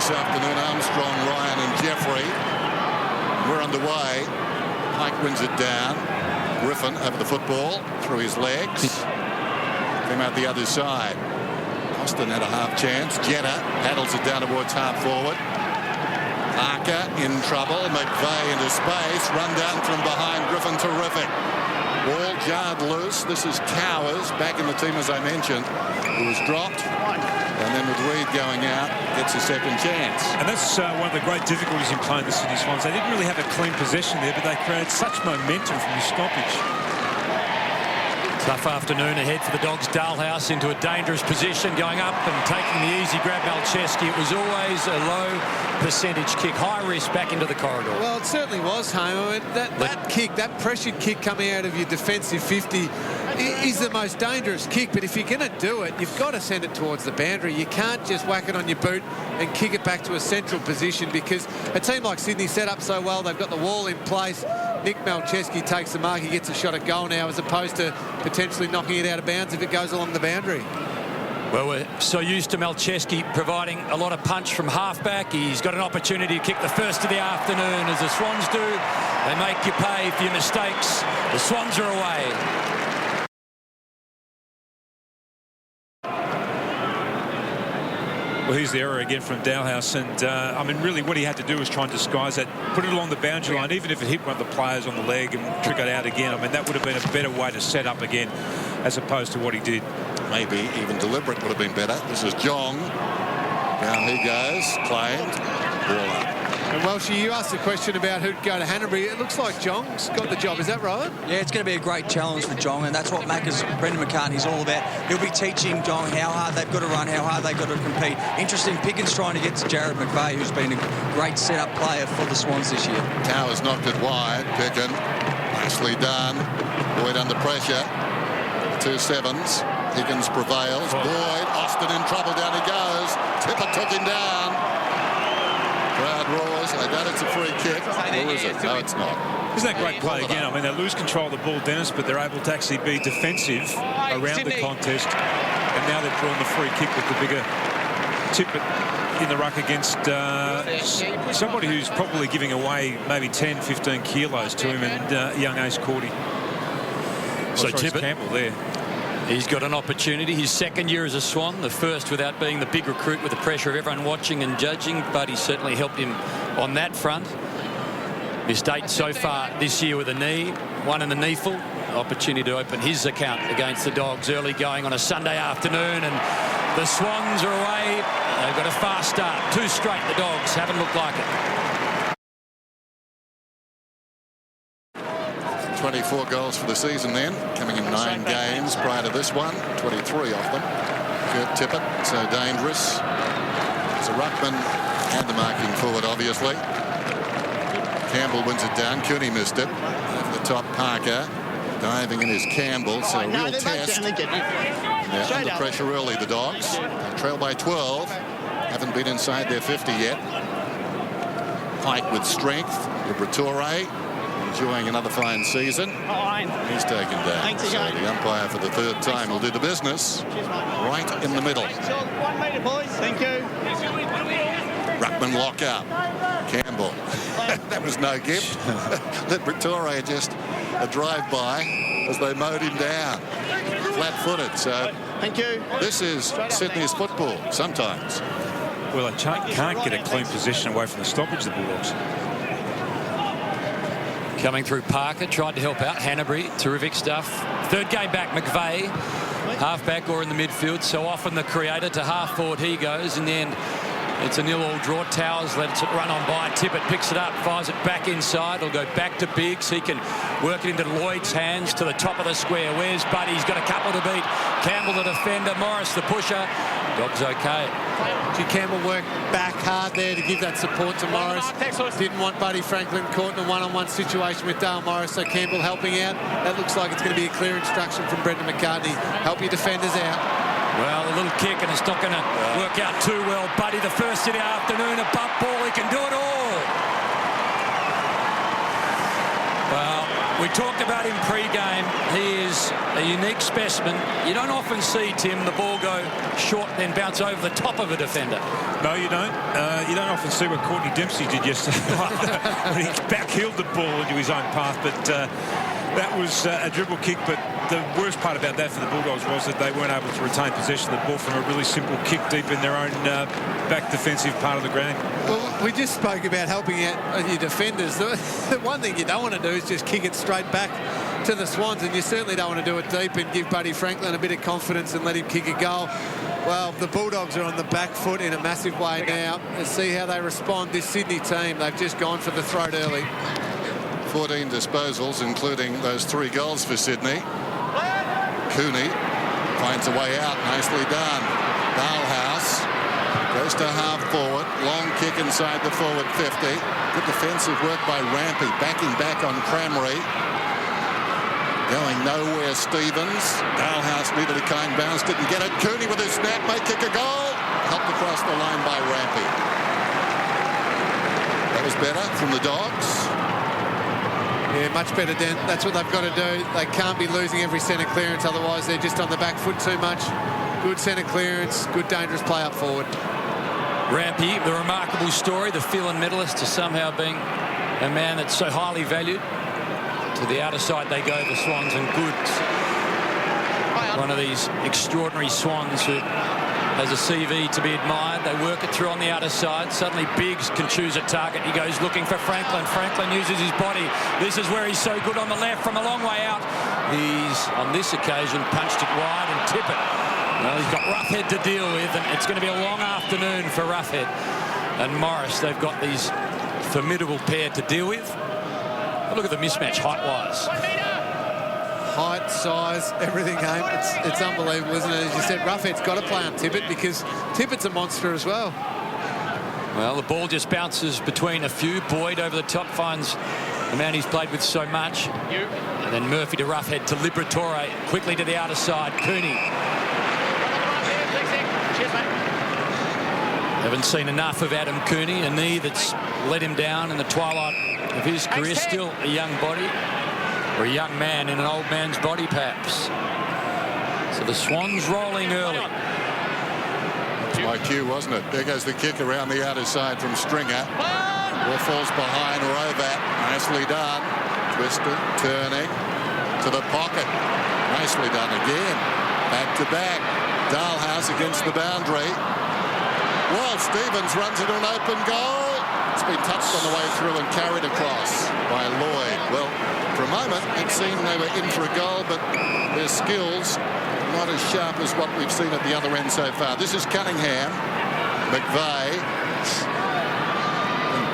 this afternoon. Armstrong, Ryan and Jeffrey. We're underway. Pike wins it down. Griffin over the football through his legs. Came out the other side. Austin had a half chance. Jetta paddles it down towards half forward. Parker in trouble. McVeigh into space. Run down from behind. Griffin terrific. Ball jarred loose. This is Cowers back in the team, as I mentioned, who was dropped. And then with Reid going out, gets a second chance. And that's one of the great difficulties in playing the Sydney Swans. They didn't really have a clean possession there, but they created such momentum from the stoppage. Tough afternoon ahead for the Dogs. Dalhouse into a dangerous position, going up and taking the easy grab. Malcheski. It was always a low percentage kick, high risk back into the corridor. Well, it certainly was, Homer. That kick, that pressured kick coming out of your defensive 50 is the most dangerous kick. But if you're going to do it, you've got to send it towards the boundary. You can't just whack it on your boot and kick it back to a central position, because a team like Sydney set up so well. They've got the wall in place. Nick Malcheski takes the mark. He gets a shot at goal now, as opposed to potentially knocking it out of bounds if it goes along the boundary. Well, we're so used to Malcheski providing a lot of punch from halfback. He's got an opportunity to kick the first of the afternoon, as the Swans do. They make you pay for your mistakes. The Swans are away. Well, here's the error again from Dalhouse, and I mean, really what he had to do was try and disguise that, put it along the boundary line, even if it hit one of the players on the leg and trick it out again. I mean, that would have been a better way to set up again, as opposed to what he did. Maybe even deliberate would have been better. This is Jong. Down he goes, claimed. Ball up. And Welshie, you asked the question about who'd go to Hanbury. It looks like Jong's got the job. Is that right? Yeah, it's going to be a great challenge for Jong, and that's what Brendan McCartney's all about. He'll be teaching Jong how hard they've got to run, how hard they've got to compete. Interesting, Pickens trying to get to Jared McVeigh, who's been a great setup player for the Swans this year. Towers knocked it wide. Picken, nicely done. Boyd under pressure. 2 sevens. Higgins prevails. Boyd, Austin in trouble. Down he goes. Tippett took him down. Crowd roars. They doubt it's a free kick. Or is it? No, it's not. Isn't that great play again? I mean, they lose control of the ball, Dennis, but they're able to actually be defensive around the contest. And now they've drawn the free kick with the bigger Tippett in the ruck against somebody who's probably giving away maybe 10, 15 kilos to him, and young Ace Cordy. So Tippett, Campbell there. He's got an opportunity. His second year as a Swan, the first without being the big recruit with the pressure of everyone watching and judging, but he certainly helped him on that front. Missed 8 so far this year with a knee, 1 in the kneeful. Opportunity to open his account against the Dogs early going on a Sunday afternoon, and the Swans are away. They've got a fast start. 2 straight, the Dogs haven't looked like it. 24 goals for the season then, coming in 9 games prior to this one, 23 of them. Kurt Tippett, so dangerous. It's a ruckman and a marking forward, obviously. Campbell wins it down. Cooney missed it. Over the top, Parker. Diving in is Campbell, so a real test. Yeah, under pressure early, the Dogs. They trail by 12. Haven't been inside their 50 yet. Pike with strength. Liberatore enjoying another fine season. He's taken down. So the umpire for the 3rd time will do the business. Right in the middle. 1 metre, boys. Thank you. Ruckman lock up. Campbell. That was no gift. Liberatore just a drive-by as they mowed him down. Flat-footed. So thank you. This is Sydney's football sometimes. Well, they can't get a clean position away from the stoppage, the Bulldogs. Coming through, Parker tried to help out. Hanbury, terrific stuff. 3rd game back, McVeigh, half-back or in the midfield. So often the creator to half-forward he goes. In the end, it's a 0-all draw. Towers lets it run on by. Tippett picks it up, fires it back inside. It'll go back to Biggs. He can work it into Lloyd's hands to the top of the square. Where's Buddy? He's got a couple to beat. Campbell, the defender. Morris, the pusher. Dogs okay. Campbell worked back hard there to give that support to Morris. Didn't want Buddy Franklin caught in a one-on-one situation with Dale Morris, so Campbell helping out. That looks like it's going to be a clear instruction from Brendan McCartney. Help your defenders out. Well, a little kick, and it's not going to work out too well. Buddy, the first of the afternoon, a bump ball. He can do it all. Well, We talked about him pre-game. He is a unique specimen. You don't often see, Tim, the ball go short and then bounce over the top of a defender. No, you don't. You don't often see what Courtney Dempsey did yesterday when he backheeled the ball into his own path. But that was a dribble kick. But the worst part about that for the Bulldogs was that they weren't able to retain possession of the ball from a really simple kick deep in their own back defensive part of the ground. Well, we just spoke about helping out your defenders. The one thing you don't want to do is just kick it straight back to the Swans, and you certainly don't want to do it deep and give Buddy Franklin a bit of confidence and let him kick a goal. Well, the Bulldogs are on the back foot in a massive way now. Let's see how they respond. This Sydney team, they've just gone for the throat early. 14 disposals, including those 3 goals for Sydney. Cooney finds a way out. Nicely done. Dalhouse goes to half forward. Long kick inside the forward 50. Good defensive work by Rampy. Backing back on Cramry. Going nowhere, Stevens. Dalhouse needed a kind bounce. Didn't get it. Cooney with his snap may kick a goal. Helped across the line by Rampy. That was better from the Dogs. Yeah, much better, Dan. That's what they've got to do. They can't be losing every centre clearance, otherwise they're just on the back foot too much. Good centre clearance, good dangerous play up forward. Rampy, the remarkable story, the Phelan medalist, to somehow being a man that's so highly valued. To the outer side they go, the Swans, and good. One of these extraordinary Swans who has a CV to be admired. They work it through on the outer side. Suddenly Biggs can choose a target. He goes looking for Franklin. Franklin uses his body. This is where he's so good on the left from a long way out. He's, on this occasion, punched it wide and Tippett. Well, he's got Roughead to deal with, and it's going to be a long afternoon for Roughead and Morris. They've got these formidable pair to deal with. But look at the mismatch height-wise. Height, size, everything, Aim. It's unbelievable, isn't it? As you said, Roughead's got to play on Tippett because Tippett's a monster as well. Well, the ball just bounces between a few. Boyd over the top finds the man he's played with so much. And then Murphy to Roughead to Liberatore. Quickly to the outer side. Cooney. Haven't seen enough of Adam Cooney, a knee that's let him down in the twilight of his career. Still a young body. Or a young man in an old man's body, perhaps. So the Swans rolling early. That's my cue, wasn't it? There goes the kick around the outer side from Stringer. Ball falls behind Rovat. Nicely done. Twisted, turning to the pocket. Nicely done again. Back to back. Dalhouse against the boundary. Well, Stevens runs into an open goal. It's been touched on the way through and carried across by Lloyd. Well, for a moment, it seemed they were in for a goal, but their skills not as sharp as what we've seen at the other end so far. This is Cunningham. McVeigh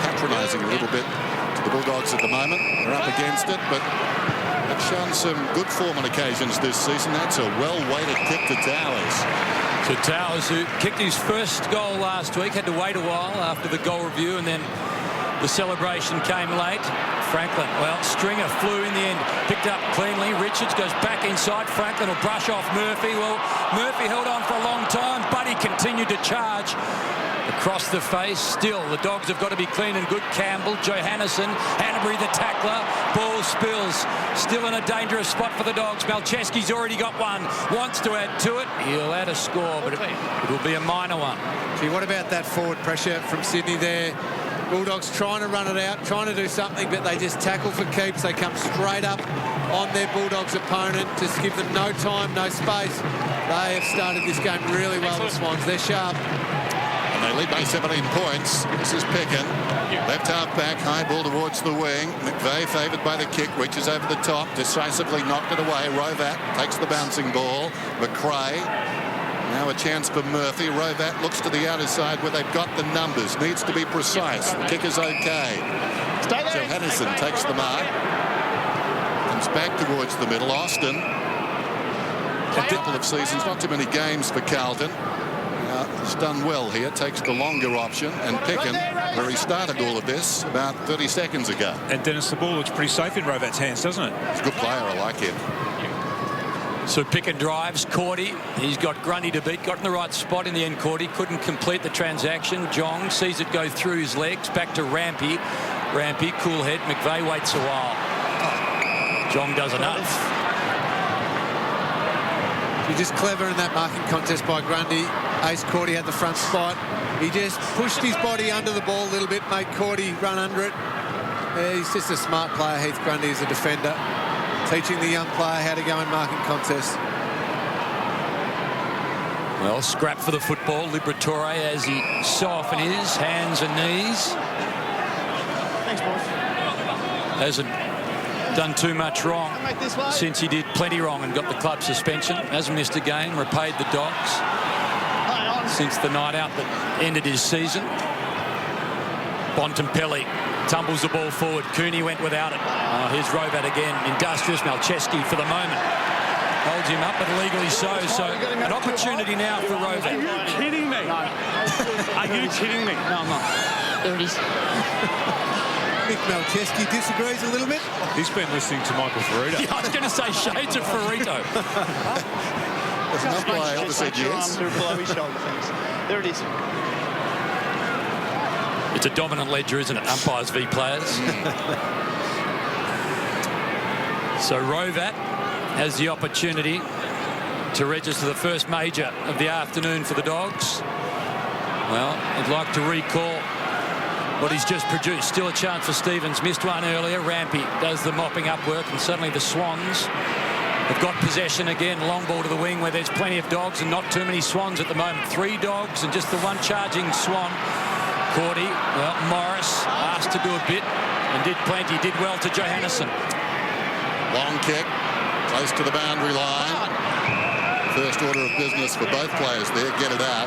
patronising a little bit to the Bulldogs at the moment. They're up against it, but they've shown some good form on occasions this season. That's a well-weighted kick to Towers. To Towers, who kicked his first goal last week, had to wait a while after the goal review, and then the celebration came late. Franklin, well, Stringer flew in the end, picked up cleanly. Richards goes back inside. Franklin will brush off Murphy. Well, Murphy held on for a long time, but he continued to charge across the face. Still, the Dogs have got to be clean and good. Campbell, Johannesson, Hanbury the tackler. Ball spills. Still in a dangerous spot for the Dogs. Malcheski's already got one. Wants to add to it. He'll add a score, but it will be a minor one. Gee, what about that forward pressure from Sydney there? Bulldogs trying to run it out, trying to do something, but they just tackle for keeps. They come straight up on their Bulldogs opponent. Just give them no time, no space. They have started this game really well, the Swans. They're sharp. And they lead by 17 points. This is Pickin. Left half back, high ball towards the wing. McVeigh favoured by the kick, reaches over the top, decisively knocked it away. Rovat takes the bouncing ball. McRae. Now a chance for Murphy. Rovat looks to the outer side where they've got the numbers. Needs to be precise. The kick is okay. Johannesson takes the mark. Comes back towards the middle. Austin. A couple of seasons, not too many games for Carlton. He's done well here. Takes the longer option. And Pickin, where he started all of this about 30 seconds ago. And Dennis, the ball looks pretty safe in Rovat's hands, doesn't it? He's a good player. I like him. So Pickin drives. Cordy, he's got Grundy to beat. Got in the right spot in the end, Cordy. Couldn't complete the transaction. Jong sees it go through his legs. Back to Rampy. Rampy, cool head. McVeigh waits a while. Jong does enough. You're just clever in that marking contest by Grundy. Ace Cordy had the front spot. He just pushed his body under the ball a little bit, made Cordy run under it. He's just a smart player, Heath Grundy, as a defender, teaching the young player how to go in marking contests. Well, scrap for the football. Liberatore, as he so often is, hands and knees. Thanks, boys. Hasn't done too much wrong since he did plenty wrong and got the club suspension. Hasn't missed a game, repaid the Dogs since the night out that ended his season. Bontempelli tumbles the ball forward. Cooney went without it. Here's Rovat again. Industrious. Malcheski for the moment holds him up, but illegally so. So an opportunity now for Rovat. Are you kidding me? No. Are you kidding me? No, I'm not. There it is. Nick Malcheski disagrees a little bit. He's been listening to Michael Ferrito. Yeah, I was going to say shades of Ferrito. There's enough player that said yes. Below his shoulder, thanks. There it is. It's a dominant ledger, isn't it? Umpires v players. So Rovat has the opportunity to register the first major of the afternoon for the Dogs. Well, I'd like to recall what he's just produced. Still a chance for Stevens. Missed one earlier. Rampy does the mopping up work, and suddenly the Swans have got possession again. Long ball to the wing where there's plenty of Dogs and not too many Swans at the moment. 3 Dogs and just the one charging Swan. Cordy, well, Morris asked to do a bit and did plenty. Did well to Johannesson. Long kick, close to the boundary line. First order of business for both players there. Get it out.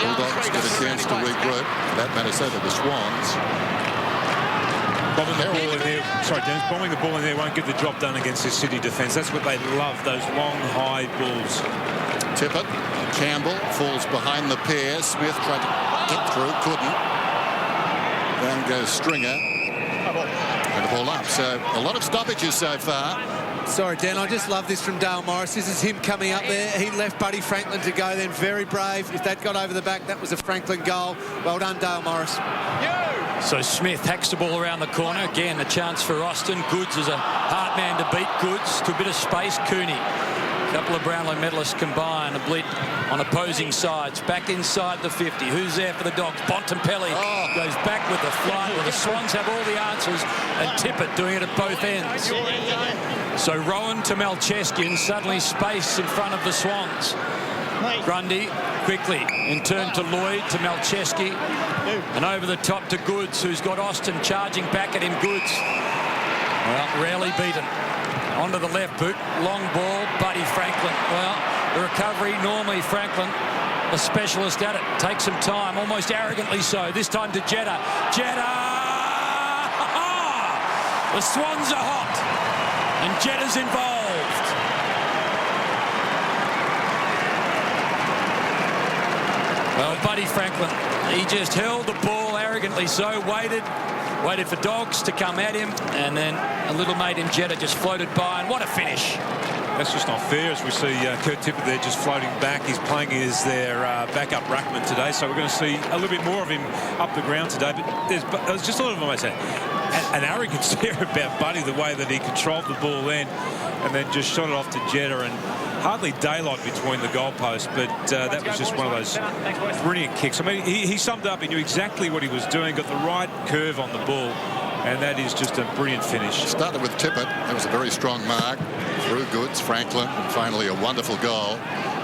Bulldogs get a chance to regroup. For that matter, so do the Swans. Bombing the ball in there. Sorry, Dennis. Bombing the ball in there won't get the job done against this City defence. That's what they love, those long, high balls. Tippett. Campbell falls behind the pair. Smith tried to get through, couldn't. Then goes Stringer. And the ball up. So a lot of stoppages so far. Sorry, Dan, I just love this from Dale Morris. This is him coming up there. He left Buddy Franklin to go then. Very brave. If that got over the back, that was a Franklin goal. Well done, Dale Morris. So Smith hacks the ball around the corner. Again, a chance for Austin. Goods is a hard man to beat. Goods to a bit of space. Cooney. A couple of Brownlow medalists combine. A bleed on opposing sides. Back inside the 50. Who's there for the Dogs? Bontempelli goes back with the flight. Well, the Swans have all the answers. And Tippett doing it at both ends. So Rowan to Malcheski, and suddenly space in front of the Swans. Grundy quickly in turn to Lloyd, to Malcheski, and over the top to Goods, who's got Austin charging back at him. Goods, well, rarely beaten. Onto the left boot, long ball, Buddy Franklin. Well, the recovery, normally Franklin, a specialist at it. Takes some time, almost arrogantly so. This time to Jetta. Jetta! The Swans are hot, and Jetta's involved. Well, Buddy Franklin, he just held the ball arrogantly so, waited for Dogs to come at him, and then a little mate in Jetta just floated by, and what a finish. That's just not fair, as we see Kurt Tippett there just floating back. He's playing as their backup ruckman today, so we're going to see a little bit more of him up the ground today. But there's just a little bit of an arrogance there about Buddy, the way that he controlled the ball then and then just shot it off to Jetta, and hardly daylight between the goalposts, but that was just one of those brilliant kicks. I mean, he summed up, he knew exactly what he was doing, got the right curve on the ball, and that is just a brilliant finish. Started with Tippett. That was a very strong mark. Through Goods, Franklin, and finally a wonderful goal.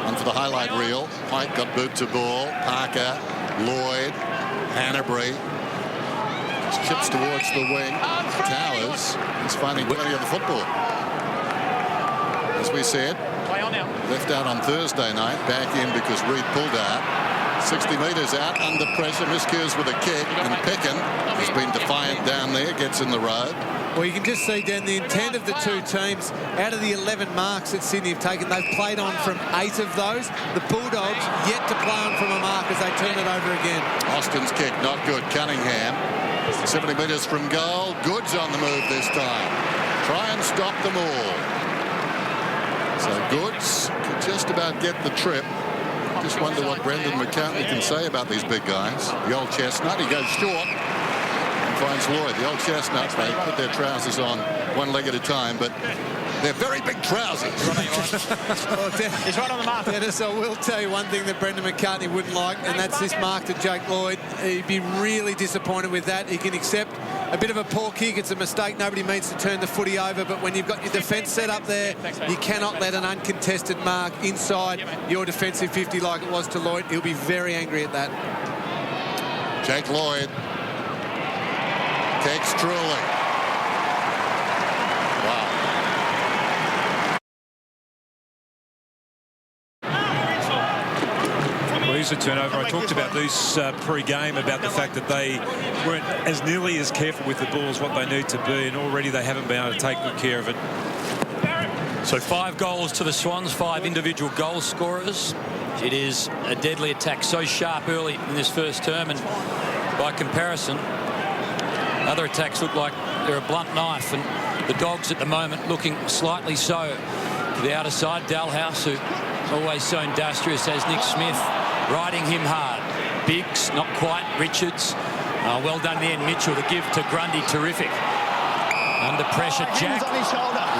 And for the highlight reel, Pike got boot to ball. Parker, Lloyd, Hanbury. Chips towards the wing. Towers is finding plenty of the football. As we said, left out on Thursday night, back in because Reed pulled out. 60 metres out, under pressure, miscues with a kick, and Peckin has been defiant down there, gets in the road. Well, you can just see, Dan, the intent of the two teams. Out of the 11 marks that Sydney have taken, they've played on from 8 of those. The Bulldogs yet to play on from a mark as they turn it over again. Austin's kick, not good. Cunningham, 70 metres from goal. Goods on the move this time. Try and stop them all. So Goods could just about get the trip. Just wonder what Brendan McCartney can say about these big guys. The old chestnut, he goes short. finds Lloyd. The old chestnuts, they put their trousers on one leg at a time, but they're very big trousers. Well, He's right on the mark. Dennis, I will tell you one thing that Brendan McCartney wouldn't like, and that's this mark to Jake Lloyd. He'd be really disappointed with that. He can accept a bit of a poor kick. It's a mistake. Nobody means to turn the footy over, but when you've got your defence set up there, you cannot let an uncontested mark inside your defensive 50 like it was to Lloyd. He'll be very angry at that. Jake Lloyd takes truly. Wow. Well, here's a turnover. I talked about these pre-game about the fact that they weren't as nearly as careful with the ball as what they need to be, and already they haven't been able to take good care of it. So 5 goals to the Swans, 5 individual goal scorers. It is a deadly attack, so sharp early in this first term, and by comparison, other attacks look like they're a blunt knife, and the Dogs at the moment looking slightly so to the outer side. Dalhouse, who always so industrious, as Nick Smith, riding him hard. Biggs, not quite. Richards, well done there. Mitchell, the give to Grundy, terrific. Under pressure, Jack, who's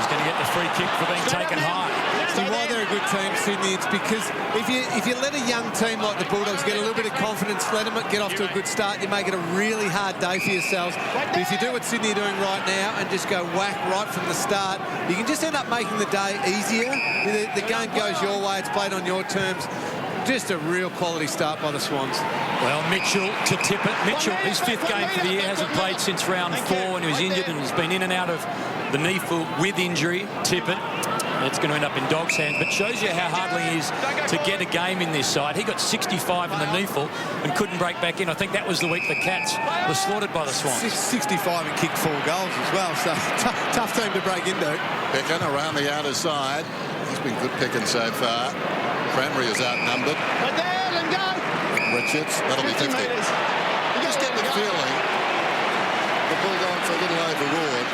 going to get the free kick for being taken high. See why they're a good team, Sydney? It's because if you let a young team like the Bulldogs get a little bit of confidence, let them get off to a good start, you make it a really hard day for yourselves. But if you do what Sydney are doing right now and just go whack right from the start, you can just end up making the day easier. The game goes your way, it's played on your terms. Just a real quality start by the Swans. Well, Mitchell to Tippett. Mitchell, his 5th game for the year, hasn't played since round 4 when he was injured and has been in and out of the knee with injury. Tippett, it's going to end up in Dogs' hands, but shows you how hardly he is to get a game in this side. He got 65 in the kneeful and couldn't break back in. I think that was the week the Cats were slaughtered by the Swans. 65 and kicked 4 goals as well, so tough team to break into. Picking around the outer side. He's been good picking so far. Cranberry is outnumbered. Richards, that'll be 50. You just get the feeling the Bulldogs are a little overawed.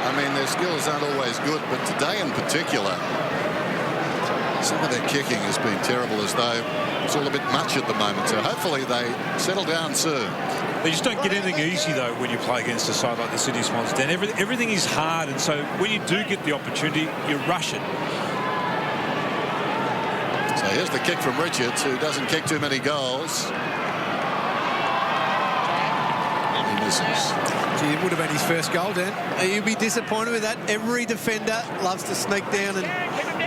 I mean, their skills aren't always good, but today in particular, some of their kicking has been terrible, as though it's all a bit much at the moment. So hopefully they settle down soon. They just don't get anything easy, though, when you play against a side like the Sydney Swans. Dan, everything is hard, and so when you do get the opportunity, you rush it. So here's the kick from Richards, who doesn't kick too many goals. He misses. Gee, it would have been his first goal, Dan. You'd be disappointed with that. Every defender loves to sneak down and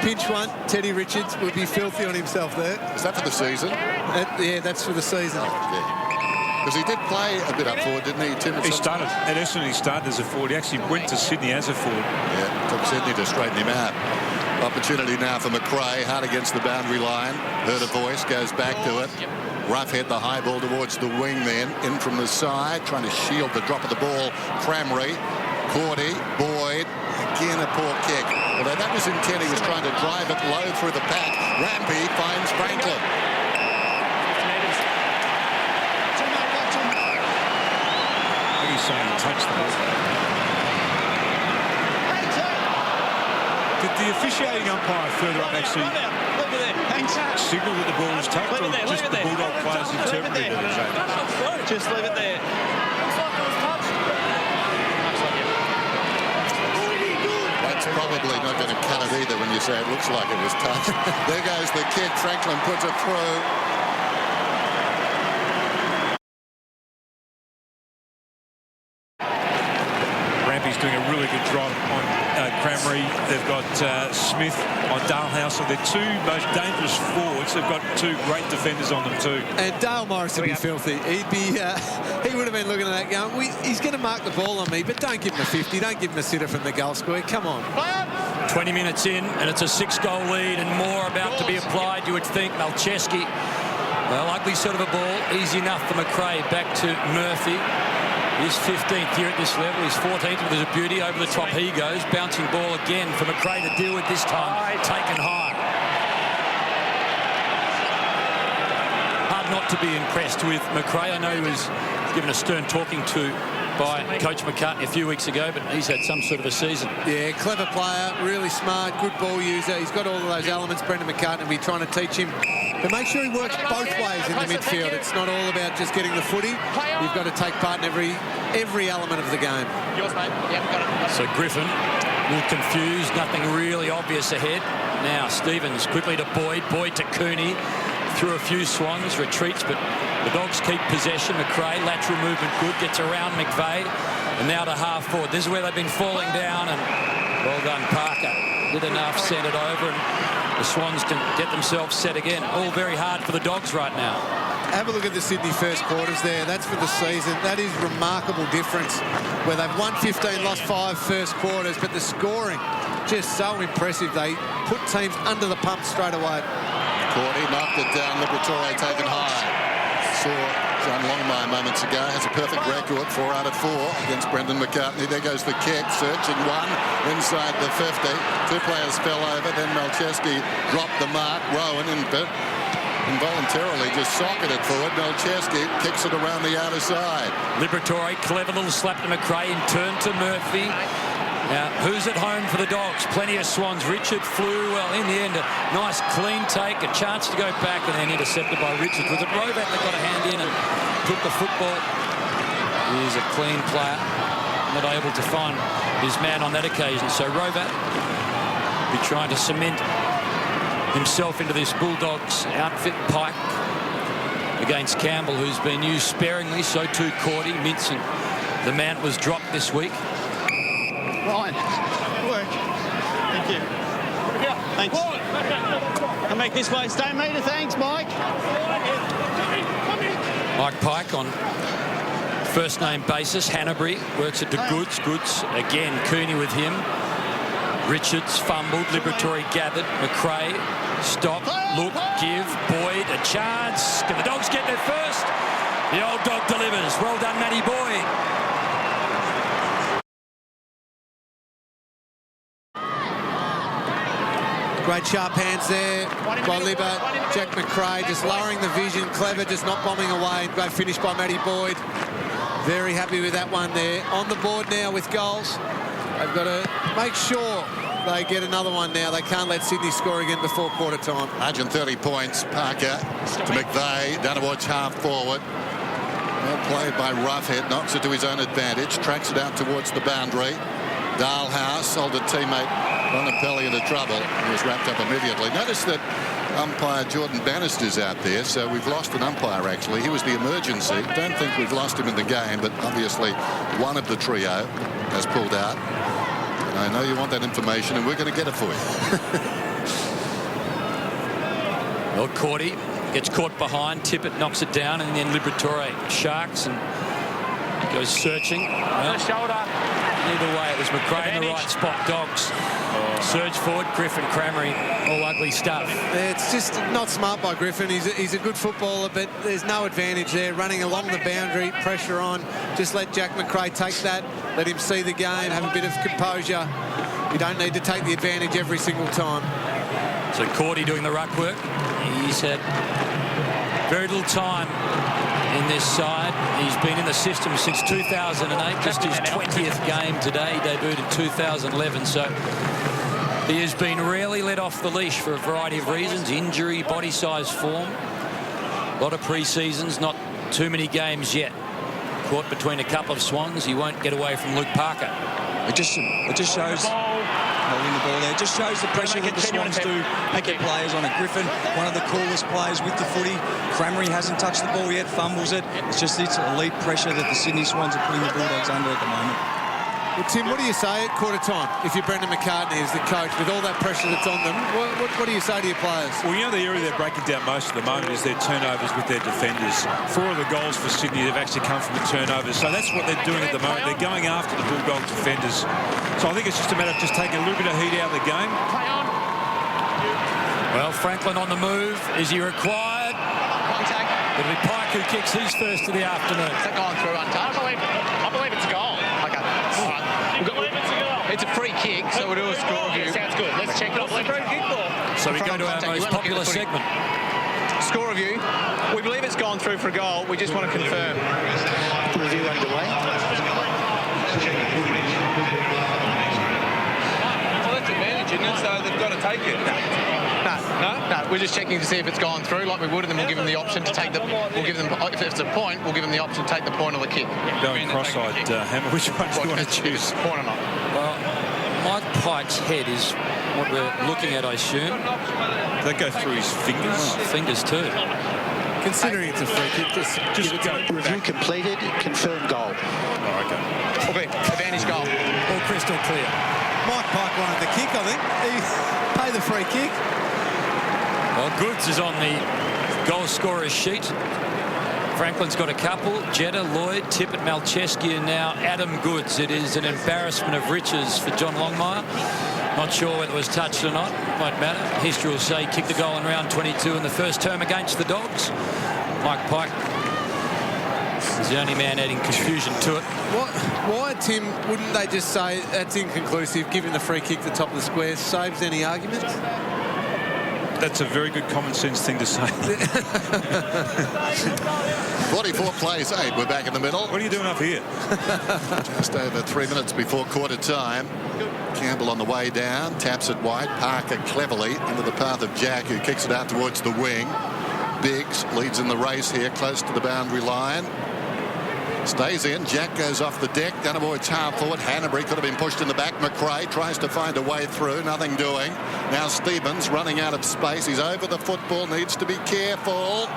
pinch one. Teddy Richards would be filthy on himself there. Is that for the season? Yeah, that's for the season. Because he did play a bit up forward, didn't he, Tim? He started at Essendon. He started as a forward. He actually went to Sydney as a forward. Yeah, took Sydney to straighten him out. Opportunity now for McRae, hard against the boundary line. Heard a voice, goes back to it. Rough hit the high ball towards the wing then. In from the side, trying to shield the drop of the ball. Cramry, Cordy, Boyd. Again a poor kick. Although that was intent, he was trying to drive it low through the pack. Rampy finds Franklin. I think he's saying he touched the ball. Did the officiating umpire further up actually signal that the ball was touched, or just the Bulldog players interpreted it as that? Just leave it there. That's probably not going to cut it either when you say it looks like it was touched. There goes the kick. Franklin puts it through. Rampy's doing a really good job on Cramry. They've got Smith on Dalhouse. So they're 2 most dangerous forwards. They've got 2 great defenders on them too. And Dale Morris would be filthy. He would have been looking at that going, he's going to mark the ball on me, but don't give him a 50. Don't give him a sitter from the goal square. Come on. 20 minutes in, and it's a 6-goal lead, and more about to be applied, you would think. Malcheski, well, ugly sort of a ball. Easy enough for McRae. Back to Murphy. His 15th year at this level. His 14th with a beauty. Over the top he goes. Bouncing ball again for McRae to deal with this time. Taken high. Hard not to be impressed with McRae. I know he was given a stern talking to by Coach McCartney a few weeks ago, but he's had some sort of a season. Yeah, clever player, really smart, good ball user. He's got all of those elements. Brendan McCartney will be trying to teach him But make sure he works both ways in the midfield. It's not all about just getting the footy. You've got to take part in every element of the game. Yours, mate. Yep, got it. So Griffin, a little confused, nothing really obvious ahead. Now Stevens quickly to Boyd. Boyd to Cooney. Through a few Swans, retreats, but the Dogs keep possession. McRae, lateral movement good, gets around McVeigh. And now to half forward. This is where they've been falling down, and well done, Parker. Did enough, sent it over, and the Swans can get themselves set again. All very hard for the Dogs right now. Have a look at the Sydney first quarters there. That's for the season. That is remarkable difference, where they've won 15, lost 5 first quarters, but the scoring just so impressive. They put teams under the pump straight away. Cordy knocked it down. Liberatore taken high. Saw John Longmire moments ago. Has a perfect record, 4 out of 4 against Brendan McCartney. There goes the kick. Searching one inside the 50. 2 players fell over. Then Malcheski dropped the mark. Rowan involuntarily just socketed forward. Malcheski kicks it around the outer side. Liberatore, clever little slap to McRae, in turn to Murphy. Now, who's at home for the Dogs? Plenty of Swans. Richard flew, well, in the end, a nice clean take, a chance to go back, and then intercepted by Richard. Was it Rovat that got a hand in and took the football? He's a clean player, not able to find his man on that occasion. So Rovat be trying to cement himself into this Bulldogs outfit. Pike against Campbell, who's been used sparingly. So too Cordy. Minson, the man was dropped this week. Ryan, work. Thank you. Thanks. I'll make this way. Stay, meter. Thanks, Mike. Mike Pike on first name basis. Hanbury works it to Goods. Goods again. Cooney with him. Richards fumbled. Liberatore gathered. McRae stop. Look. Give. Boyd a chance. Can the Dogs get there first? The old dog delivers. Well done, Matty Boyd. Great sharp hands there by Libba. Jack McRae just lowering the vision. Clever, just not bombing away. Great finish by Matty Boyd. Very happy with that one there. On the board now with goals. They've got to make sure they get another one now. They can't let Sydney score again before quarter time. 130 points. Parker to McVeigh. Down towards half forward. Well played by Roughhead. Knocks it to his own advantage. Tracks it out towards the boundary. Dalhouse, older teammate Bonapelli into trouble. He was wrapped up immediately. Notice that umpire Jordan Bannister's out there, so we've lost an umpire actually. He was the emergency. Don't think we've lost him in the game, but obviously one of the trio has pulled out. And I know you want that information, and we're going to get it for you. Well, Cordy gets caught behind. Tippett knocks it down, and then Liberatore sharks and goes searching. Well, shoulder. Either way, it was McRae in the right spot. Dogs surge forward. Griffin, Crammery, all ugly stuff. It's just not smart by Griffin. He's a good footballer, but there's no advantage there. Running along the boundary, pressure on. Just let Jack McRae take that. Let him see the game, have a bit of composure. You don't need to take the advantage every single time. So Cordy doing the ruck work. He's had very little time in this side. He's been in the system since 2008, just his 20th game today. He debuted in 2011, so he has been rarely let off the leash for a variety of reasons. Injury, body size, form. A lot of pre-seasons, not too many games yet. Caught between a couple of Swans. He won't get away from Luke Parker. It just shows holding the ball there. It just shows the pressure that the Swans do get players on it. Griffin, one of the coolest players with the footy. Crammery hasn't touched the ball yet, fumbles it. It's elite pressure that the Sydney Swans are putting the Bulldogs under at the moment. Well, Tim, what do you say at quarter time if you're Brendan McCartney as the coach with all that pressure that's on them? What do you say to your players? Well, you know, the area they're breaking down most at the moment is their turnovers with their defenders. 4 of the goals for Sydney have actually come from the turnovers. So that's what they're doing at the moment. They're going after the Bulldogs defenders. So I think it's just a matter of just taking a little bit of heat out of the game. Well, Franklin on the move. Is he required? Contact. It'll be Pike who kicks his first of the afternoon. Is that going through untouched? I believe it's a goal. Okay. All right. It's a free kick, so we'll do a score review. Sounds good. Let's check it off. So we go to our most popular segment. Score review. We believe it's gone through for a goal. We just want to confirm. Review underway. Well, that's advantage, isn't it? So they've got to take it. No, No, we're just checking to see if it's gone through like we would, and then we'll give them the option to take the... We'll give them, if it's a point, we'll give them the option to take the point or the kick. Going cross-eyed, Hammer, which one do you want to choose? Point or not? Well, Mike Pike's head is what we're looking at, I assume. Does that go through his fingers? Oh, fingers too. Considering it's a free kick, just go. Review completed. Confirmed goal. Oh, okay. Okay, advantage goal. All crystal clear. Mike Pike wanted the kick, I think. He paid the free kick. Well, Goods is on the goal scorer's sheet. Franklin's got a couple. Jetta, Lloyd, Tippett, Malcheski, and now Adam Goods. It is an embarrassment of riches for John Longmire. Not sure whether it was touched or not. Won't matter. History will say he kicked the goal in round 22 in the first term against the Dogs. Mike Pike is the only man adding confusion to it. Why, Tim, wouldn't they just say that's inconclusive, giving the free kick the top of the square saves any arguments? That's a very good common sense thing to say. 44 plays 8. We're back in the middle. What are you doing up here? Just over 3 minutes before quarter time. Campbell on the way down, taps it wide. Parker cleverly into the path of Jack, who kicks it out towards the wing. Biggs leads in the race here, close to the boundary line. Stays in. Jack goes off the deck. Down avoids half forward. Hanbury could have been pushed in the back. McRae tries to find a way through. Nothing doing. Now Stevens running out of space. He's over the football. Needs to be careful.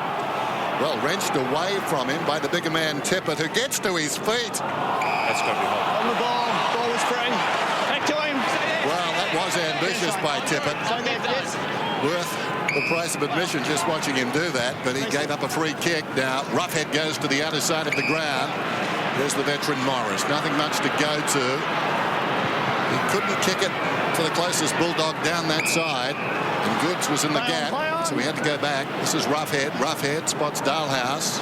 Well, wrenched away from him by the bigger man Tippett, who gets to his feet. That's got to be hot. On the ball. Ball was free. Back to him. Well, that was ambitious by Tippett. Worth the price of admission just watching him do that, but he gave up a free kick. Now Roughhead goes to the outer side of the ground. There's the veteran Morris. Nothing much to go to. He couldn't kick it to the closest Bulldog down that side, and Goods was in the gap, so we had to go back. This is Roughhead. Roughhead spots Dalhouse.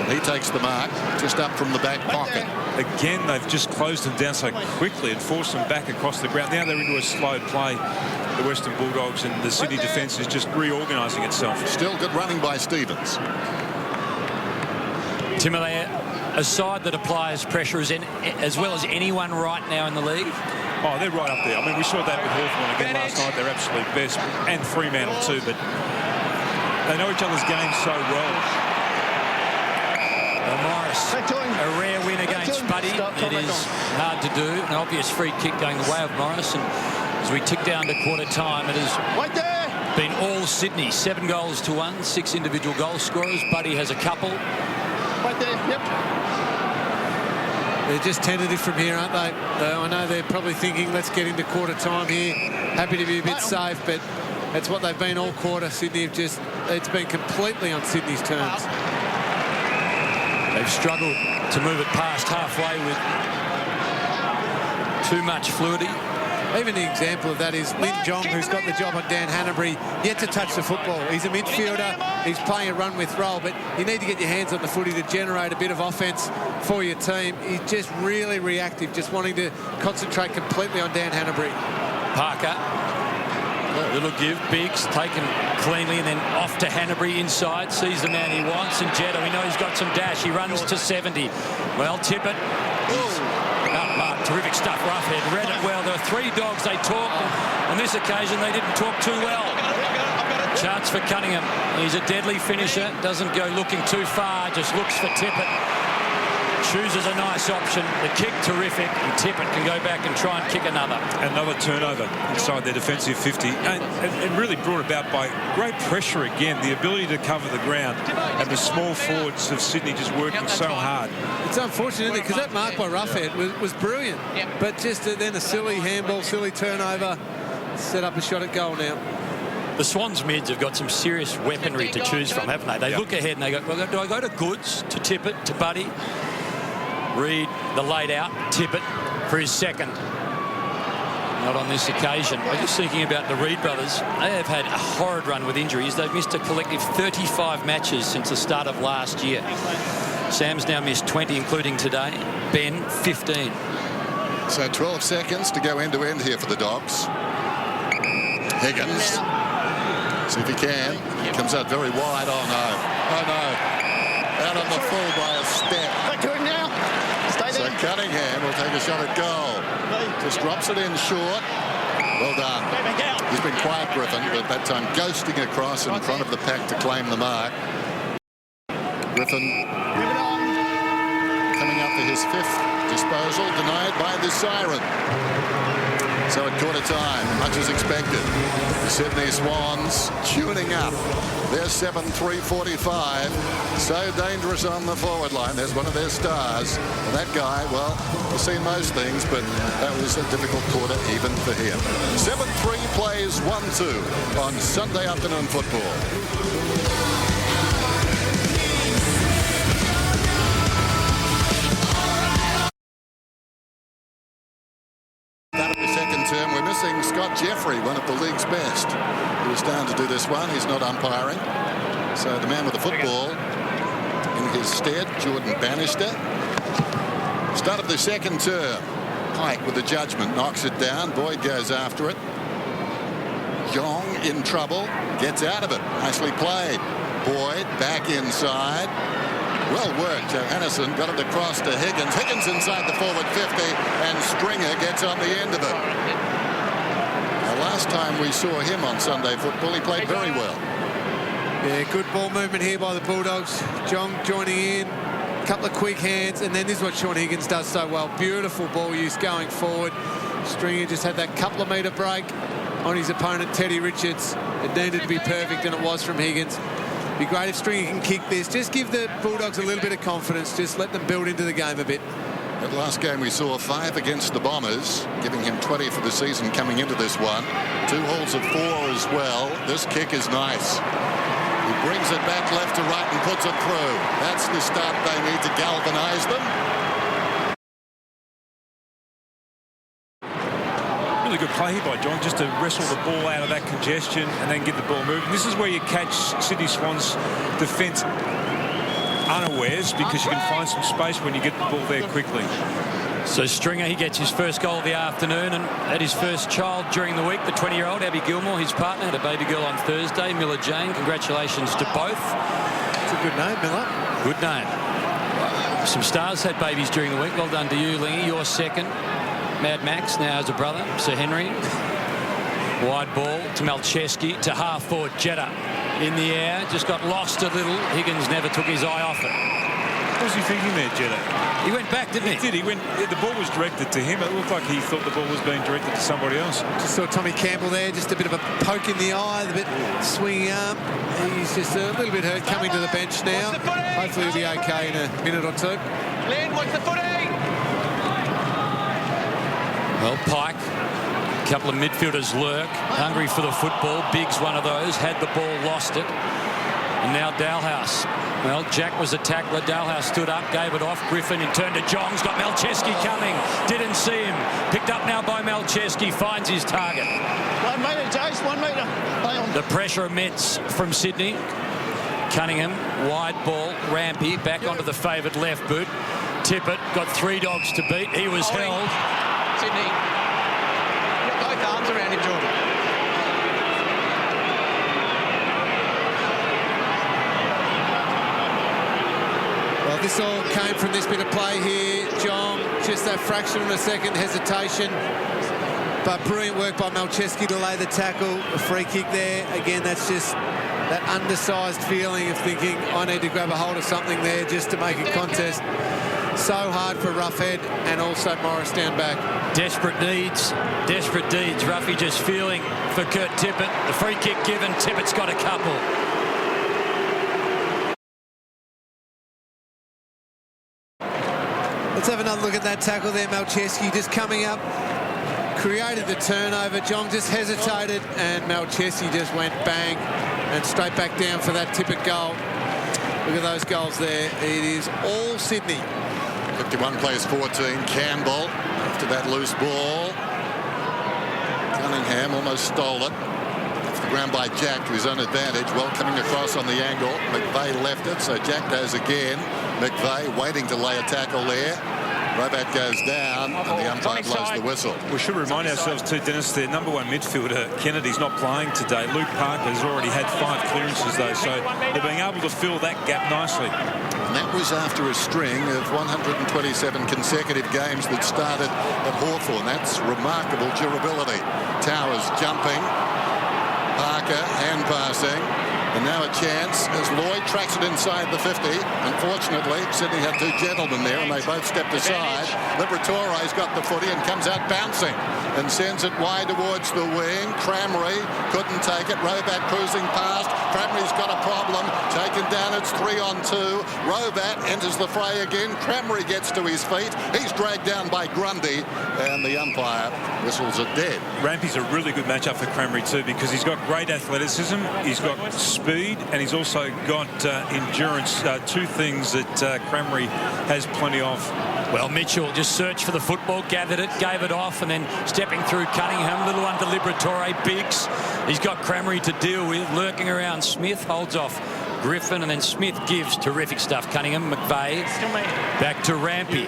He takes the mark just up from the back pocket. Again, they've just closed them down so quickly and forced them back across the ground. Now they're into a slow play, the Western Bulldogs, and the Sydney defence is just reorganising itself. Still good running by Stevens. Tim, are they a side that applies pressure as well as anyone right now in the league? Oh, they're right up there. I mean, we saw that with Hawthorn again last night. They're absolute best, and Fremantle too, but they know each other's games so well. Morris, a rare win against Buddy. It is hard to do. An obvious free kick going the way of Morris. And as we tick down to quarter time, it has been all Sydney. 7 goals to 1, 6 individual goal scorers. Buddy has a couple. Right there, yep. They're just tentative from here, aren't they? I know they're probably thinking, let's get into quarter time here. Happy to be a bit safe, but that's what they've been all quarter. Sydney have just, it's been completely on Sydney's terms. They've struggled to move it past halfway with too much fluidity. Even the example of that is Lin Jong, who's got the job on Dan Hanbury, yet to touch the football. He's a midfielder. He's playing a run-with role, but you need to get your hands on the footy to generate a bit of offence for your team. He's just really reactive, just wanting to concentrate completely on Dan Hanbury. Parker, a little give. Biggs taken cleanly and then off to Hanbury inside. Sees the man he wants, and Jetta, we know he's got some dash. He runs to 70. Well, Tippett. Terrific stuff, Roughhead. Read it well. There are 3 Dogs they talked. On this occasion, they didn't talk too well. Chance for Cunningham. He's a deadly finisher. Doesn't go looking too far. Just looks for Tippett. Chooses a nice option. The kick terrific, and Tippett can go back and try and kick another. Another turnover inside their defensive 50, and really brought about by great pressure again. The ability to cover the ground, and the small forwards of Sydney just working so hard. It's unfortunate, isn't it? Because that mark by Roughhead was brilliant, but just then a silly handball, silly turnover, set up a shot at goal now. The Swans mids have got some serious weaponry to choose from, haven't they? They look ahead and they go, well, do I go to Goods, to Tippett, to Buddy? Reed, the laid out, Tippett for his second. Not on this occasion. I'm just thinking about the Reed brothers. They have had a horrid run with injuries. They've missed a collective 35 matches since the start of last year. Sam's now missed 20, including today. Ben, 15. So 12 seconds to go end to end here for the Dogs. Higgins. See if he can. He comes out very wide. Oh no. Oh no. Out on the full by a step. Back to him now. Stay So there. Cunningham will take a shot at goal. Just drops it in short. Well done. Back out. He's been quiet, Griffin, but that time ghosting across in front of the pack to claim the mark. Griffin coming up for his 5th disposal, denied by the siren. So at quarter time, much as expected, the Sydney Swans tuning up. They're 7-3-45. So dangerous on the forward line. There's one of their stars. And that guy, well, we've seen most things, but that was a difficult quarter even for him. 7-3 plays 1-2 on Sunday afternoon football. Term, we're missing Scott Jeffrey, one of the league's best. He was down to do this one. He's not umpiring. So the man with the football in his stead, Jordan Bannister. Start of the second term. Pike with the judgment knocks it down. Boyd goes after it. Young in trouble. Gets out of it. Nicely played. Boyd back inside. Well worked. Johannesson got it across to Higgins. Higgins inside the forward 50, and Stringer gets on the end of it. Now, last time we saw him on Sunday football, he played very well. Yeah, good ball movement here by the Bulldogs. Jong joining in. A couple of quick hands, and then this is what Shaun Higgins does so well. Beautiful ball use going forward. Stringer just had that couple of metre break on his opponent, Teddy Richards. It needed to be perfect, and it was from Higgins. Be great if Stringer can kick this. Just give the Bulldogs a little bit of confidence. Just let them build into the game a bit. That last game we saw 5 against the Bombers, giving him 20 for the season coming into this one. 2 hauls of 4 as well. This kick is nice. He brings it back left to right and puts it through. That's the start they need to galvanise them. Really good play here by John, just to wrestle the ball out of that congestion and then get the ball moving. This is where you catch Sydney Swans defence unawares, because you can find some space when you get the ball there quickly. So Stringer, he gets his first goal of the afternoon, and had his first child during the week. The 20-year-old Abby Gilmore, his partner, had a baby girl on Thursday, Miller Jane. Congratulations to both. It's a good name, Miller. Good name. Some stars had babies during the week. Well done to you, Lingy. Your second. Mad Max now has a brother, Sir Henry. Wide ball to Malcheski, to half forward Jetta. In the air, just got lost a little. Higgins never took his eye off it. What was he thinking there, Jetta? He went back, didn't he? He did. He went. The ball was directed to him. It looked like he thought the ball was being directed to somebody else. Just saw Tommy Campbell there, just a bit of a poke in the eye, a bit swinging arm. He's just a little bit hurt coming to the bench now. Hopefully he'll be okay in a minute or two. Lynn, what's the footing? Well, Pike, a couple of midfielders lurk, hungry for the football. Biggs, one of those, had the ball, lost it. And now Dalhouse. Well, Jack was a tackler. Dalhouse stood up, gave it off. Griffin in turn to Jongs, got Malcheski coming. Didn't see him. Picked up now by Malcheski, finds his target. 1 metre, Jace, 1 metre. The pressure immense from Sydney. Cunningham, wide ball, Rampy, back onto the favoured left boot. Tippett, got 3 dogs to beat. He was held. Sydney, get both arms around him, Jordan. Well, this all came from this bit of play here, John. Just that fraction of a second hesitation. But brilliant work by Malcheski to lay the tackle. A free kick there. Again, that's just that undersized feeling of thinking, I need to grab a hold of something there just to make a contest. So hard for Roughhead and also Morris down back. Desperate needs, desperate deeds. Ruffy just feeling for Kurt Tippett. The free kick given, Tippett's got a couple. Let's have another look at that tackle there. Malcheski just coming up, created the turnover. Jong just hesitated, and Malcheski just went bang and straight back down for that Tippett goal. Look at those goals there. It is all Sydney. 51 plays 14. Campbell after that loose ball. Cunningham almost stole it. Off the ground by Jack to his own advantage. Well, coming across on the angle. McVeigh left it, so Jack goes again. McVeigh waiting to lay a tackle there. Robat goes down, and the umpire blows the whistle. We should remind ourselves too, Dennis, their number 1 midfielder, Kennedy's not playing today. Luke Parker's already had 5 clearances, though, so they're being able to fill that gap nicely. And that was after a string of 127 consecutive games that started at Hawthorn. That's remarkable durability. Towers jumping. Barker hand passing. And now a chance as Lloyd tracks it inside the 50. Unfortunately, Sydney had two gentlemen there and they both stepped aside. Liberatore's got the footy and comes out bouncing and sends it wide towards the wing. Cramry couldn't take it. Robat cruising past. Cramry's got a problem. Taken down, it's 3-on-2. Robat enters the fray again. Cramry gets to his feet. He's dragged down by Grundy and the umpire whistles it dead. Rampy's a really good matchup for Cramry too because he's got great athleticism, he's got speed, and he's also got endurance. Two things that Cramry has plenty of. Well, Mitchell just searched for the football, gathered it, gave it off, and then stepping through Cunningham, little under Liberatore, Biggs. He's got Cramry to deal with, lurking around. Smith holds off Griffin, and then Smith gives terrific stuff. Cunningham, McVeigh, back to Rampy.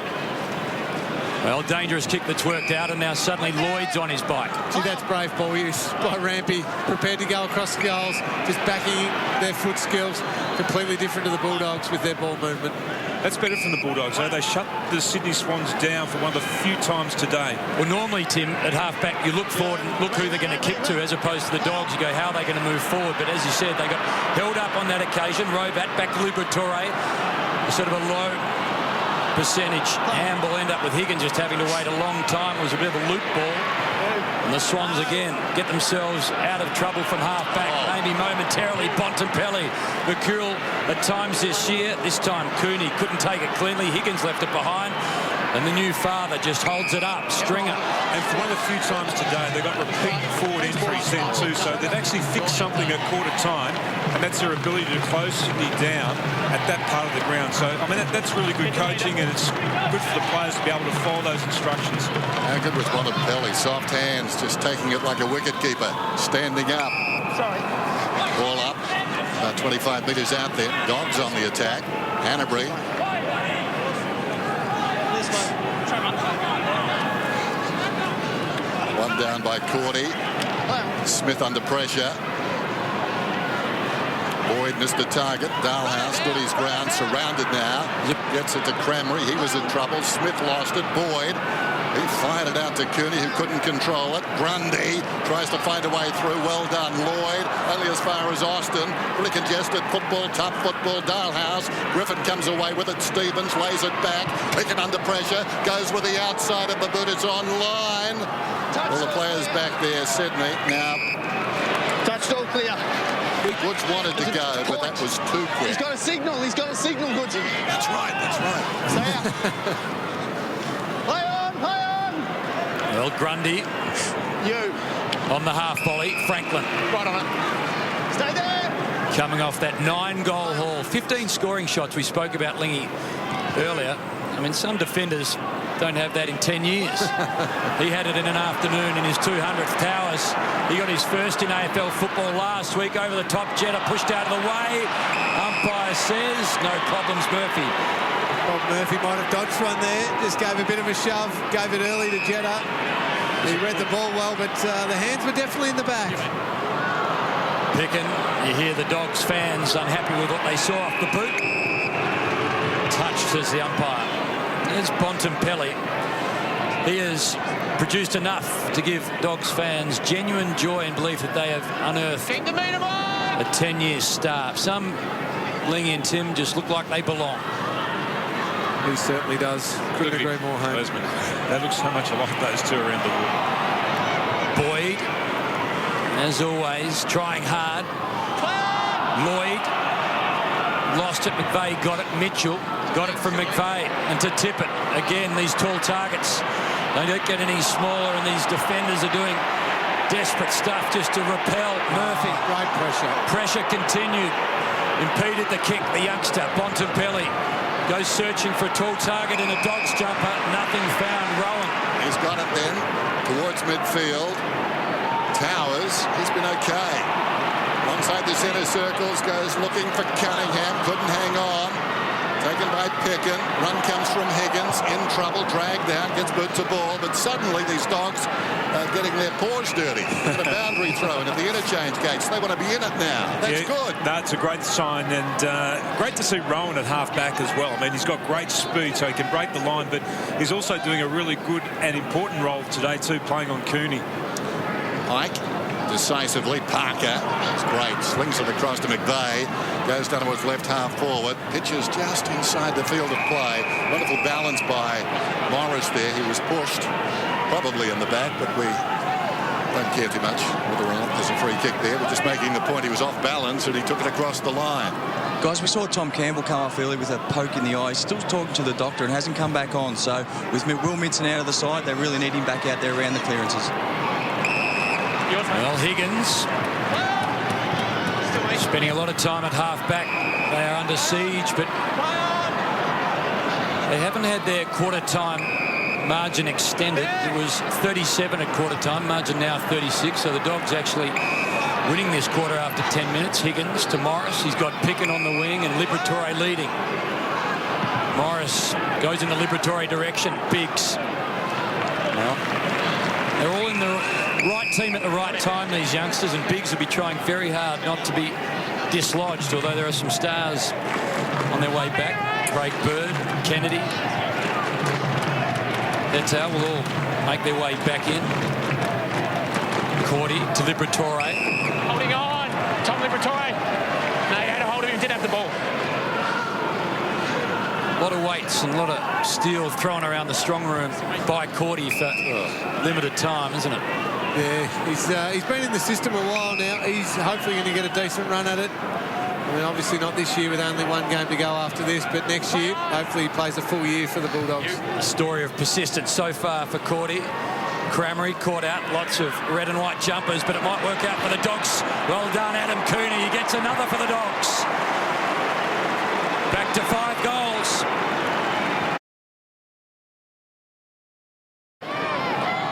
Well, dangerous kick that's worked out, and now suddenly Lloyd's on his bike. Gee, that's brave ball use by Rampy, prepared to go across the goals, just backing their foot skills. Completely different to the Bulldogs with their ball movement. That's better from the Bulldogs, though. They shut the Sydney Swans down for one of the few times today. Well, normally, Tim, at half-back, you look forward and look who they're going to kick to, as opposed to the Dogs. You go, how are they going to move forward? But as you said, they got held up on that occasion. Robat back to Liberatore. Sort of a low percentage handball, end up with Higgins just having to wait a long time. It was a bit of a loop ball. And the Swans again get themselves out of trouble from half-back. Maybe momentarily. Bontempelli, the cool at times this year. This time Cooney couldn't take it cleanly. Higgins left it behind. And the new father just holds it up. Stringer. And for one of the few times today, they got repeat forward entries then too. So they've actually fixed something at quarter time. And that's their ability to close Sydney down at that part of the ground. So, I mean, that's really good coaching, and it's good for the players to be able to follow those instructions. How good was Bontempelli? Soft hands, just taking it like a wicketkeeper. Standing up. Sorry. Ball up. About 25 metres out there. Dogs on the attack. Hanbury. One down by Cordy. Smith under pressure. Boyd missed the target. Dalhouse stood his ground, surrounded now. Gets it to Cramry. He was in trouble. Smith lost it. Boyd. He fired it out to Cooney, who couldn't control it. Grundy tries to find a way through. Well done, Lloyd. Only as far as Austin. Really congested football, tough football. Dalhouse. Griffin comes away with it. Stevens lays it back. Picken under pressure. Goes with the outside of the boot. It's on line. All the players back there, Sydney. Now, Touched all clear. Woods wanted to go, but that was too quick. He's got a signal, Woodsy. That's right. Stay out. Play on. Well, Grundy You. on the half volley. Franklin Right on it. Stay there. coming off that 9-goal haul. 15 scoring shots. We spoke about Lingy earlier. I mean, some defenders don't have that in 10 years. He had it in an afternoon in his 200th Towers. He got his first in AFL football last week. Over the top, Jetta pushed out of the way. Umpire says no problems, Murphy. Bob Murphy might have dodged one there. Just gave a bit of a shove. Gave it early to Jetta. He read the ball well, but the hands were definitely in the back. Picken, you hear the Dogs fans unhappy with what they saw off the boot. Touched, says the umpire. There's Bontempelli. He has produced enough to give Dogs fans genuine joy and belief that they have unearthed a 10-year star. Some, Lingy and Tim, just look like they belong. He certainly does. Couldn't agree more, Home. They look so much alike, those two around the wall. Boyd, as always, trying hard. Lloyd lost it. McVeigh got it. Mitchell got it from McVeigh. And to Tippett. Again, these tall targets, they don't get any smaller, and these defenders are doing desperate stuff just to repel Murphy. Great pressure. Pressure continued. Impeded the kick. The youngster, Bontempelli, goes searching for a tall target in a Dogs jumper. Nothing found. Rowan. He's got it then towards midfield. Towers, he's been okay. Alongside the centre circles, goes looking for Cunningham. Couldn't hang on. Taken by Picken. Run comes from Higgins. In trouble. Dragged down. Gets boot to ball. But suddenly these Dogs are getting their paws dirty. The boundary throw at the interchange gates. They want to be in it now. That's good. That's a great sign, and great to see Rowan at half-back as well. I mean, he's got great speed, so he can break the line, but he's also doing a really good and important role today too, playing on Cooney. Pike decisively. Parker, it's great, slings it across to McVeigh, goes down towards left half forward, pitches just inside the field of play. Wonderful balance by Morris there. He was pushed probably in the back, but we don't care too much whether or not there's a free kick there. We're just making the point he was off balance and he took it across the line. Guys, we saw Tom Campbell come off early with a poke in the eye. He's still talking to the doctor and hasn't come back on. So with Will Minson out of the side, they really need him back out there around the clearances. Well, Higgins spending a lot of time at half-back. They are under siege, but they haven't had their quarter-time margin extended. It was 37 at quarter-time, margin now 36. So the Dogs actually winning this quarter after 10 minutes. Higgins to Morris. He's got Picken on the wing and Liberatore leading. Morris goes in the Liberatore direction. Biggs. Well, they're all in the right team at the right time, these youngsters, and Biggs will be trying very hard not to be dislodged, although there are some stars on their way back. Craig Bird, Kennedy. Jetta will all make their way back in. Cordy to Liberatore. Holding on. Tom Liberatore. No, he had a hold of him. Didn't have the ball. A lot of weights and a lot of steel thrown around the strong room by Cordy for limited time, isn't it? Yeah, he's been in the system a while now. He's hopefully going to get a decent run at it. I mean, obviously not this year with only one game to go after this, but next year, hopefully he plays a full year for the Bulldogs. A story of persistence so far for Cordy. Cramery caught out, lots of red and white jumpers, but it might work out for the Dogs. Well done, Adam Cooney. He gets another for the Dogs. Back to 5 goals.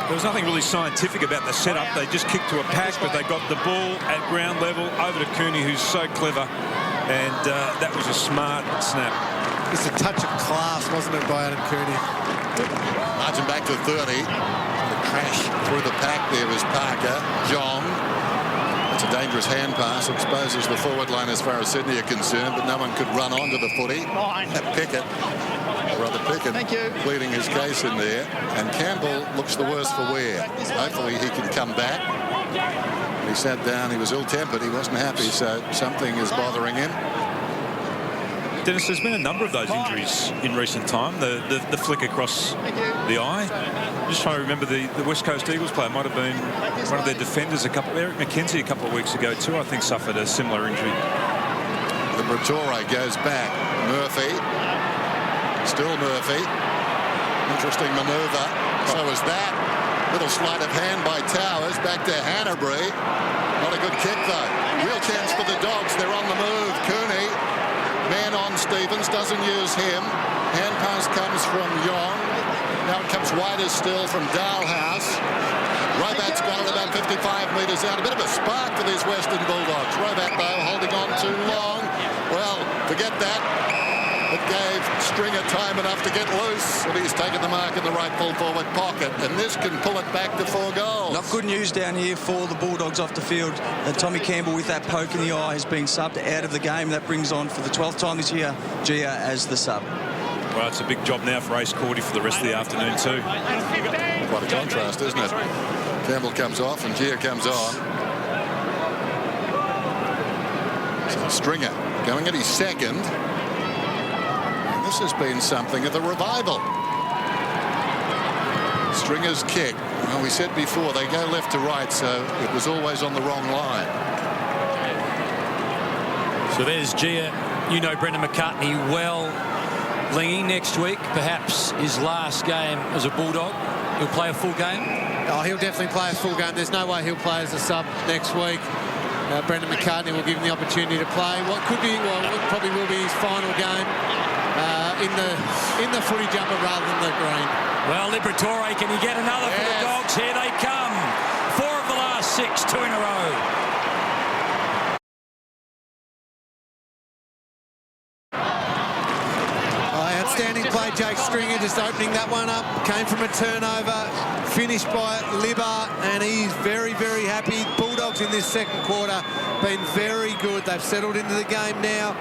There was nothing really scientific about the setup. They just kicked to a pack, but they got the ball at ground level over to Cooney, who's so clever, and that was a smart snap. Just a touch of class, wasn't it, by Adam Cooney? Margin back to 30. The crash through the pack there was Parker. John. It's a dangerous hand pass. Exposes the forward line as far as Sydney are concerned, but no one could run onto the footy. Pickett. Brother Pickett pleading his case in there, and Campbell looks the worse for wear. Hopefully he can come back. He sat down, he was ill-tempered, he wasn't happy, so something is bothering him. Dennis, there's been a number of those injuries in recent time. The flick across the eye. I'm just trying to remember the West Coast Eagles player might have been one of their defenders, Eric McKenzie, a couple of weeks ago too, I think suffered a similar injury. Liberatore goes back. Murphy. Still Murphy. Interesting manoeuvre. So was that. Little sleight of hand by Towers. Back to Hanbury. Not a good kick, though. Real chance for the Dogs. They're on the move. Cooney. Man on Stevens. Doesn't use him. Hand pass comes from Young. Now it comes wider still from Dalhouse. Robat's got it about 55 metres out. A bit of a spark for these Western Bulldogs. Robat, though, holding on too long. Well, forget that. It gave Stringer time enough to get loose, and he's taken the mark in the right full forward pocket, and this can pull it back to 4 goals. Not good news down here for the Bulldogs off the field. Tommy Campbell with that poke in the eye has been subbed out of the game. That brings on for the 12th time this year Gia as the sub. Well, it's a big job now for Ace Cordy for the rest of the afternoon too. Quite a contrast, isn't it? Campbell comes off and Gia comes on. So Stringer going at his second. This has been something of a revival. Stringer's kick. Well, we said before, they go left to right, so it was always on the wrong line. So there's Gia. You know Brendan McCartney well. Lingy next week, perhaps his last game as a Bulldog. He'll play a full game. Oh, he'll definitely play a full game. There's no way he'll play as a sub next week. Brendan McCartney will give him the opportunity to play what could be, well, what probably will be his final game. In the footy jumper rather than the green. Well, Liberatore, can he get another for the Dogs? Here they come. 4 of the last 6, 2 in a row. Outstanding play, Jake Stringer, just opening that one up. Came from a turnover, finished by Libba, and he's very, very happy. Bulldogs in this second quarter been very good. They've settled into the game now.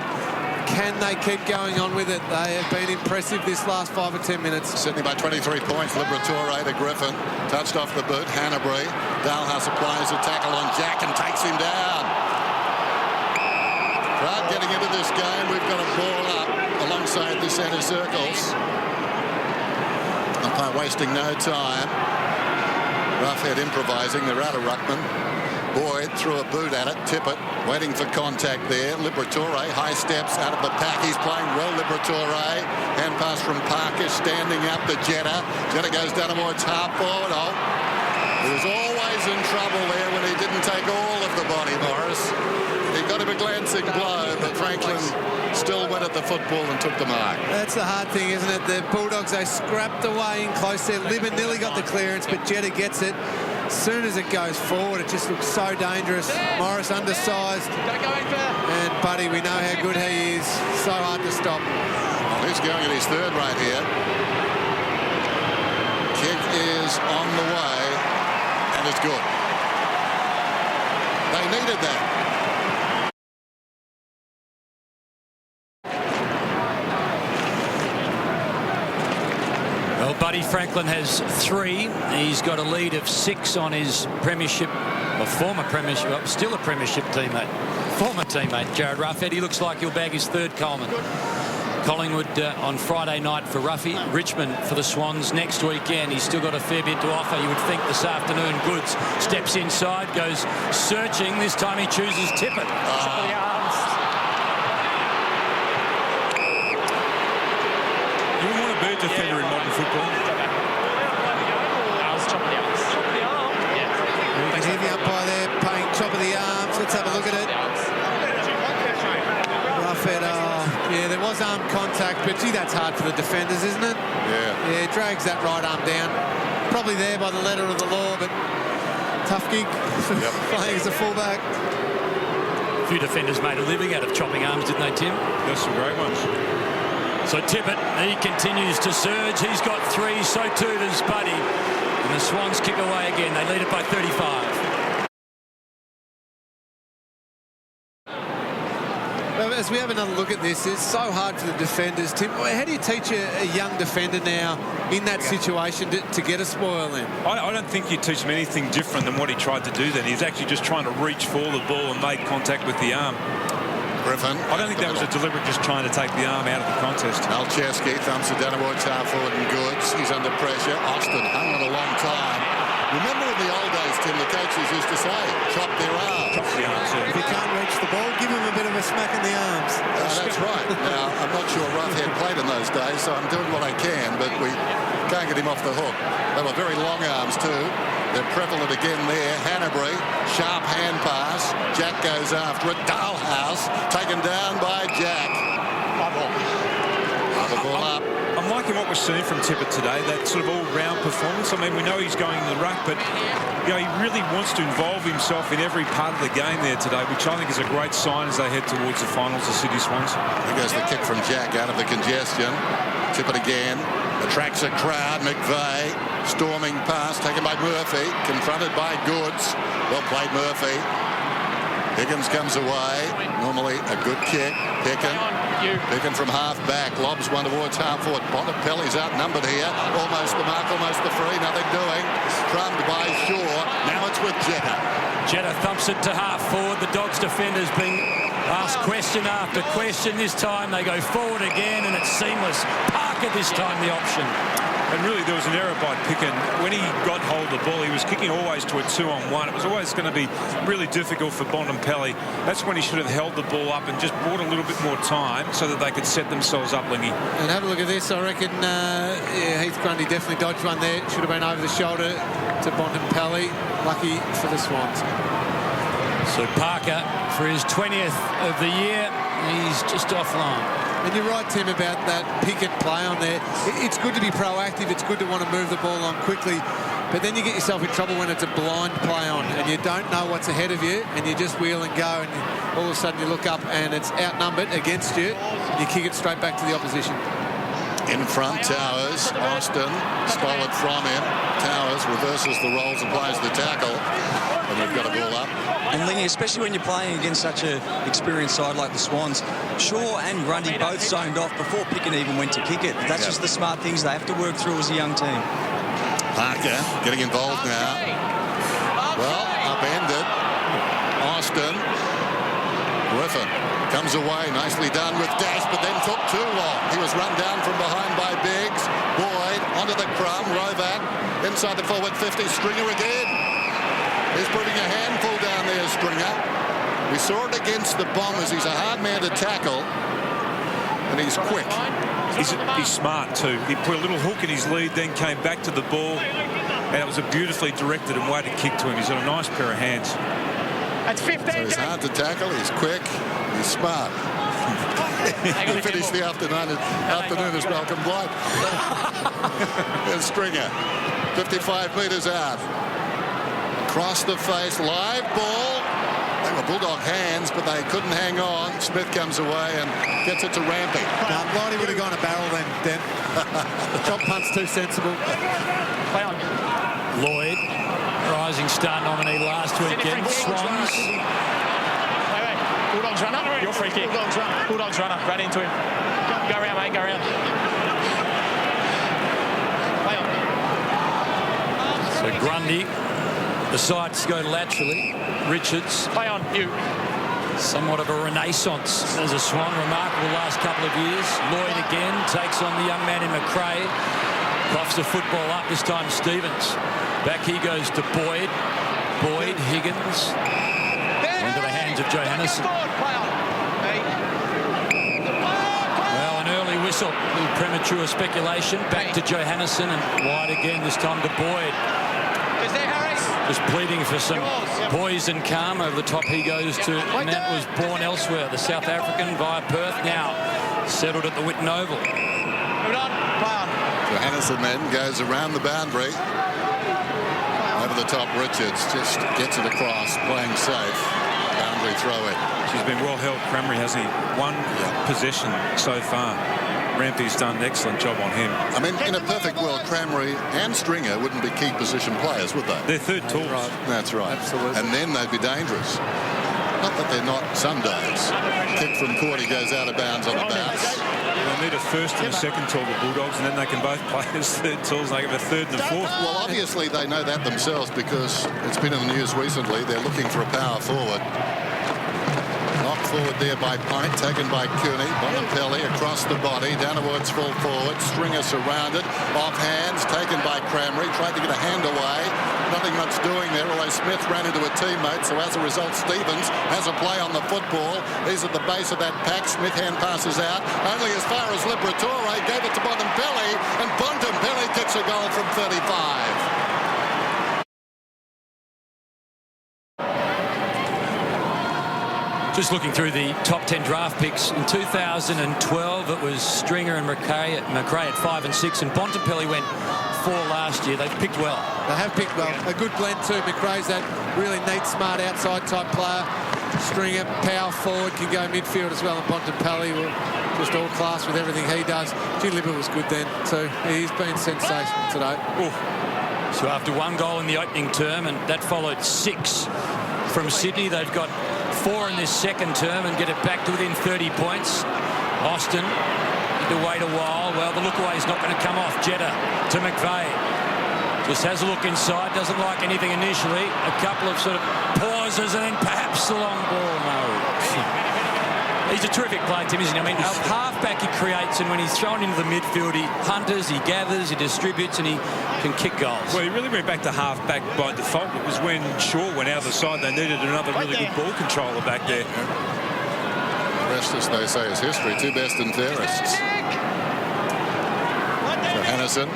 can they keep going on with it? They have been impressive this last 5 or 10 minutes. Sydney by 23 points. Liberatore to Griffin. Touched off the boot. Hanbury. Dalhouse applies a tackle on Jack and takes him down. Crowd getting into this game. We've got a ball up alongside the centre circles. Umpire wasting no time. Roughhead improvising. They're out of ruckman. Boyd threw a boot at it. Tippett waiting for contact there. Liberatore high steps out of the pack. He's playing well. Liberatore. Hand pass from Parker standing up to Jetta. Jetta goes down towards half forward. Oh, he was always in trouble there when he didn't take all of the body, Morris. He got him a glancing blow, but Franklin still went at the football and took the mark. That's the hard thing, isn't it? The Bulldogs, they scrapped away in close there. Libben nearly got the clearance, but Jetta gets it. As soon as it goes forward, it just looks so dangerous. Morris undersized. And Buddy, we know how good he is. So hard to stop. Well, he's going at his third right here. Kick is on the way, and it's good. They needed that. Well, Buddy Franklin has 3. He's got a lead of 6 on his premiership, or former premiership, well, still a premiership teammate, former teammate, Jared Roughhead. He looks like he'll bag his 3rd Coleman. Collingwood on Friday night for Ruffy, Richmond for the Swans next weekend. He's still got a fair bit to offer. You would think this afternoon. Goods steps inside, goes searching. This time he chooses Tippett. You wouldn't want to be a defender in modern football. You can hear the umpire there paying top of the arms. Let's have a look at it. Roughhead, yeah, there was arm contact, but gee, that's hard for the defenders, isn't it? Yeah. Yeah, drags that right arm down. Probably there by the letter of the law, but tough gig playing as a fullback. A few defenders made a living out of chopping arms, didn't they, Tim? There's some great ones. So Tippett, he continues to surge. He's got 3, so too does Buddy. And the Swans kick away again. They lead it by 35. Well, as we have another look at this, it's so hard for the defenders. Tim, how do you teach a young defender now in that situation to get a spoil in? I don't think you teach him anything different than what he tried to do then. He's actually just trying to reach for the ball and make contact with the arm. Griffin. I don't think that was a deliberate just trying to take the arm out of the contest. Malcheski thumps it down towards half forward and Goods. He's under pressure. Austin hung on a long time. Remember in the old days, Tim, the coaches used to say, chop their arms. Chop the arms, yeah. If you can't reach the ball, give him a bit of a smack in the arms. That's right. Now, I'm not sure Roughhead played in those days, so I'm doing what I can, but we can't get him off the hook. They were very long arms, too. They're prevalent again there. Hanbury, sharp hand pass. Jack goes after it. Dalhouse taken down by Jack. Other ball up. I'm liking what we're seeing from Tippett today, that sort of all-round performance. I mean, we know he's going in the ruck, but you know, he really wants to involve himself in every part of the game there today, which I think is a great sign as they head towards the finals of City Swans. There goes the kick from Jack out of the congestion. Tippett again. Attracts a crowd. McVeigh storming past, taken by Murphy, confronted by Goods. Well played, Murphy. Higgins comes away. Normally a good kick. Picken from half back. Lobs one towards half forward. Bontempelli's outnumbered here. Almost the mark, almost the free. Nothing doing. Drummed by Shaw. Now it's with Jetta. Jetta thumps it to half forward. The Dogs defenders being asked question after question. This time they go forward again and it's seamless. Parker this time the option. And really there was an error by Picken. When he got hold of the ball, he was kicking always to a 2-on-1. It was always going to be really difficult for Bontempelli. That's when he should have held the ball up and just brought a little bit more time so that they could set themselves up, Lingy. And have a look at this. I reckon Heath Grundy definitely dodged one there. Should have been over the shoulder to Bontempelli. Lucky for the Swans. So Parker, for his 20th of the year, he's just offline. And you're right, Tim, about that pick and play on there. It's good to be proactive. It's good to want to move the ball on quickly. But then you get yourself in trouble when it's a blind play on and you don't know what's ahead of you and you just wheel and go and all of a sudden you look up and it's outnumbered against you and you kick it straight back to the opposition. In front, Towers. Austin stole it from him. Towers reverses the roles and plays the tackle. And they've got a ball up. And Lingy, especially when you're playing against such an experienced side like the Swans, Shaw and Grundy both zoned off before Pickett even went to kick it. That's just the smart things they have to work through as a young team. Parker getting involved now. Well, upended. Austin. Griffin comes away, nicely done with dash, but then took too long. He was run down from behind by Biggs. Boyd onto the crumb. Rovac inside the forward 50. Stringer again. He's putting a handful down there, Stringer. We saw it against the Bombers. He's a hard man to tackle, and he's quick. He's smart too. He put a little hook in his lead, then came back to the ball, and it was a beautifully directed and weighted kick to him. He's got a nice pair of hands. That's 15. So he's hard to tackle. He's quick. He's smart. He finished the afternoon as Malcolm Blight. And Stringer, 55 metres out. Across the face, live ball. They were Bulldog hands, but they couldn't hang on. Smith comes away and gets it to Rampy. No, Blighty would have gone a barrel then. The chop punt's too sensible. Play on. Lloyd, rising star nominee last week against Swans. Wait. Bulldogs runner. Your free kick. Bulldogs runner. Right into him. Go around, mate. Go around. Play on. So Grundy decides to go laterally. Richards. Play on. You. Somewhat of a renaissance as a Swan. Remarkable last couple of years. Lloyd again takes on the young man in McRae. Coughs the football up. This time Stevens. Back he goes to Boyd. Boyd, Higgins. Into the hands of Johannisen. Well, an early whistle. Premature speculation. Back to Johannisen and wide again. This time to Boyd. Just pleading for some poise and calm. Over the top he goes to, and that was born elsewhere. The South African via Perth, now settled at the Whitten Oval. Johannisen then goes around the boundary. Over the top, Richards just gets it across, playing safe. Boundary throw in. He's been well held, Cramry, hasn't he? One possession so far. Rampy's done an excellent job on him. I mean, in a perfect world, Cramry and Stringer wouldn't be key position players, would they? They're third tools. Right. That's right. Absolutely. And then they'd be dangerous. Not that they're not some days. Kick from Cordy goes out of bounds on the bounce. They need a first and a second tool, the Bulldogs, and then they can both play as third tools, and they have a third and a fourth. Well, obviously they know that themselves because it's been in the news recently. They're looking for a power forward. Knocked forward there by Pint, taken by Cooney. Bontempelli across the body, down towards full forward. Stringer surrounded, off hands, taken by Cramry. Tried to get a hand away. Nothing much doing there, although Smith ran into a teammate. So as a result, Stevens has a play on the football. He's at the base of that pack. Smith hand passes out only as far as Liberatore. Gave it to Bontempelli, and Bontempelli kicks a goal from 35. Just looking through the top 10 draft picks. In 2012, it was Stringer and McRae at 5 and 6, and Bontempelli went 4 last year. They've picked well. They have picked well. A good blend too. McRae's that really neat, smart outside type player. Stringer, power forward, can go midfield as well. And Bontempelli, just all class with everything he does. Libber was good then too. He's been sensational today. Ooh. So after 1 goal in the opening term, and that followed 6 from Sydney, they've got 4 in this second term and get it back to within 30 points. Austin had to wait a while. Well, the look away is not going to come off. Jetta to McVeigh. Just has a look inside. Doesn't like anything initially. A couple of sort of pauses and then perhaps the long ball. No. He's a terrific player, Tim, isn't he? I mean, halfback he creates, and when he's thrown into the midfield, he hunters, he gathers, he distributes, and he can kick goals. Well, he really went back to halfback by default. It was when Shaw went out of the side. They needed another really good ball controller back there. The rest, as they say, is history. 2 best and fairest. Johannisen,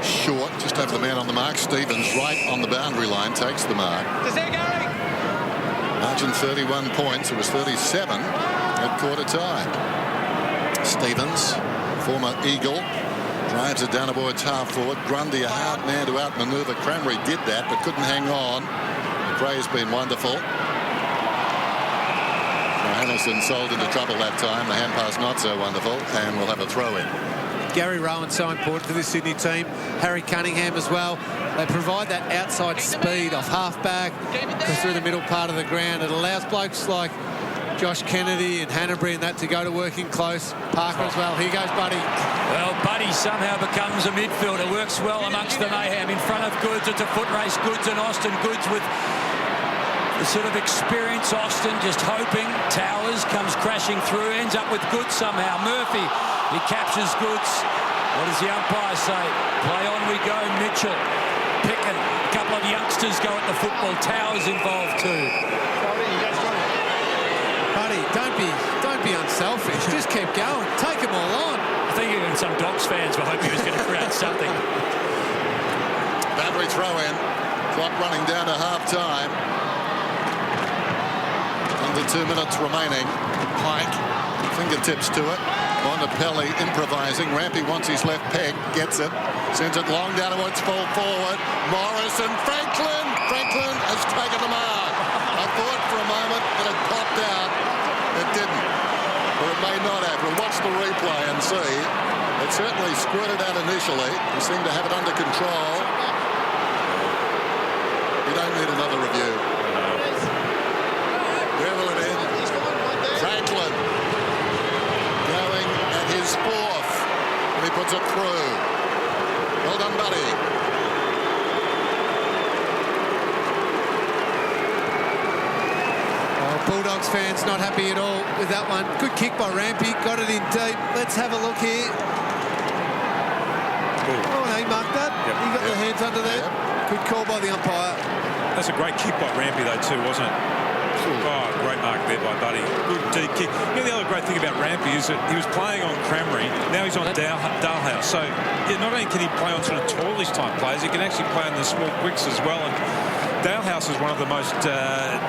short, just over the man on the mark. Stevens right on the boundary line, takes the mark. Margin 31 points. It was 37 at quarter time. Stevens, former Eagle, drives it down towards half forward. Grundy, a hard man to outmaneuver. Cramry did that, but couldn't hang on. McRae's been wonderful. Anderson sold into trouble that time. The hand pass not so wonderful, and we'll have a throw in. Gary Rowan's so important for this Sydney team. Harry Cunningham as well. They provide that outside speed off half-back through the middle part of the ground. It allows blokes like Josh Kennedy and Hanbury and that to go to working close. Parker as well. Here goes Buddy. Well, Buddy somehow becomes a midfielder. Works well amongst the mayhem. In front of Goods, it's a foot race. Goods and Austin. Goods with the sort of experience. Austin just hoping. Towers comes crashing through. Ends up with Goods somehow. Murphy, he captures Goods. What does the umpire say? Play on we go. Mitchell. Picken. A couple of youngsters go at the football. Towers involved too. Buddy, don't be unselfish. Just keep going. Take them all on. I think even some Dogs fans were hoping he was going to create something. Boundary throw in. Clock running down to half-time. Under 2 minutes remaining. Pike, fingertips to it. Montepelli improvising. Rampy wants his left peg. Gets it. Sends it long down towards full forward. Morrison. Franklin. Franklin has taken the mark. I thought for a moment that it popped out. It didn't. Or it may not have. We'll watch the replay and see. It certainly squirted out initially. He seemed to have it under control. You don't need another review. Dribble it in. Franklin going at his fourth. And he puts it through. Well done, Buddy. Bulldogs fans not happy at all with that one. Good kick by Rampy. Got it in deep. Let's have a look here. Oh, he marked that. Yep. He got the hands under there. Yep. Good call by the umpire. That's a great kick by Rampy, though, too, wasn't it? Oh, great mark there by Buddy. Good deep kick. You know, the other great thing about Rampy is that he was playing on Cranberry. Now he's on Dalhouse. So, yeah, not only can he play on sort of tallish type players, he can actually play on the small quicks as well. And Dalhouse is one of the most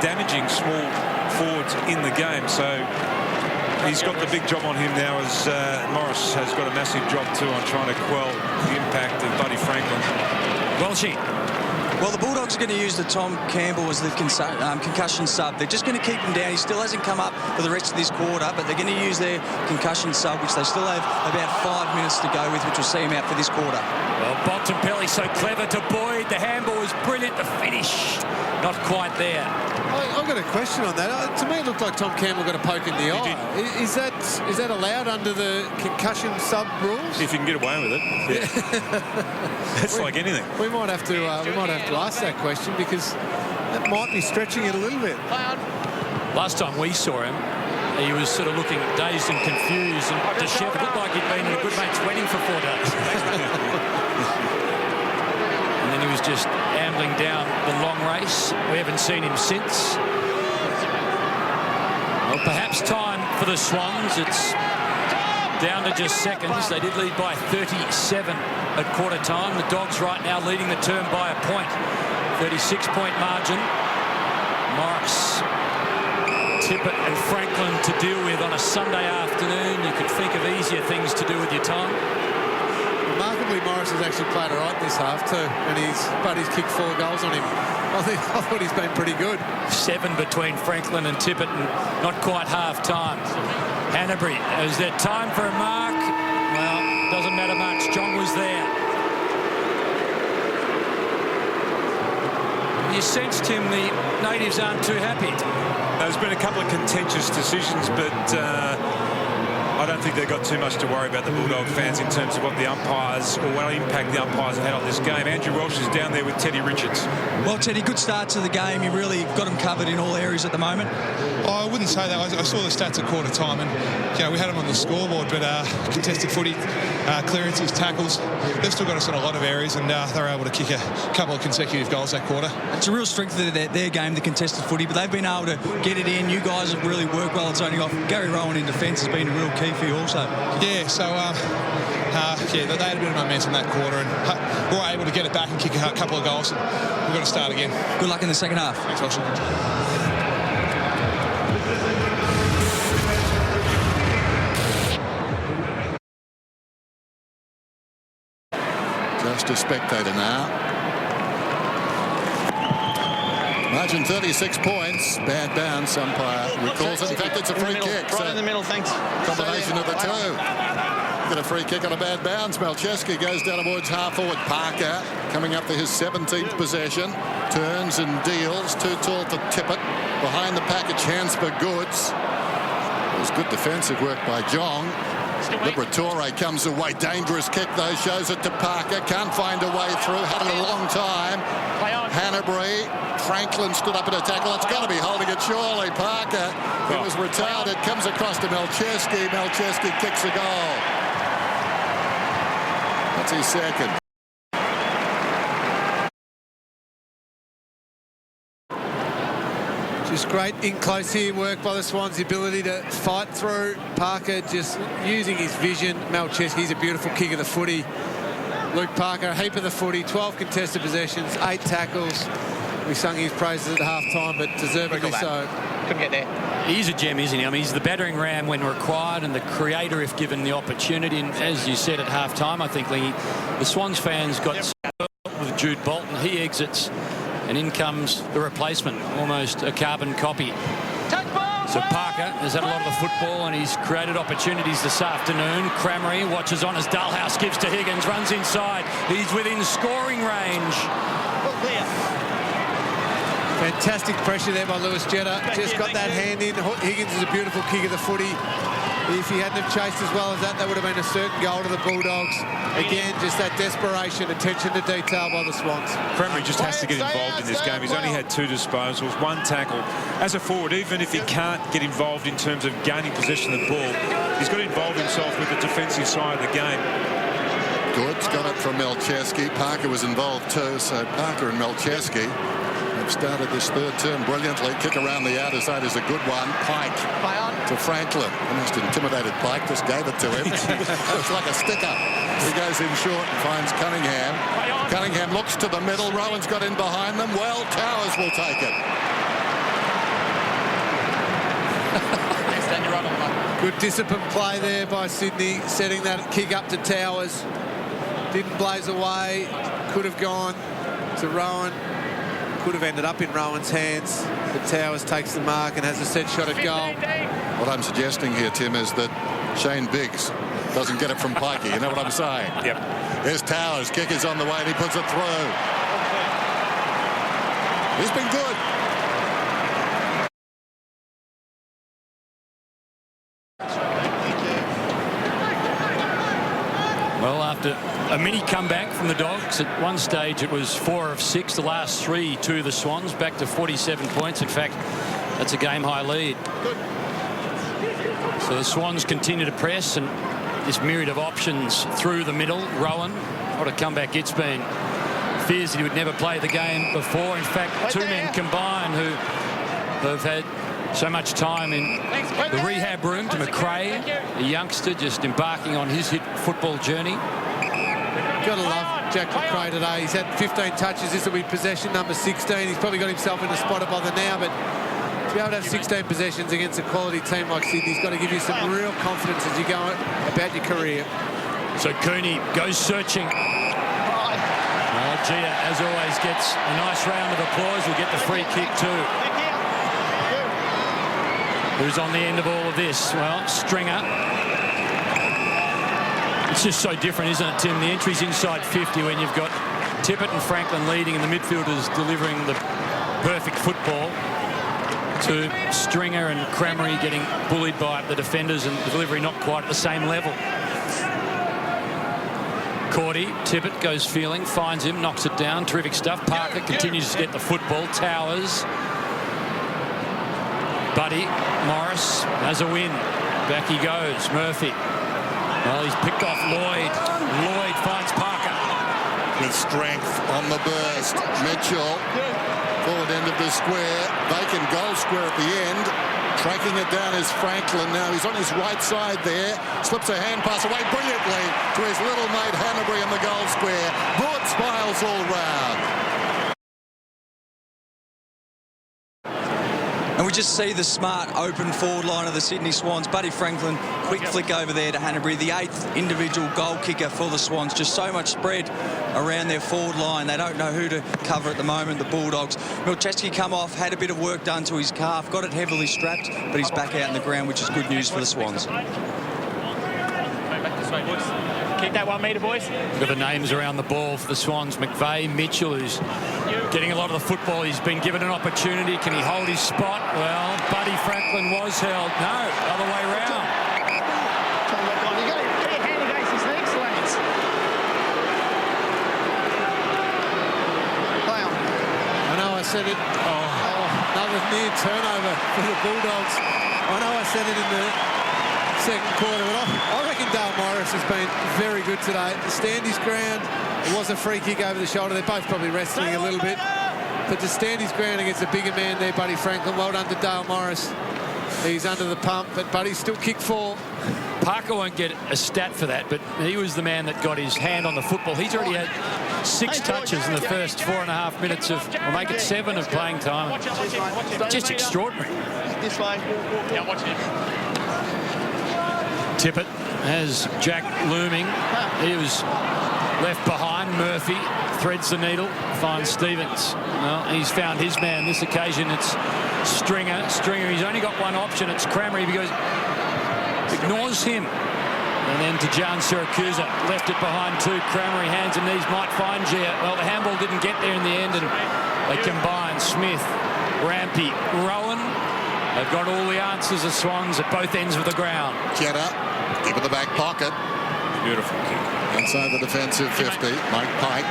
damaging small forwards in the game. So he's got the big job on him now, as Morris has got a massive job too on trying to quell the impact of Buddy Franklin. Welshie. Well, the Bulldogs are going to use the Tom Campbell as the concussion sub. They're just going to keep him down. He still hasn't come up for the rest of this quarter, but they're going to use their concussion sub, which they still have about 5 minutes to go with, which will see him out for this quarter. Well, Bontempelli so clever to Boyd. The handball was brilliant. The finish, not quite there. I've got a question on that. To me, it looked like Tom Campbell got a poke in the eye. Is that allowed under the concussion sub rules? If you can get away with it, yeah. It's like anything. We might have to ask that question, because that might be stretching it a little bit. Last time we saw him, he was sort of looking dazed and confused, and dishevelled. Looked like he'd been at a good mate's wedding for 4 days. And then he was just ambling down the long race. We haven't seen him since. Well, perhaps time for the Swans. It's down to just seconds. They did lead by 37 at quarter time. The Dogs right now leading the term by a point. 36-point margin. Morris, Tippett and Franklin to deal with on a Sunday afternoon. You could think of easier things to do with your time. Remarkably, Morris has actually played all right this half too, and Buddy's kicked 4 goals on him. I thought he's been pretty good. 7 between Franklin and Tippett, and not quite half time. Hanbury, is there time for a mark? Well, doesn't matter much. John was there. You sensed him, the natives aren't too happy. There's been a couple of contentious decisions, but I don't think they've got too much to worry about, the Bulldog fans, in terms of what the umpires, or what impact the umpires have had on this game. Andrew Welsh is down there with Teddy Richards. Well, Teddy, good start to the game. You really got him covered in all areas at the moment. I wouldn't say that. I saw the stats at quarter time, and we had them on the scoreboard, but contested footy, clearances, tackles, they've still got us in a lot of areas, and they're able to kick a couple of consecutive goals that quarter. It's a real strength of their game, the contested footy, but they've been able to get it in. You guys have really worked well at zoning off. Gary Rowan in defence has been a real key for you also. Yeah, so they had a bit of momentum that quarter, and we were able to get it back and kick a couple of goals, and we've got to start again. Good luck in the second half. Thanks, Wilson. Just a spectator now. Margin 36 points. Bad bounce. Umpire recalls it. In fact, it's a free kick. Right in the middle, thanks. Combination of the two. Get a free kick on a bad bounce. Malcheski goes down towards half forward. Parker coming up for his 17th possession. Turns and deals. Too tall for Tippett. Behind the package, hands for Goods. It was good defensive work by Jong. Liberatore comes away. Dangerous kick, though. Shows it to Parker. Can't find a way through. Had it a long time. Hanbury. Franklin stood up in a tackle. It's got to be holding it, surely. Parker, who was retarded, comes across to Malcheski. Malcheski kicks a goal. That's his second. Just great in close here work by the Swans, the ability to fight through. Parker just using his vision. Malcheski's a beautiful kick of the footy. Luke Parker, a heap of the footy, 12 contested possessions, 8 tackles. We sung his praises at half-time, but deservedly so. Couldn't get there. He's a gem, isn't he? I mean, he's the battering ram when required and the creator if given the opportunity. And as you said at half-time, I think, Lee, the Swans fans got with Jude Bolton. He exits, and in comes the replacement, almost a carbon copy. So Parker has had a lot of the football and he's created opportunities this afternoon. Crammery watches on as Dalhouse gives to Higgins, runs inside. He's within scoring range. Fantastic pressure there by Lewis Jetta. Just got that hand in. Higgins is a beautiful kick of the footy. If he hadn't have chased as well as that, that would have been a certain goal to the Bulldogs. Again, just that desperation, attention to detail by the Swans. Crammery just has to get involved in this game. He's only had 2 disposals, 1 tackle. As a forward, even if he can't get involved in terms of gaining possession of the ball, he's got to involve himself with the defensive side of the game. Goods got it from Malcheski. Parker was involved too, so Parker and Malcheski have started this third term brilliantly. Kick around the outer side is a good one. Pike to Franklin. Almost intimidated Pike, just gave it to him. It's like a sticker. He goes in short and finds Cunningham. Cunningham looks to the middle. Rowan's got in behind them. Well, Towers will take it. Good disciplined play there by Sydney, setting that kick up to Towers. Didn't blaze away. Could have gone to Rowan. Could have ended up in Rowan's hands. But Towers takes the mark and has a set shot at goal. What I'm suggesting here, Tim, is that Shane Biggs doesn't get it from Pikey. You know what I'm saying? Yep. Here's Towers. Kick is on the way and he puts it through. He's been good. Well, after a mini comeback from the Dogs, at one stage it was 4 of 6, the last 3 to the Swans, back to 47 points. In fact, that's a game-high lead. So the Swans continue to press, and this myriad of options through the middle. Rowan, what a comeback it's been. Fears that he would never play the game before. In fact, 2 men combined who have had so much time in the rehab room. To McRae, a youngster just embarking on his football journey. Got to love Jack McRae today. He's had 15 touches. This will be possession number 16. He's probably got himself in a spotter by the now, but to be able to have 16 possessions against a quality team like Sydney's got to give you some real confidence as you go about your career. So Cooney goes searching. Jetta, as always, gets a nice round of applause. We'll get the free kick too. Who's on the end of all of this? Well, Stringer. It's just so different, isn't it, Tim? The entry's inside 50 when you've got Tippett and Franklin leading and the midfielders delivering the perfect football, to Stringer and Crammery getting bullied by the defenders and the delivery not quite at the same level. Cordy, Tippett goes feeling, finds him, knocks it down. Terrific stuff. Parker continues to get the football. Towers. Buddy, Morris has a win. Back he goes. Murphy. Well, he's picked off Lloyd. Lloyd finds Parker. With strength on the burst. Mitchell, forward end of the square. Vacant goal square at the end. Tracking it down is Franklin now. He's on his right side there. Slips a hand pass away brilliantly to his little mate Hanbury in the goal square. Broad smiles all round. And we just see the smart open forward line of the Sydney Swans. Buddy Franklin, quick flick over there to Hanbury, the 8th individual goal kicker for the Swans. Just so much spread around their forward line. They don't know who to cover at the moment, the Bulldogs. Milcheski come off, had a bit of work done to his calf, got it heavily strapped, but he's back out in the ground, which is good news for the Swans. Keep that 1 metre, boys. Look at the names around the ball for the Swans. McVeigh, Mitchell, who's getting a lot of the football. He's been given an opportunity. Can he hold his spot? Well, Buddy Franklin was held. No, other way round. You got to get your hand against his legs, Lance. Play on. I know I said it. Another near turnover for the Bulldogs. I know I said it in the second quarter, but I reckon Dale Morris has been very good today. To stand his ground, it was a free kick over the shoulder. They're both probably wrestling a little bit. But to stand his ground against a bigger man there, Buddy Franklin, well done to Dale Morris. He's under the pump, but Buddy's still kicked 4. Parker won't get a stat for that, but he was the man that got his hand on the football. He's already had 6 touches in the first 4.5 minutes of, or make it 7 of playing time. Just extraordinary. This way. Yeah, watch him. Tippett has Jack looming. He was left behind. Murphy threads the needle, finds Stevens. Well, he's found his man. This occasion it's Stringer. He's only got one option. It's Crameri because ignores him. And then to John Siracusa, left it behind 2. Crameri, hands and knees, might find Gia. Well, the handball didn't get there in the end, and they combine. Smith, Rampy, Rowan. They've got all the answers of Swans at both ends of the ground. Jetta, deep in the back pocket. Beautiful kick. Inside the defensive 50. Mike Pike.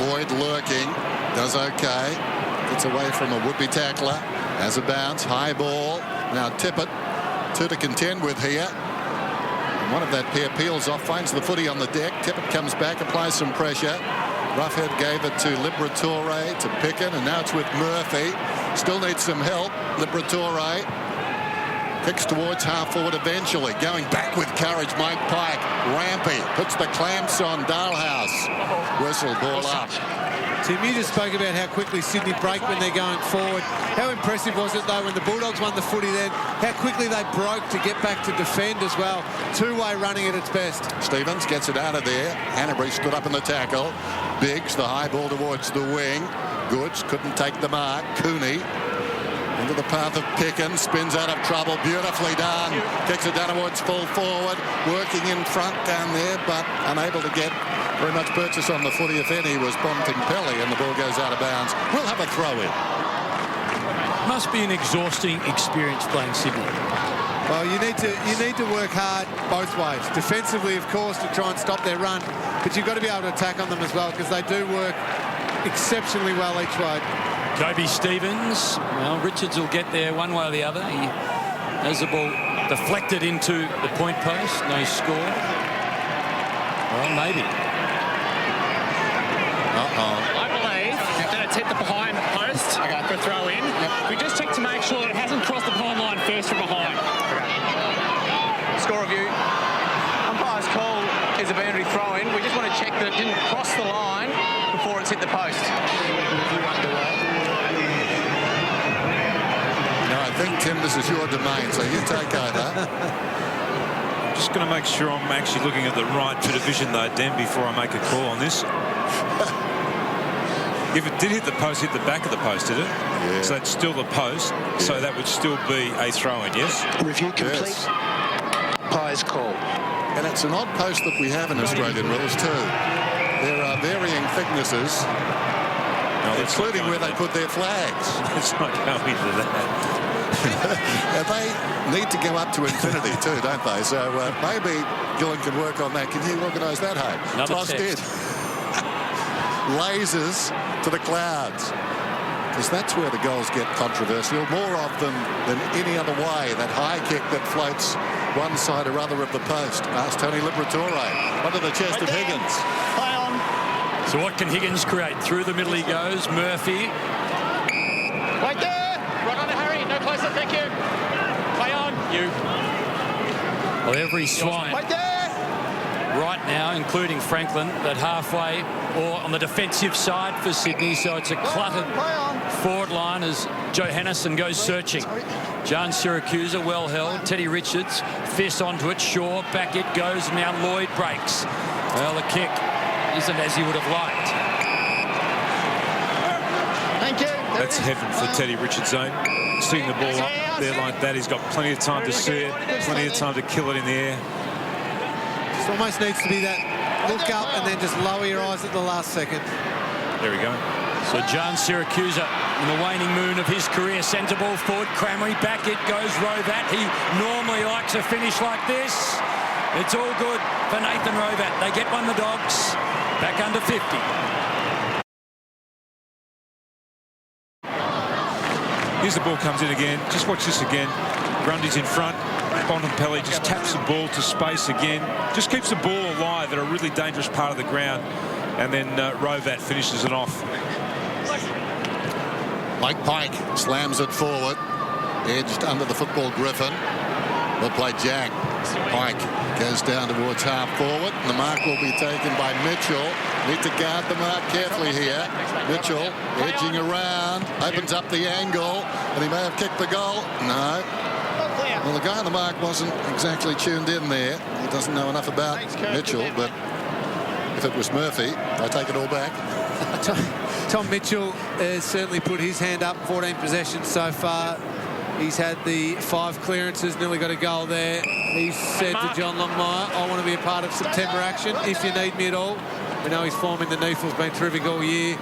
Lloyd lurking. Does okay. Gets away from a would-be tackler. Has a bounce. High ball. Now Tippett. 2 to contend with here. And one of that pair peels off. Finds the footy on the deck. Tippett comes back. Applies some pressure. Roughhead gave it to Liberatore, to Picken. And now it's with Murphy. Still needs some help. Liberatore kicks towards half forward eventually. Going back with courage, Mike Pike. Rampy puts the clamps on Dalhouse. Whistle, ball up. Tim, you just spoke about how quickly Sydney break when they're going forward. How impressive was it, though, when the Bulldogs won the footy then, how quickly they broke to get back to defend as well. Two-way running at its best. Stevens gets it out of there. Hanbury stood up in the tackle. Biggs, the high ball towards the wing. Goods couldn't take the mark. Cooney into the path of Pickens, spins out of trouble, beautifully done. Kicks it down towards full forward, working in front down there, but unable to get very much purchase on the footy, if any, was Bontempelli, and the ball goes out of bounds. We'll have a throw in. Must be an exhausting experience playing Sydney. Well, you need to work hard both ways. Defensively, of course, to try and stop their run, but you've got to be able to attack on them as well, because they do work exceptionally well each way. Kobe Stevens. Well, Richards will get there one way or the other. He has the ball deflected into the point post. No score. Well, maybe. I believe that it's hit the behind post for a throw in. We just check to make sure that it hasn't crossed the pine line first from behind. Score review. Umpire's call is a boundary throw in. We just want to check that it didn't cross the line before it's hit the post. I think, Tim, this is your domain, so you take over. I'm just going to make sure I'm actually looking at the right bit of vision, though, Dan, before I make a call on this. If it did hit the post, hit the back of the post, did it? Yeah. So that's still the post. Yeah. So that would still be a throw-in, yes? Review complete. Yes. Umpire's call. And it's an odd post that we have in Australian rules, too. There are varying thicknesses, including where they put their flags. It's not going to that. They need to go up to infinity too, don't they? So maybe Gillen can work on that. Can you organise that, hey? Tossed in. Lasers to the clouds. Because that's where the goals get controversial. More often than any other way. That high kick that floats one side or other of the post. Ask Tony Liberatore. Under the chest of Higgins. Play on. So what can Higgins create? Through the middle he goes. Murphy. Right there. Right on to Harry. No closer, thank you. Play on. You. Well, every Swan Right there. right now, including Franklin, that halfway or on the defensive side for Sydney. So it's a cluttered forward line as Johannesson goes searching. John Siracusa well held. Teddy Richards fist onto it. Shaw back it goes. And now Lloyd breaks. Well, the kick isn't as he would have liked. Thank you. That's heaven for Teddy Richards' zone. Seeing the ball up there like that, he's got plenty of time to see it, plenty of time to kill it in the air. It almost needs to be that look up and then just lower your eyes at the last second. There we go. So John Siracusa in the waning moon of his career. Centre ball forward. Crameri back it goes. Rovat. He normally likes a finish like this. It's all good for Nathan Rovat. They get one, the Dogs. Back under 50. Here's the ball comes in again. Just watch this again. Grundy's in front. Bontempelli just taps the ball to space again. Just keeps the ball alive at a really dangerous part of the ground. And then Rovat finishes it off. Mike Pike slams it forward. Edged under the football Griffin. Will play Jack. Pike goes down towards half forward. And the mark will be taken by Mitchell. Need to guard the mark carefully here. Mitchell edging around. Opens up the angle. And he may have kicked the goal. No. Well, the guy on the mark wasn't exactly tuned in there. He doesn't know enough about Mitchell, but if it was Murphy, I take it all back. Tom Mitchell has certainly put his hand up. 14 possessions so far. He's had the 5 clearances, nearly got a goal there. He said to John Longmire, I want to be a part of September action if you need me at all. We know his form in the NEAFL's been terrific all year.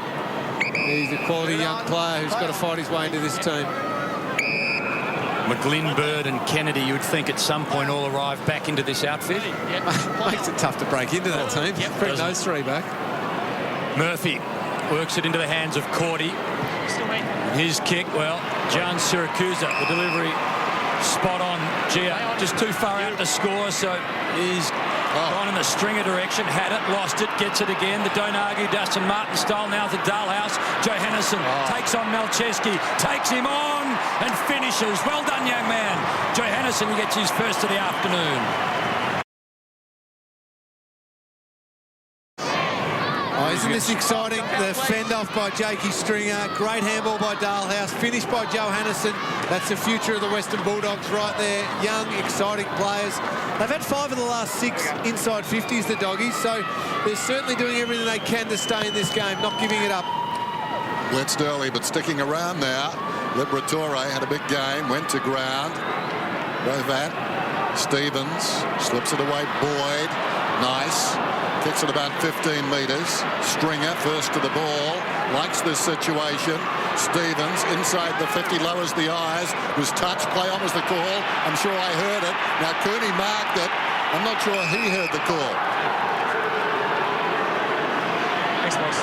He's a quality young player who's got to fight his way into this team. McGlynn, Bird and Kennedy, you would think at some point all arrive back into this outfit. Makes it tough to break into that team. Bring those 3 back. Murphy works it into the hands of Cordy. His kick, well, John Siracusa, the delivery spot on. Gia just too far out to score, so he's gone in the stringer direction, had it, lost it, gets it again. The don't argue Dustin Martin style now to Dalhouse. Johannesson takes on Malcheski, takes him on and finishes. Well done, young man. Johannesson gets his first of the afternoon. Oh, isn't this exciting? The fend off by Jakey Stringer. Great handball by Dalhouse. Finished by Johannesson. That's the future of the Western Bulldogs right there. Young, exciting players. They've had 5 of the last 6 inside 50s, the Doggies, so they're certainly doing everything they can to stay in this game, not giving it up. Blitzed early, but sticking around now. Liberatore had a big game, went to ground. Rovat, Stevens, slips it away. Boyd, nice. Kicks it about 15 metres. Stringer first to the ball. Likes this situation. Stevens inside the 50, lowers the eyes. Was touched. Play on was the call. I'm sure I heard it. Now Cooney marked it. I'm not sure he heard the call. Thanks, boys.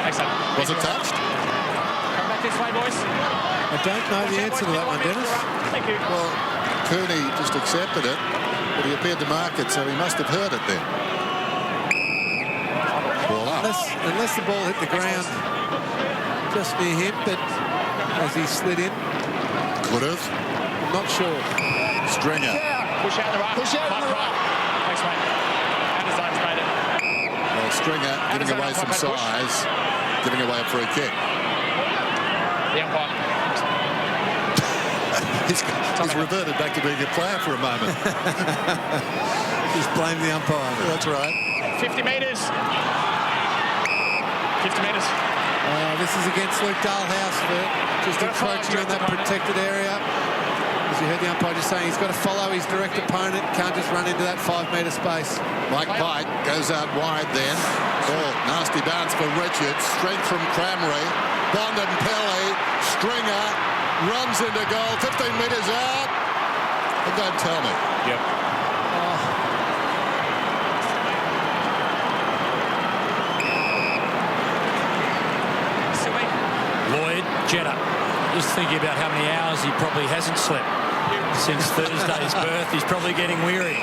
Excellent. Was it touched? Come back this way, boys. I don't know the answer to that one, Dennis. Thank you. Well, Cooney just accepted it, but he appeared to mark it, so he must have heard it then. Ball up. Unless the ball hit the ground just near him, but as he slid in. Could have. I'm not sure. Stringer. Push out the right. Push out the right. Thanks, mate. Anderson's made it. Well, Stringer giving away some size, giving away a free kick. The umpire. He's reverted back to being a player for a moment. Just blame the umpire. That's right. 50 metres. 50 metres. This is against Luke Dalhouse for just encroaching on that protected area. As you heard the umpire just saying, he's got to follow his direct opponent, can't just run into that 5-metre space. Mike Pike goes out wide then. Oh, nasty bounce for Richards. Strength from Crameri. Bontempelli. Stringer runs into goal. 15 metres out. And don't tell me. Yep. Lewis Jetta, just thinking about how many hours he probably hasn't slept since Thursday's birth. He's probably getting weary.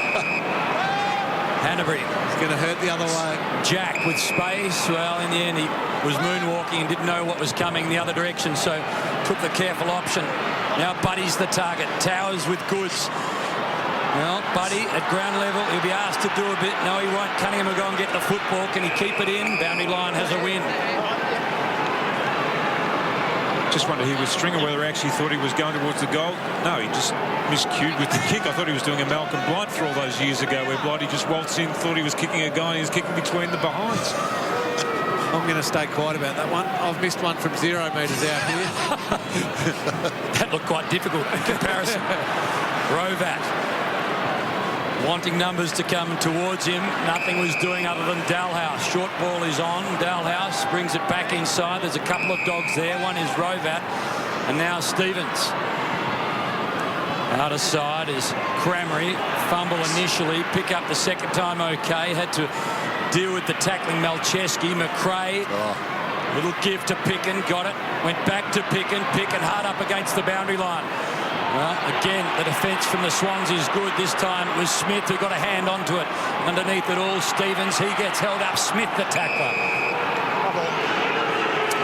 Hanbury. It's going to hurt the other way. Jack with space. Well, in the end, he was moonwalking and didn't know what was coming the other direction, so took the careful option. Now Buddy's the target. Towers with goods. Well, Buddy at ground level, he'll be asked to do a bit. No, he won't. Cunningham will go and get the football. Can he keep it in? Boundary line has a win. Just wonder here with Stringer whether he actually thought he was going towards the goal. No, he just miscued with the kick. I thought he was doing a Malcolm Blight for all those years ago where Blighty just waltzed in, thought he was kicking a guy, and he was kicking between the behinds. I'm going to stay quiet about that one. I've missed one from 0 metres out here. That looked quite difficult in comparison. Rovat wanting numbers to come towards him. Nothing was doing other than Dalhouse. Short ball is on. Dalhouse brings it back inside. There's a couple of dogs there. One is Rovat and now Stevens. Out of side is Cramry. Fumble initially. Pick up the second time okay. Had to deal with the tackling Malcheski. McRae. Little give to Picken. Got it. Went back to Picken. Picken hard up against the boundary line. Well, again, the defence from the Swans is good. This time it was Smith who got a hand onto it. Underneath it all, Stevens. He gets held up. Smith, the tackler.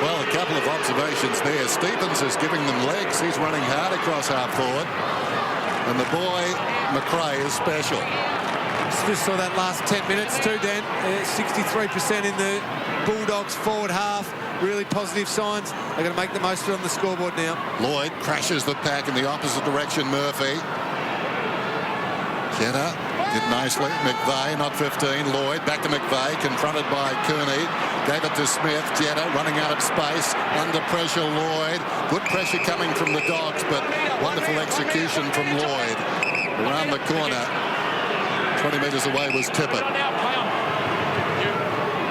Well, a couple of observations there. Stevens is giving them legs. He's running hard across half forward. And the boy, McRae, is special. Just saw that last 10 minutes too, Dan. 63% in the Bulldogs forward half. Really positive signs. They're going to make the most of it on the scoreboard now. Lloyd crashes the pack in the opposite direction. Murphy. Jetta did nicely. McVeigh, not 15. Lloyd back to McVeigh, confronted by Cooney. Gave it to Smith. Jetta running out of space. Under pressure, Lloyd. Good pressure coming from the Dogs, but wonderful execution from Lloyd. Around the corner. 20 metres away was Tippett.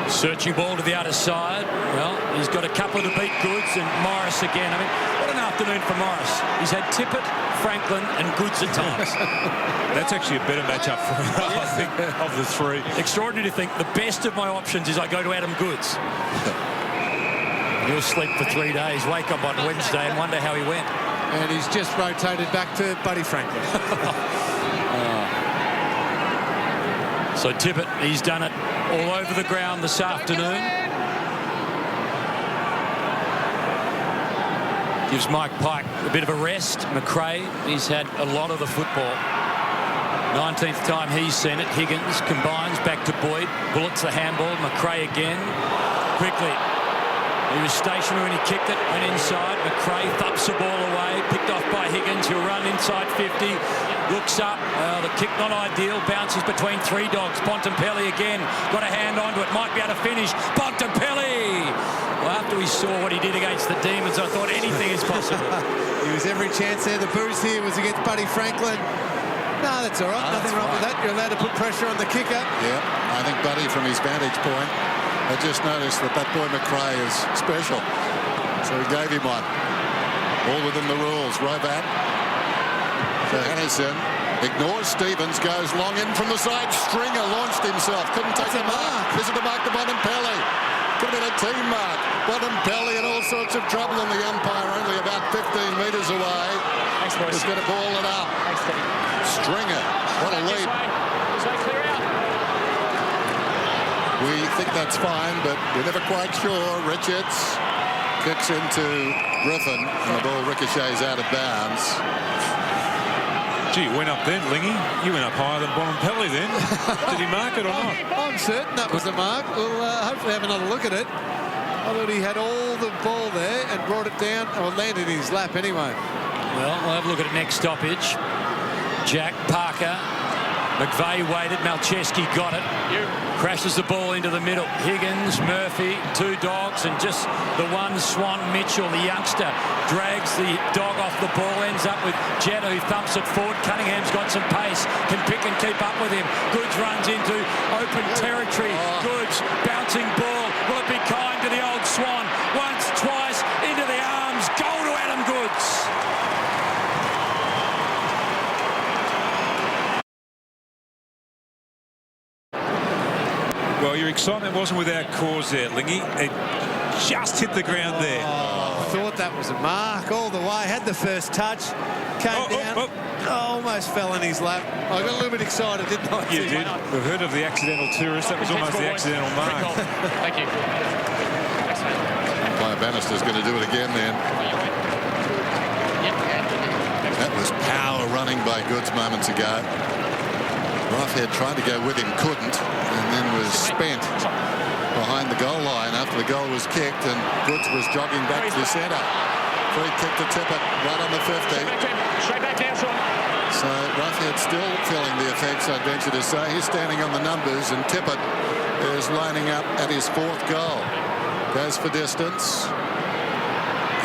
Searching ball to the other side. Well, he's got a couple to beat Goods and Morris again. I mean, what an afternoon for Morris. He's had Tippett, Franklin and Goods at times. That's actually a better matchup for him, I think, of the three. Extraordinary to think the best of my options is I go to Adam Goods. He'll sleep for 3 days, wake up on Wednesday and wonder how he went. And he's just rotated back to Buddy Franklin. So Tippett, he's done it all over the ground this afternoon. Gives Mike Pike a bit of a rest. McRae, he's had a lot of the football. 19th time he's seen it. Higgins combines back to Boyd. Bullets the handball. McRae again. Quickly. He was stationary when he kicked it. Went inside. McRae thumps the ball away. Picked off by Higgins, who'll run inside 50. Looks up. The kick not ideal. Bounces between three Dogs. Bontempelli again. Got a hand onto it. Might be able to finish. Bontempelli! Well, after we saw what he did against the Demons, I thought anything is possible. He was every chance there. The boost here was against Buddy Franklin. No, that's all right. Nothing wrong with that. You're allowed to put pressure on the kicker. Yeah, I think Buddy, from his vantage point, I just noticed that boy McRae is special. So he gave him one. All within the rules. Rovat. So Hennison ignores Stevens, goes long in from the side. Stringer launched himself. Couldn't take the mark. Is it a mark to Bontempelli? Could have been a team mark. Bontempelli in all sorts of trouble, and the umpire only about 15 metres away. Thanks, boys. He's going to ball it up. Thanks, Steve. Stringer. What a lead. So clear out. We think that's fine, but we're never quite sure. Richards kicks into Griffin, and the ball ricochets out of bounds. Gee, you went up then, Lingy. You went up higher than Bontempelli then. Did he mark it or not? I'm certain that was a mark. We'll hopefully have another look at it. I thought he had all the ball there and brought it down, or landed in his lap anyway. Well, we'll have a look at it next stoppage. Jack, Parker, McVeigh waited. Malcheski got it. Crashes the ball into the middle. Higgins, Murphy, two Dogs, and just the one Swan, Mitchell, the youngster, drags the dog off the ball, ends up with Jetta, who thumps it forward. Cunningham's got some pace, can pick and keep up with him. Goods runs into open territory. Goods, bouncing ball. Will it be kind to the old Swan? Once, twice, into the arms. Goal to Adam Goods. Well, your excitement wasn't without cause there, Lingy. It just hit the ground there. I thought that was a mark all the way. Had the first touch. Came down. Almost fell in his lap. I got a little bit excited, didn't I? You did. We've heard of the accidental tourist. That was almost the accidental mark. Thank you. Umpire Bannister's going to do it again then. That was power running by Goods moments ago. Roughhead tried to go with him, couldn't, and then was spent behind the goal line after the goal was kicked, and Goods was jogging back to the centre. Free kick to Tippett, right on the 50. Straight back now, Sean. So Roughhead still feeling the effects, I'd venture to say. He's standing on the numbers, and Tippett is lining up at his 4th goal. Goes for distance,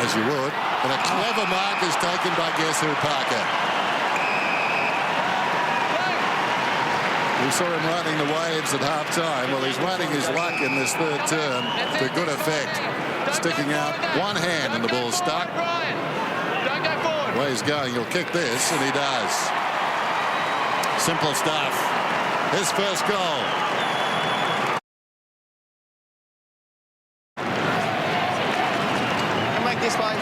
as you would. And a clever mark is taken by guess who, Parker. We saw him riding the waves at half-time. Well, he's riding his luck in this 3rd term to good effect. Sticking out one hand and the ball's stuck. Where he's going, he'll kick this, and he does. Simple stuff. His first goal. Make this way.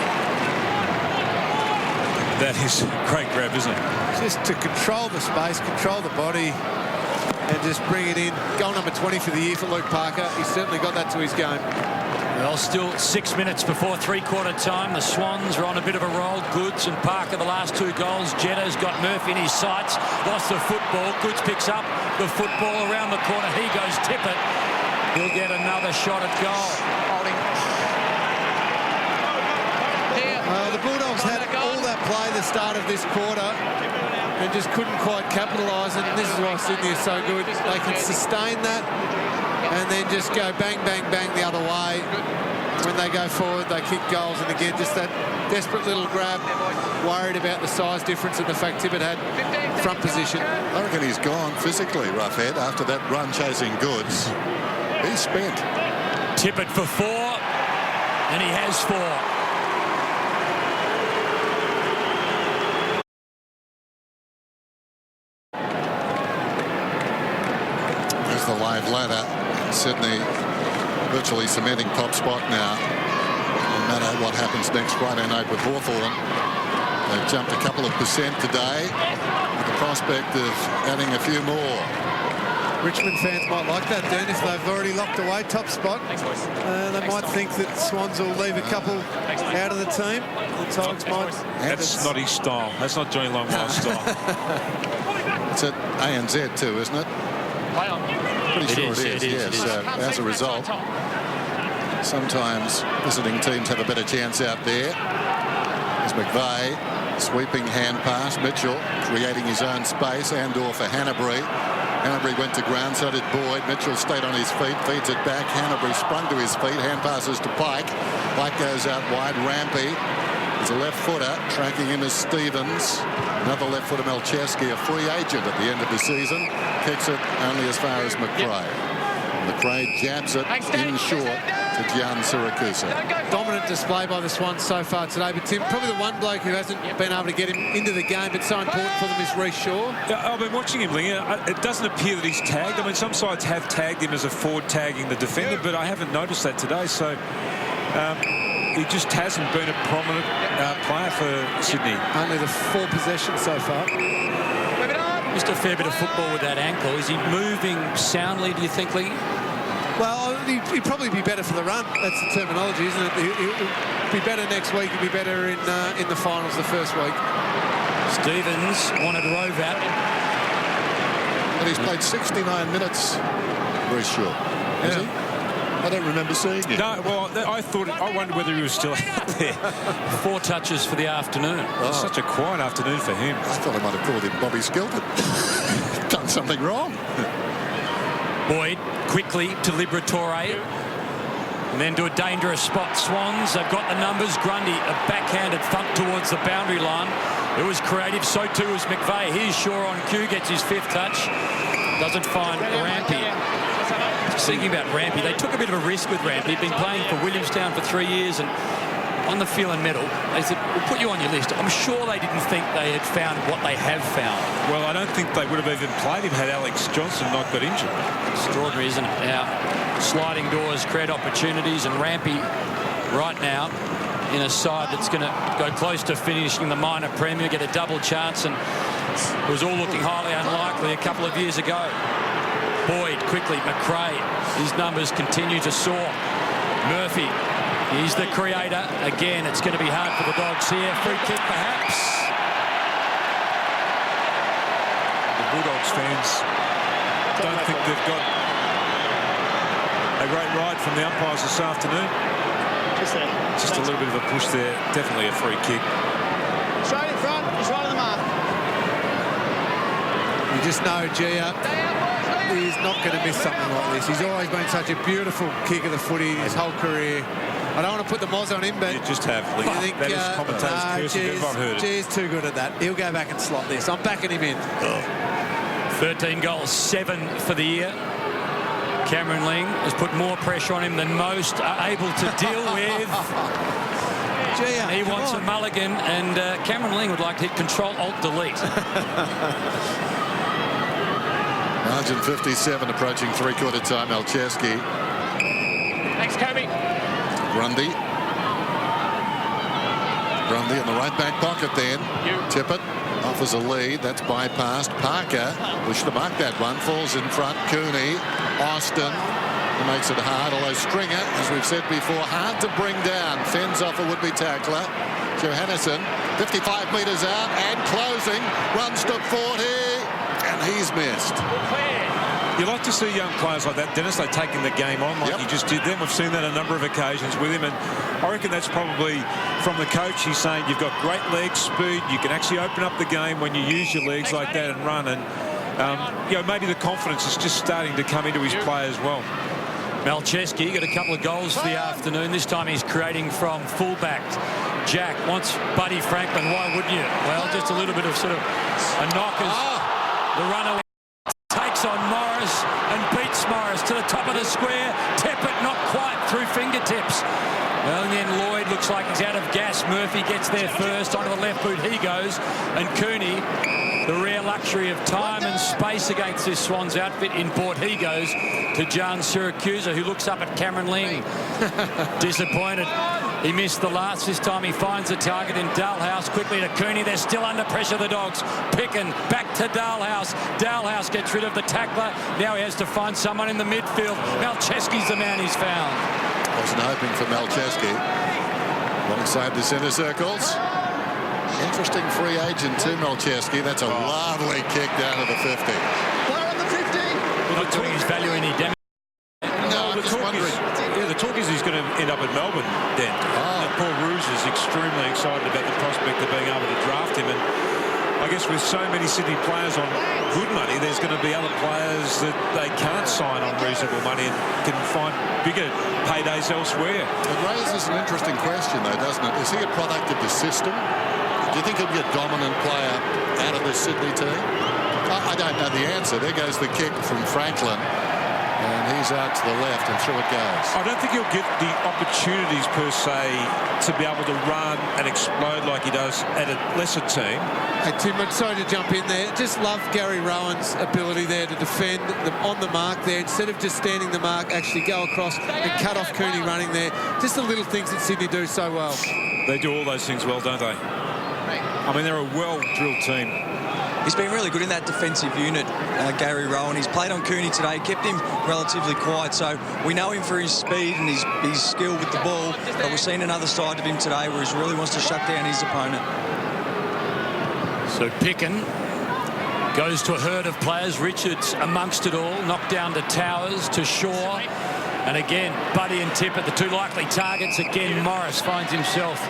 That is a great grab, isn't it? Just to control the space, control the body, and just bring it in. Goal number 20 for the year for Luke Parker. He's certainly got that to his game. Well, still 6 minutes before three-quarter time. The Swans are on a bit of a roll. Goods and Parker, the last 2 goals. Jetta's got Murphy in his sights. Lost the football. Goods picks up the football around the corner. He goes Tippett. He'll get another shot at goal. The Bulldogs had all that play the start of this quarter and just couldn't quite capitalise. And this is why Sydney is so good. They can sustain that and then just go bang, bang, bang the other way. When they go forward, they kick goals. And again, just that desperate little grab, worried about the size difference and the fact Tippett had front position. I reckon he's gone physically, Roughhead, after that run chasing Goods. He's spent. Tippett for 4, and he has 4. The live ladder. Sydney virtually cementing top spot now. No matter what happens next Friday night with Hawthorn. They've jumped a couple of percent today with the prospect of adding a few more. Richmond fans might like that, Dan, if they've already locked away top spot. They might think that Swans will leave a couple out of the team. The Tigers might. That's not his style. That's not Johnny Longmire's style. It's at ANZ too, isn't it? Pretty sure it is, yes. As a result, sometimes visiting teams have a better chance out there. As McVeigh, sweeping hand pass. Mitchell creating his own space. Andor for Hanbury. Hanbury went to ground, so did Boyd. Mitchell stayed on his feet, feeds it back. Hanbury sprung to his feet. Hand passes to Pike. Pike goes out wide. Rampy. He's a left footer. Tracking him is Stevens. Another left footer, Melcheski, a free agent at the end of the season. Kicks it only as far as McRae. McRae jabs it in short to Gian Siracusa. Dominant display by the Swans so far today. But Tim, probably the one bloke who hasn't been able to get him into the game, but so important for them, is Reece Shaw. Yeah, I've been watching him, Linger. It doesn't appear that he's tagged. I mean, some sides have tagged him as a forward tagging the defender, but I haven't noticed that today. So he just hasn't been a prominent player for Sydney. Only the 4 possessions so far. Just a fair bit of football with that ankle. Is he moving soundly, do you think, Lee? Well, he'd probably be better for the run. That's the terminology, isn't it? He'll be better next week. He'll be better in the finals the first week. Stevens wanted Rovat. And he's played 69 minutes. Very sure. Has he? I don't remember seeing him. No, well, I wondered whether he was still out there. 4 touches for the afternoon. Oh. Such a quiet afternoon for him. I thought I might have called him Bobby Skilton. Done something wrong. Boyd quickly to Liberatore. And then to a dangerous spot. Swans, they've got the numbers. Grundy, a backhanded thump towards the boundary line. It was creative. So too was McVeigh. Here's Shaw on cue, gets his 5th touch. Doesn't find Rampy. Just thinking about Rampy, they took a bit of a risk with Rampy. He'd been playing for Williamstown for 3 years, and on the field and medal, they said, we'll put you on your list. I'm sure they didn't think they had found what they have found. Well, I don't think they would have even played him had Alex Johnson not got injured. Extraordinary, isn't it? Now, sliding doors create opportunities, and Rampy right now in a side that's going to go close to finishing the minor premier, get a double chance, and it was all looking highly unlikely a couple of years ago. Boyd quickly, McRae, his numbers continue to soar. Murphy, he's the creator. Again, it's going to be hard for the Dogs here. Free kick perhaps. The Bulldogs fans don't think they've got a great ride from the umpires this afternoon. Just a little bit of a push there. Definitely a free kick. Straight in front. He's right on the mark. You just know, Gia, he's not going to miss something like this. He's always been such a beautiful kick of the footy his whole career. I don't want to put the moz on him, but you just have. I think that is commentator's curse if ever I've heard it. Gia's too good at that. He'll go back and slot this. I'm backing him in. 13 goals, 7 for the year. Cameron Ling has put more pressure on him than most are able to deal with. Gia, he wants a mulligan, and Cameron Ling would like to hit Control-Alt-Delete. Margin 57 approaching three-quarter time. Malcheski. Thanks, Kobe. Grundy in the right back pocket then. Tippett offers a lead. That's bypassed. Parker wished to mark that one. Falls in front. Cooney. Austin. He makes it hard. Although Stringer, as we've said before, hard to bring down. Fends off a would-be tackler. Johannesson, 55 metres out and closing. Runs to 40. And he's missed. You like to see young players like that, Dennis. They're taking the game on like you just did then. We've seen that a number of occasions with him, and I reckon that's probably from the coach. He's saying you've got great leg speed. You can actually open up the game when you use your legs like that and run. And you know, maybe the confidence is just starting to come into his play as well. Malcheski got a couple of goals for the afternoon. This time he's creating from fullback. Jack wants Buddy Franklin. Why wouldn't you? Well, just a little bit of sort of a knock as the runner takes on Morris and beats Morris to the top of the square. Tippett not quite through fingertips. Well, and then Lloyd looks like he's out of gas. Murphy gets there first. Onto the left boot he goes. And Cooney, the rare luxury of time and space against this Swans outfit in port. He goes to John Syracusa, who looks up at Cameron Ling. Disappointed. He missed the last. This time he finds the target in Dalhouse. Quickly to Cooney. They're still under pressure, the Dogs. Picken back to Dalhouse. Dalhouse gets rid of the tackler. Now he has to find someone in the midfield. Malcheski's the man he's found. Wasn't hoping for Malcheski. Alongside the centre circles. Interesting free agent too, Malcheski. That's a lovely kick down to the 50. Player on the 50. Well, not doing his value any damage. No, I'm just wondering. The talk is he's going to end up at Melbourne then. And Paul Roos is extremely excited about the prospect of being able to draft him. And I guess with so many Sydney players on good money, there's going to be other players that they can't sign on reasonable money and can find bigger paydays elsewhere. It raises an interesting question, though, doesn't it? Is he a product of the system? Do you think he'll be a dominant player out of this Sydney team? I don't know the answer. There goes the kick from Franklin. And he's out to the left and through it goes. I don't think he'll get the opportunities per se to be able to run and explode like he does at a lesser team. Hey, Tim, I'm sorry to jump in there. Just love Gary Rowan's ability there to defend them on the mark there. Instead of just standing the mark, actually go across and cut off Cooney running there. Just the little things that Sydney do so well. They do all those things well, don't they? I mean, they're a well-drilled team. He's been really good in that defensive unit, Gary Rowan. He's played on Cooney today, kept him relatively quiet, so we know him for his speed and his skill with the ball, but we've seen another side of him today where he really wants to shut down his opponent. So Picken goes to a herd of players. Richards amongst it all, knocked down to Towers, to Shaw, and again Buddy and Tippett, the two likely targets. Again Morris finds himself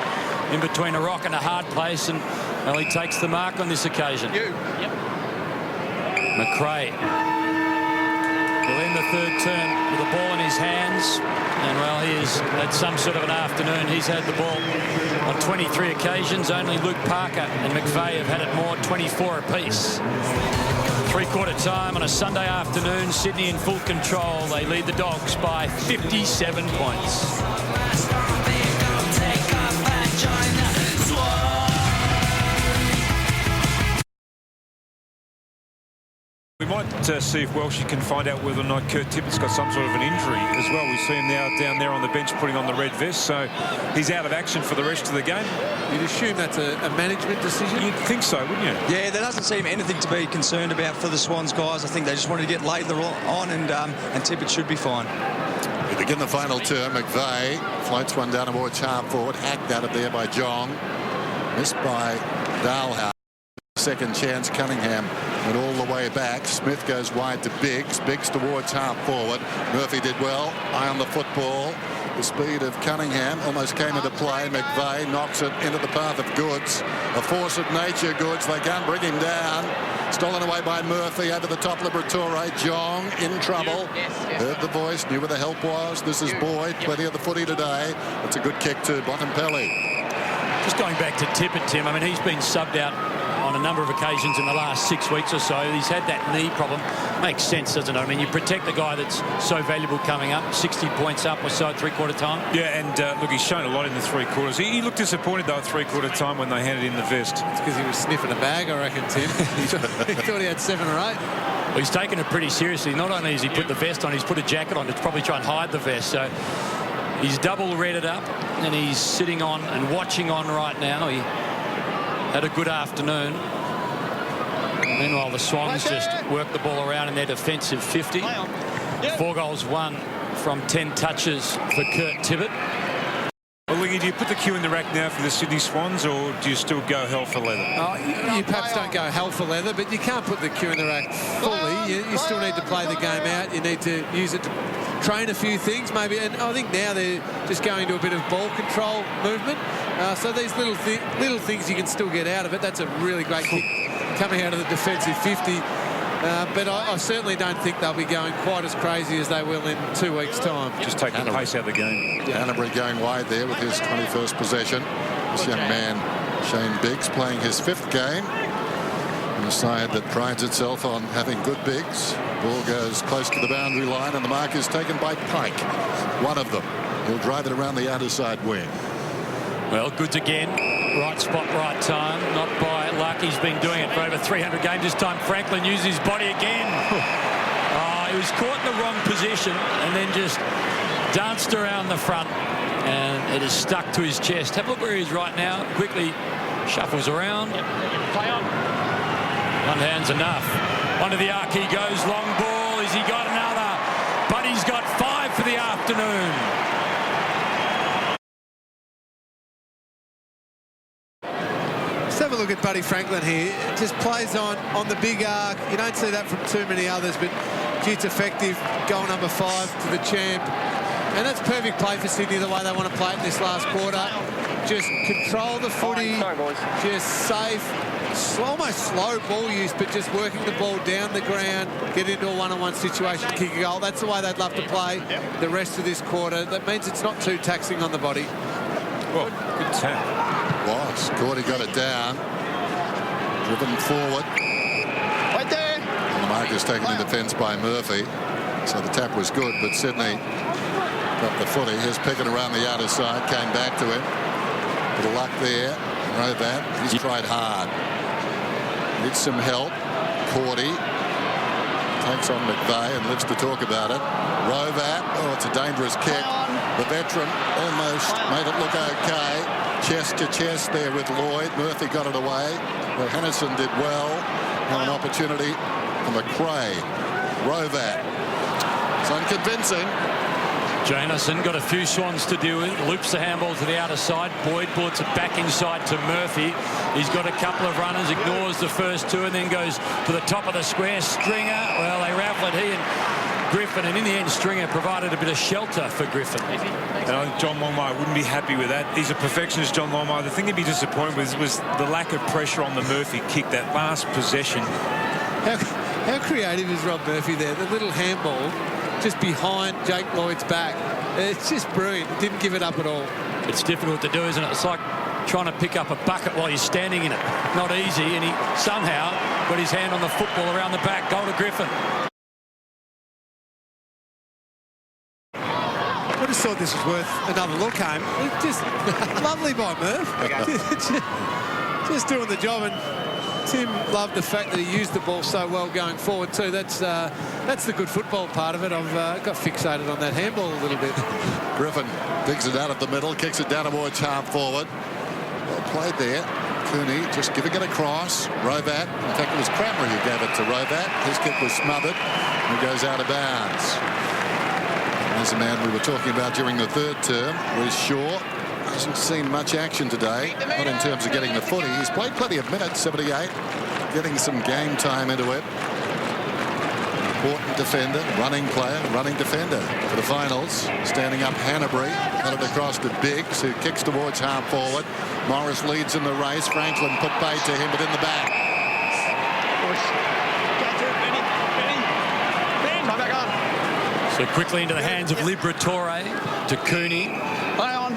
in between a rock and a hard place, and well, he takes the mark on this occasion. McRae will end the third term with the ball in his hands, and well, he is at some sort of an afternoon. He's had the ball on 23 occasions. Only Luke Parker and McVeigh have had it more, 24 apiece. Three-quarter time on a Sunday afternoon. Sydney in full control. They lead the Dogs by 57 points. We might see if Welsh can find out whether or not Kurt Tippett's got some sort of an injury as well. We see him now down there on the bench putting on the red vest, so he's out of action for the rest of the game. You'd assume that's a management decision? You'd think so, wouldn't you? Yeah, there doesn't seem anything to be concerned about for the Swans guys. I think they just wanted to get Laidler on, and Tippett should be fine. We begin the final term. McVeigh floats one down towards half forward, hacked out of there by Jong, missed by Dalhouse. second chance. Cunningham went all the way back. Smith goes wide to Biggs. Biggs towards half forward. Murphy did well. Eye on the football. The speed of Cunningham almost came into play. McVeigh knocks it into the path of Goods. A force of nature, Goods. They can't bring him down. Stolen away by Murphy over the top. Liberatore. Jong in trouble. Heard the voice. Knew where the help was. This is Boyd. Plenty of the footy today. It's a good kick to Bontempelli. Just going back to Tippett, Tim. I mean, he's been subbed out on a number of occasions in the last 6 weeks or so. He's had that knee problem. Makes sense, doesn't it? I mean, you protect the guy that's so valuable coming up, 60 points up or so at three-quarter time. Yeah, and look, he's shown a lot in the three quarters. He looked disappointed, though, at three-quarter time when they handed him the vest. It's because he was sniffing a bag, I reckon, Tim. He thought he had 7 or 8. Well, he's taken it pretty seriously. Not only has he put the vest on, he's put a jacket on to probably try and hide the vest. So he's double redded up, and he's sitting on and watching on right now. He had a good afternoon. Meanwhile, the Swans just work the ball around in their defensive 50. 4 goals won from 10 touches for Kurt Tippett. Well, Liggy, do you put the cue in the rack now for the Sydney Swans, or do you still go hell for leather? You perhaps don't go hell for leather, but you can't put the cue in the rack fully. You still need to play the game out. You need to use it to train a few things, maybe. And I think now they're just going to a bit of ball control movement. So these little things you can still get out of it. That's a really great kick coming out of the defensive 50. But I certainly don't think they'll be going quite as crazy as they will in 2 weeks' time. Just taking the pace out of the game. Yeah. Hanbury going wide there with his 21st possession. This young man, Shane Biggs, playing his 5th game. On a side that prides itself on having good bigs. Ball goes close to the boundary line, and the mark is taken by Pike. One of them. He'll drive it around the outer side wing. Well, Goods again. Right spot, right time. Not by luck. He's been doing it for over 300 games. This time Franklin used his body again. He was caught in the wrong position and then just danced around the front, and it is stuck to his chest. Have a look where he is right now. Quickly shuffles around. Play on. One hand's enough. Onto the arc he goes. Long ball. Has he got another? But he's got 5 for the afternoon. Let's have a look at Buddy Franklin here. Just plays on the big arc. You don't see that from too many others, but it's effective. Goal number 5 to the champ. And that's perfect play for Sydney, the way they want to play it in this last quarter. Just control the footy. Just safe. Almost slow ball use, but just working the ball down the ground, get into a one-on-one situation, kick a goal. That's the way they'd love to play the rest of this quarter. That means it's not too taxing on the body. Well, good tap. Was. Gordy got it down. Driven forward. Right there. And the mark is taken in defence by Murphy. So the tap was good, but Sydney got the footy. Here's Pickett around the outer side. Came back to him. Bit of luck there. Rovat. He's tried hard. Needs some help. Cordy takes on McVeigh and lives to talk about it. Rovat. Oh, it's a dangerous kick. The veteran almost made it look okay. Chest to chest there with Lloyd. Murphy got it away. Well, Hennison did well. Now an opportunity for McRae. Rovat. It's unconvincing. Jamieson got a few Swans to deal with. Loops the handball to the outer side. Boyd bullets it back inside to Murphy. He's got a couple of runners, ignores the first 2 and then goes to the top of the square. Stringer, well, they raffle it, he and Griffin, and in the end Stringer provided a bit of shelter for Griffin. And I think John Longmire wouldn't be happy with that. He's a perfectionist, John Longmire. The thing he'd be disappointed with was the lack of pressure on the Murphy kick, that last possession. How creative is Rob Murphy there? The little handball just behind Jake Lloyd's back. It's just brilliant. Didn't give it up at all. It's difficult to do, isn't it? It's like trying to pick up a bucket while you're standing in it. Not easy, and he somehow got his hand on the football around the back. Goal to Griffin. I just thought this was worth another look home. Just lovely by Murph. Just doing the job, and Tim loved the fact that he used the ball so well going forward too. That's the good football part of it. I've got fixated on that handball a little bit. Griffin digs it out of the middle, kicks it down towards half forward. Well played there. Cooney just giving it across. Rovat. In fact, it was Cranberry who gave it to Rovat. His kick was smothered, and he goes out of bounds. There's a man we were talking about during the 3rd term, Reece Shaw. Hasn't seen much action today, not in terms of getting the footy. He's played plenty of minutes, 78. getting some game time into it. Important defender, running player, running defender for the finals. Standing up Hanbury, got it across to Biggs, who kicks towards half forward. Morris leads in the race. Franklin put bait to him, but in the back. So quickly into the hands of Liberatore to Cooney. Play on.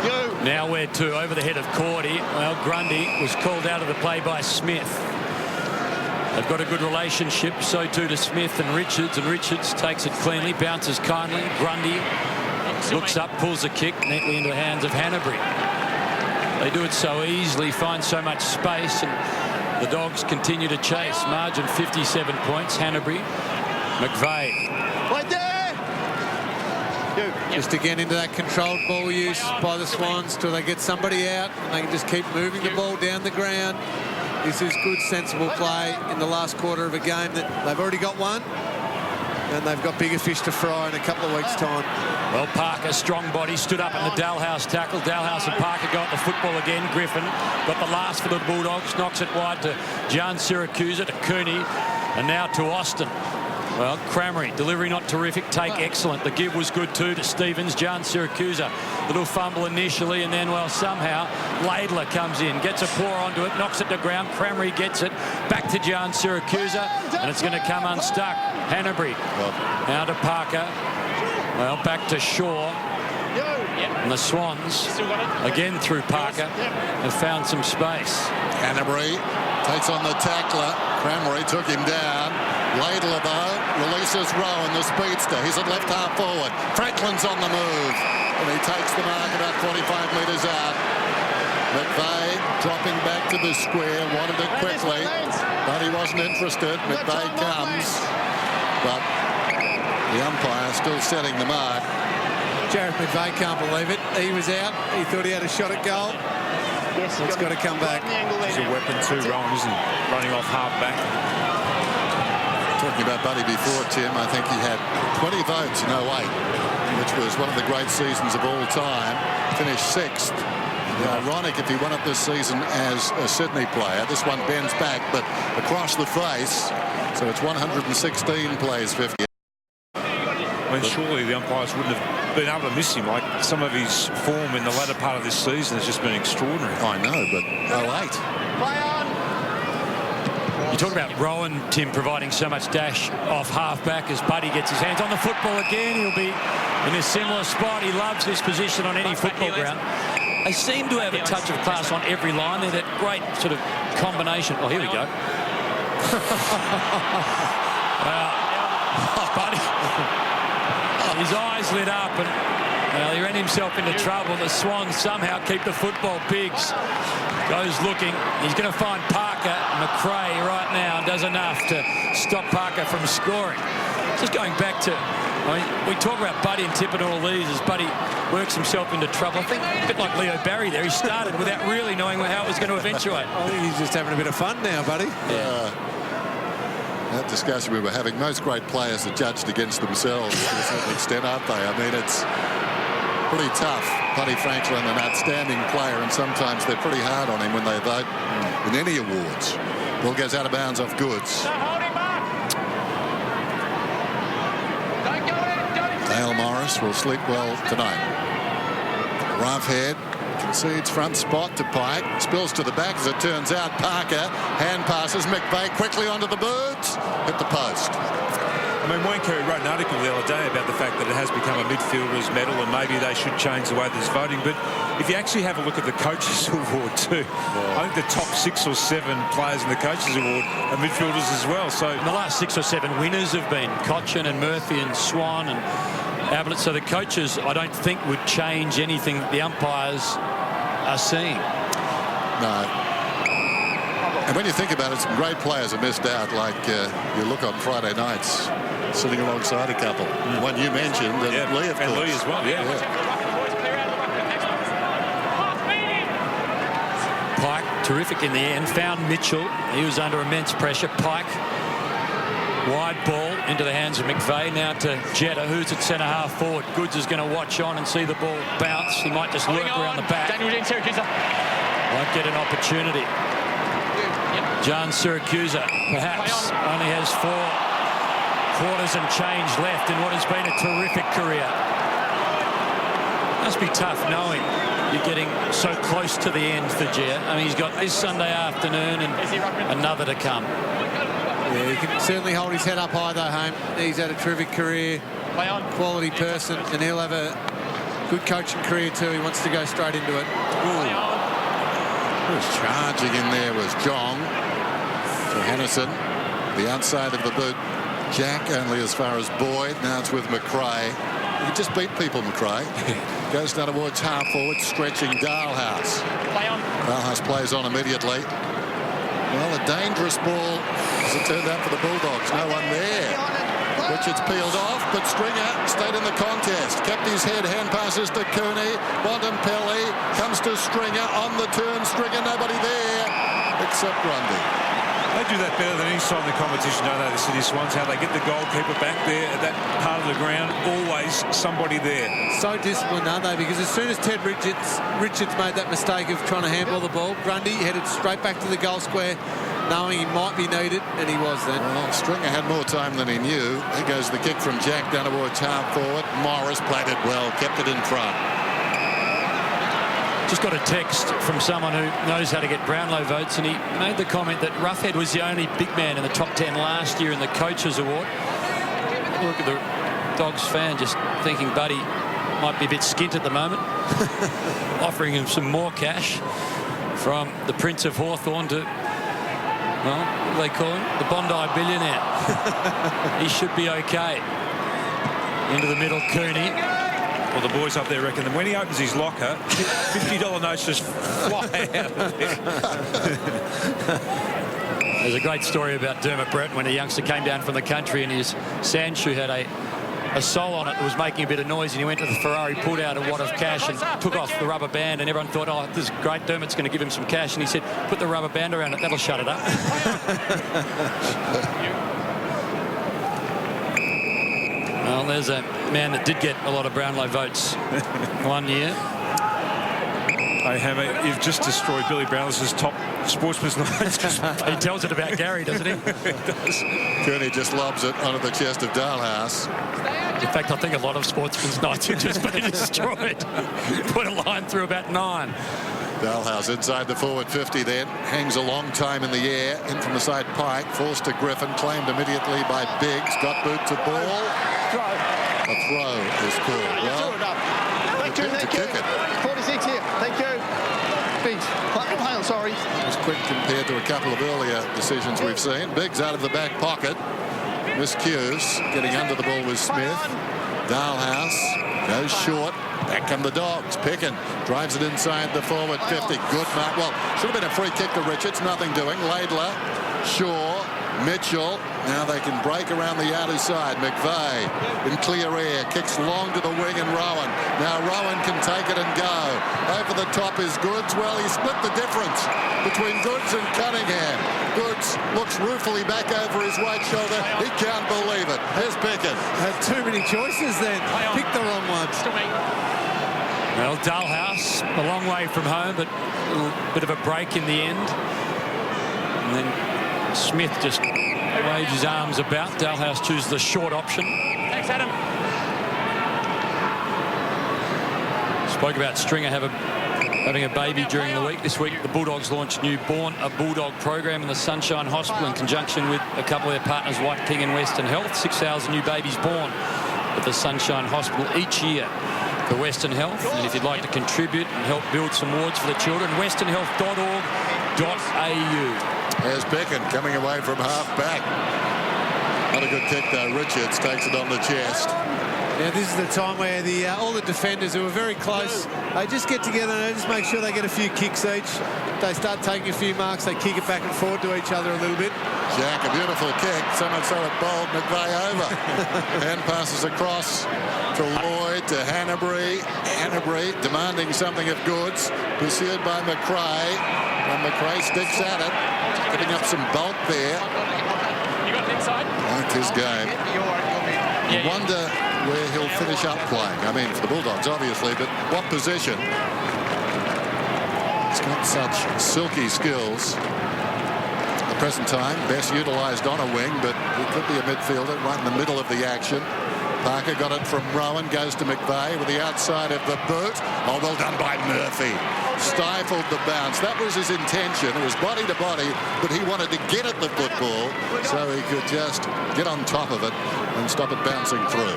You. Now where to? Over the head of Cordy. Well, Grundy was called out of the play by Smith. They've got a good relationship, so too to Smith and Richards takes it cleanly, bounces kindly. Grundy looks up, pulls a kick neatly into the hands of Hanbury. They do it so easily, find so much space, and the Dogs continue to chase. Margin 57 points. Hanbury, McVeigh. Right there. Just again into that controlled ball use by the Swans till they get somebody out and they can just keep moving the ball down the ground. This is good, sensible play in the last quarter of a game that they've already got one, and they've got bigger fish to fry in a couple of weeks' time. Well, Parker, strong body, stood up in the Dalhouse tackle. Dalhouse and Parker got the football again. Griffin got the last for the Bulldogs, knocks it wide to John Siracusa, to Cooney, and now to Austin. Well, Cramry, delivery not terrific, take excellent. The give was good too to Stevens. John Siracusa, little fumble initially, and then, well, somehow Laidler comes in, gets a paw onto it, knocks it to ground. Cramry gets it back to John Siracusa, and it's going to come unstuck. Hanbury now to Parker. Well, back to Shaw. And the Swans, again through Parker, have found some space. Hanbury takes on the tackler. Cramry took him down. Laidler, though, releases Rowan, the speedster. He's at left half forward. Franklin's on the move, and he takes the mark about 45 metres out. McVeigh dropping back to the square, wanted it quickly, but he wasn't interested. McVeigh comes, but the umpire still setting the mark. Jared McVeigh can't believe it. He was out. He thought he had a shot at goal. So it's got to come back. He's a weapon too, Rowan, isn't he? Running off half back. Talking about Buddy before, Tim, I think he had 20 votes in 08, which was one of the great seasons of all time. Finished 6th. Ironic if he won it this season as a Sydney player. This one bends back, but across the face. So it's 116 plays 50. I mean, surely the umpires wouldn't have been able to miss him. Like, some of his form in the latter part of this season has just been extraordinary. I know, but 08. Play on. You talk about Rowan, Tim, providing so much dash off half-back as Buddy gets his hands on the football again. He'll be in a similar spot. He loves this position on any football ground. They seem to have a touch of class on every line. They're that great sort of combination. Oh, here we go. Buddy, his eyes lit up, and well, he ran himself into trouble. The Swans somehow keep the football. Biggs goes looking. He's going to find Parker. McRae right now does enough to stop Parker from scoring. Just going back to, I mean, we talk about Buddy and Tippett and all these as Buddy works himself into trouble. I think a bit like Leo Barry there. He started without really knowing how it was going to eventuate. I think he's just having a bit of fun now, Buddy. Yeah. That discussion we were having, most great players are judged against themselves to a certain extent, aren't they? I mean, it's pretty tough. Buddy Franklin, an outstanding player, and sometimes they're pretty hard on him when they vote in any awards. Ball goes out of bounds off Goods. Dale Morris will sleep well tonight. Roughhead concedes front spot to Pike. Spills to the back as it turns out. Parker hand passes. McVeigh quickly onto the birds. Hit the post. I mean, Wayne Carey wrote an article the other day about the fact that it has become a midfielder's medal and maybe they should change the way there's voting. But if you actually have a look at the Coaches Award too, I think the top 6 or 7 players in the Coaches Award are midfielders as well. So the last 6 or 7 winners have been Cochin and Murphy and Swan and Ablett. So the coaches, I don't think, would change anything that the umpires are seeing. No. And when you think about it, some great players are missed out, like you look on Friday nights, sitting alongside a couple. The one you mentioned, and Lee, of course. And Lee as well, yeah. Pike, terrific in the end. Found Mitchell. He was under immense pressure. Pike, wide ball into the hands of McVeigh. Now to Jetta, who's at centre half forward. Goods is going to watch on and see the ball bounce. He might just lurk around the back. Won't get an opportunity. John Siracusa perhaps only has 4 quarters and change left in what has been a terrific career. Must be tough knowing you're getting so close to the end for Jetta. I mean, he's got this Sunday afternoon and another to come. Yeah, he can certainly hold his head up high though, Home. He's had a terrific career, quality person, and he'll have a good coaching career too. He wants to go straight into it. Who was charging in there was Jong to Hennison. The outside of the boot, Jack only as far as Boyd. Now it's with McRae. He just beat people, McRae. Goes down towards half forward, stretching Dalhouse. Dalhouse plays on immediately. Well, a dangerous ball as it turned out for the Bulldogs. No one there. Richards peeled off, but Stringer stayed in the contest. Kept his head, hand passes to Cooney. Bontempelli comes to Stringer on the turn. Stringer, nobody there except Grundy. They do that better than any side in the competition, don't they, the City Swans? How they get the goalkeeper back there at that part of the ground. Always somebody there. So disciplined, aren't they? Because as soon as Ted Richards made that mistake of trying to handball the ball, Grundy headed straight back to the goal square, knowing he might be needed, and he was then. Well, Stringer had more time than he knew. There goes the kick from Jack down towards half forward. Morris played it well, kept it in front. Just got a text from someone who knows how to get Brownlow votes, and he made the comment that Roughead was the only big man in the top 10 last year in the Coaches Award. Look at the Dogs fan just thinking Buddy might be a bit skint at the moment. Offering him some more cash from the Prince of Hawthorn to, well, what do they call him? The Bondi billionaire. He should be okay. Into the middle, Cooney. Well, the boys up there reckon that when he opens his locker, $50 notes just fly out of there. There's a great story about Dermot Breton when a youngster came down from the country and his sand shoe had a sole on it that was making a bit of noise, and he went to the Ferrari, pulled out a wad of cash and took off the rubber band, and everyone thought, oh, this is great, Dermot's going to give him some cash, and he said, put the rubber band around it, that'll shut it up. Well, there's a man that did get a lot of Brownlow votes one year. Hey, Hammer, you've just destroyed Billy Brownlow's top sportsman's night. He tells it about Gary, doesn't he? He does. Cooney just lobs it onto the chest of Dalhouse. In fact, I think a lot of sportsman's nights have just been destroyed. Put a line through about 9. Dalhouse inside the forward 50 then. Hangs a long time in the air. In from the side Pike. Forced to Griffin. Claimed immediately by Biggs. Got boot to ball. A throw is called. Well, thank you. kick it. 46 here. Thank you. Biggs. I'm sorry. It was quick compared to a couple of earlier decisions we've seen. Biggs out of the back pocket. Miscues. Getting under the ball with Smith. Dalhouse goes short. Back come the Dogs. Pickin drives it inside the forward 50. Good mark. Well, should have been a free kick to Richards. Nothing doing. Laidler, Shaw, Mitchell. Now they can break around the outer side. McVeigh in clear air. Kicks long to the wing and Rowan. Now Rowan can take it and go. Over the top is Goods. Well, he split the difference between Goods and Cunningham. Goods looks ruefully back over his right shoulder. He can't believe it. Here's Pickett. Had too many choices then. Picked the wrong ones. Well, Dalhouse, a long way from home, but a little bit of a break in the end. And then Smith just waves his arms about. Dalhouse chooses the short option. Thanks, Adam. Spoke about Stringer having a baby during the week. This week, the Bulldogs launched new Born a Bulldog program in the Sunshine Hospital in conjunction with a couple of their partners, White King and Western Health. 6,000 new babies born at the Sunshine Hospital each year for Western Health. And if you'd like to contribute and help build some wards for the children, westernhealth.org.au. There's Pickin coming away from half back. Not a good kick though. Richards takes it on the chest. Yeah, this is the time where all the defenders who are very close, they just get together and they just make sure they get a few kicks each. They start taking a few marks, they kick it back and forward to each other a little bit. Jack, a beautiful kick. So much so it bowled McVeigh over. Hand passes across to Lloyd, to Hanbury. Hanbury demanding something of Goods. Pursued by McRae. And McRae sticks at it. Giving up some bulk there. You got it inside? Like his game. You wonder where he'll finish up playing. I mean, for the Bulldogs, obviously, but what position? He's got such silky skills. present time, best utilised on a wing, but he could be a midfielder right in the middle of the action. Parker got it from Rowan, goes to McVeigh with the outside of the boot. Oh, well done by Murphy. Stifled the bounce. That was his intention. It was body to body, but he wanted to get at the football so he could just get on top of it and stop it bouncing through.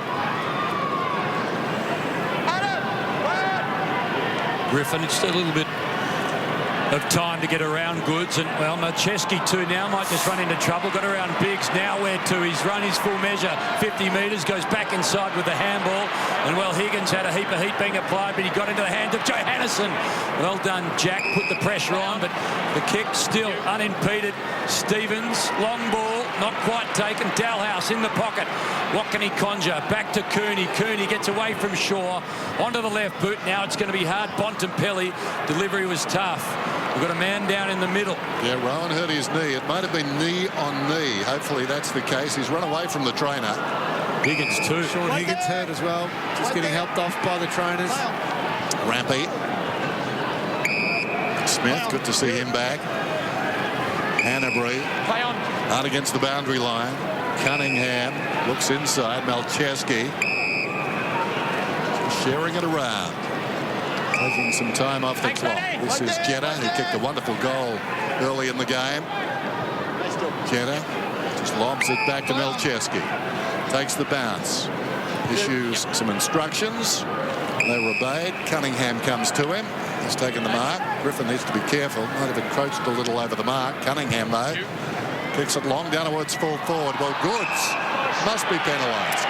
Griffin, just a little bit of time to get around Goods, and well, Macheski too now might just run into trouble. Got around Biggs, now where to? He's run his full measure, 50 metres, goes back inside with the handball, and well, Higgins had a heap of heat being applied, but he got into the hands of Johannesson. Well done, Jack, put the pressure on, but the kick still unimpeded. Stevens, long ball, not quite taken. Dalhouse in the pocket. What can he conjure? Back to Cooney. Cooney gets away from Shaw, onto the left boot. Now it's going to be hard. Bontempelli, delivery was tough. We've got a man down in the middle. Yeah, Rowan hurt his knee. It might have been knee on knee. Hopefully that's the case. He's run away from the trainer. Higgins too. Sean Higgins hurt as well. Just getting helped off by the trainers. Rampy. Smith, good to see him back. Hanbury out against the boundary line. Cunningham looks inside. Malcheski sharing it around. Taking some time off the clock. This is Jetta, who kicked a wonderful goal early in the game. Jetta just lobs it back to Malcheski. Takes the bounce. Issues some instructions. They were obeyed. Cunningham comes to him. He's taken the mark. Griffin needs to be careful. Might have encroached a little over the mark. Cunningham, though, kicks it long down towards full forward. Well, Goods must be penalised.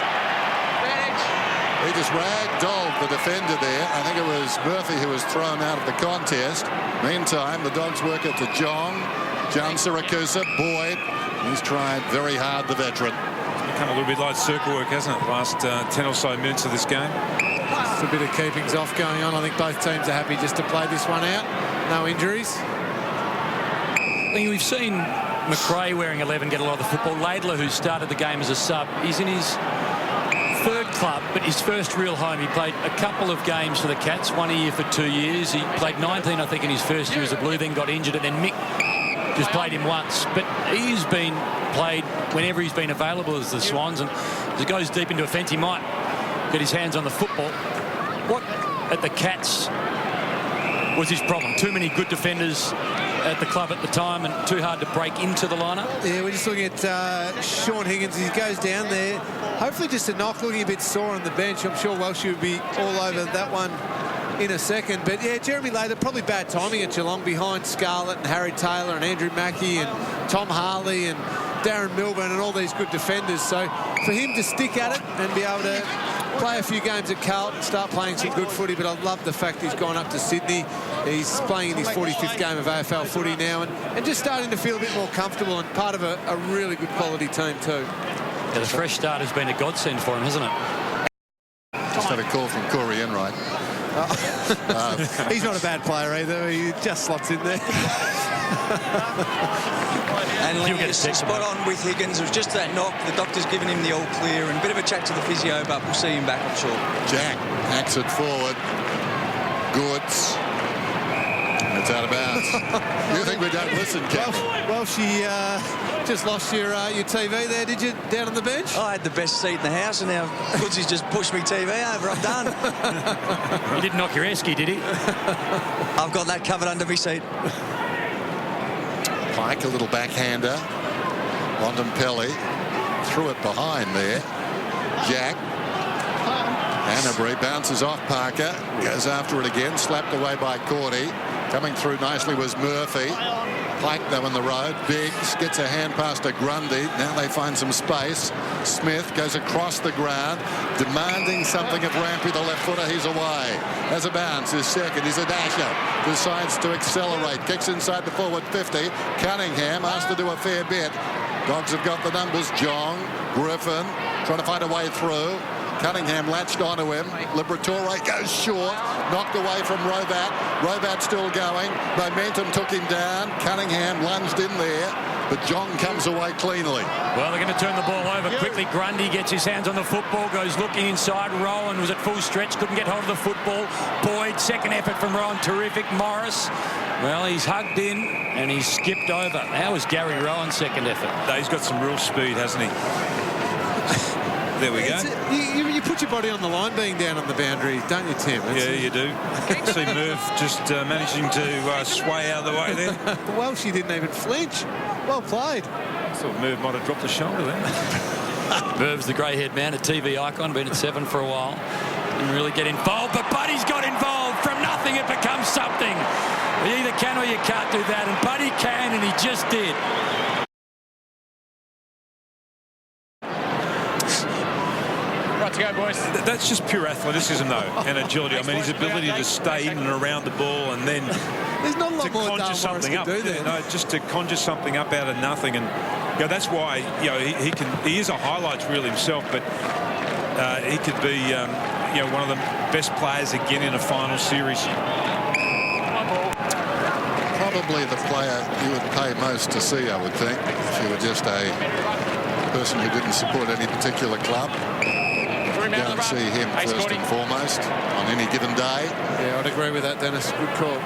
He just ragdolled the defender there. I think it was Murphy who was thrown out of the contest. Meantime, the Dogs work it to John Siracusa, Boyd. He's tried very hard, the veteran. It's become a little bit like circle work, hasn't it? Last 10 or so minutes of this game. Just a bit of keepings off going on. I think both teams are happy just to play this one out. No injuries. I think we've seen McRae wearing 11 get a lot of the football. Laidler, who started the game as a sub, he's in his third club, but his first real home. He played a couple of games for the Cats, one a year for 2 years. He played 19, I think, in his first year as a Blue, then got injured, and then Mick just played him once. But he's been played whenever he's been available as the Swans, and as he goes deep into offence, he might get his hands on the football. What at the Cats was his problem? Too many good defenders at the club at the time and too hard to break into the lineup? Yeah, we're just looking at Sean Higgins. He goes down there. Hopefully just a knock, looking a bit sore on the bench. I'm sure Welsh would be all over that one in a second. But yeah, Jeremy Laidler, probably bad timing at Geelong behind Scarlett and Harry Taylor and Andrew Mackey and Tom Harley and Darren Milburn and all these good defenders. So for him to stick at it and be able to play a few games at Carlton, start playing some good footy, but I love the fact he's gone up to Sydney. He's playing in his 45th game of AFL footy now and just starting to feel a bit more comfortable and part of a really good quality team too. Yeah, the fresh start has been a godsend for him, hasn't it? Just had a call from Corey Enright. He's not a bad player either. He just slots in there. And Lenny, spot on with Higgins. It was just that knock. The doctor's given him the all clear and a bit of a chat to the physio, but we'll see him back, I'm sure. Jack hacks it forward. Goods. It's out of bounds. You think we don't listen, Captain? Well, she just lost your TV there, did you, down on the bench? I had the best seat in the house, and now Goodsy's just pushed me TV over. I'm done. He didn't knock your esky, did he? I've got that covered under my seat. Pike, a little backhander. Bontempelli threw it behind there. Jack. Hanbury bounces off Parker. Goes after it again. Slapped away by Cordy. Coming through nicely was Murphy. Pike, though, in the road. Biggs gets a hand pass to Grundy. Now they find some space. Smith goes across the ground, demanding something of Rampy, the left footer. He's away. Has a bounce. His second. He's a dasher. Decides to accelerate. Kicks inside the forward 50. Cunningham asked to do a fair bit. Dogs have got the numbers. Jong, Griffin, trying to find a way through. Cunningham latched onto him. Liberatore goes short. Knocked away from Robat. Robat still going. Momentum took him down. Cunningham lunged in there. but Jong comes away cleanly. Well, they're going to turn the ball over quickly. Grundy gets his hands on the football, goes looking inside. Rowan was at full stretch, couldn't get hold of the football. Boyd, second effort from Rowan, terrific. Morris, well, he's hugged in and he's skipped over. How was Gary Rowan's second effort? He's got some real speed, hasn't he? There we go. You put your body on the line being down on the boundary, don't you, Tim? Yeah, you do. See Merv just managing to sway out of the way there. Well, she didn't even flinch. Well played. I thought Merv might have dropped the shoulder there. Merv's the grey-haired man, a TV icon, been at 7 for a while. Didn't really get involved, but Buddy's got involved. From nothing, it becomes something. You either can or you can't do that, and Buddy can, and he just did. Right to go, boys. That's just pure athleticism, though, and agility. I mean, his ability to stay in and around the ball and then There's not a lot to more conjure something up. do there. No, just to conjure something up out of nothing, and that's why he is a highlights reel himself, but he could be one of the best players again in a final series. Probably the player you would pay most to see, I would think, if you were just a person who didn't support any particular club. Go and see him first and foremost on any given day. Yeah, I'd agree with that, Dennis. Good call.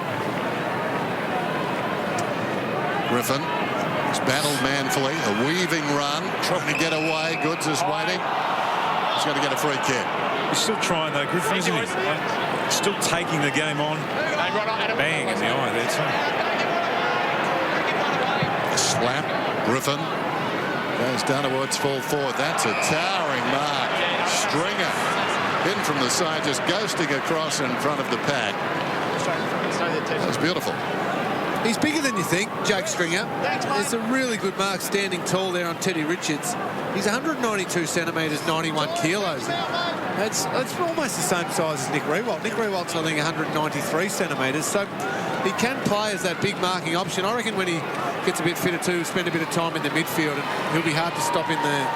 Griffin has battled manfully, a weaving run, trying to get away. Goods is waiting. He's going to get a free kick. He's still trying, though, Griffin, isn't he? Still taking the game on. Bang in the eye there, too. A slap. Griffin goes down towards full forward. That's a towering mark. Stringer in from the side, just ghosting across in front of the pack. That was beautiful. He's bigger than you think, Jake Stringer. It's a really good mark standing tall there on Teddy Richards. He's 192 centimetres, 91 kilos. That's almost the same size as Nick Rewalt. Nick Rewalt's, I think, 193 centimetres. So he can play as that big marking option. I reckon when he gets a bit fitter too, spend a bit of time in the midfield, and he'll be hard to stop in there.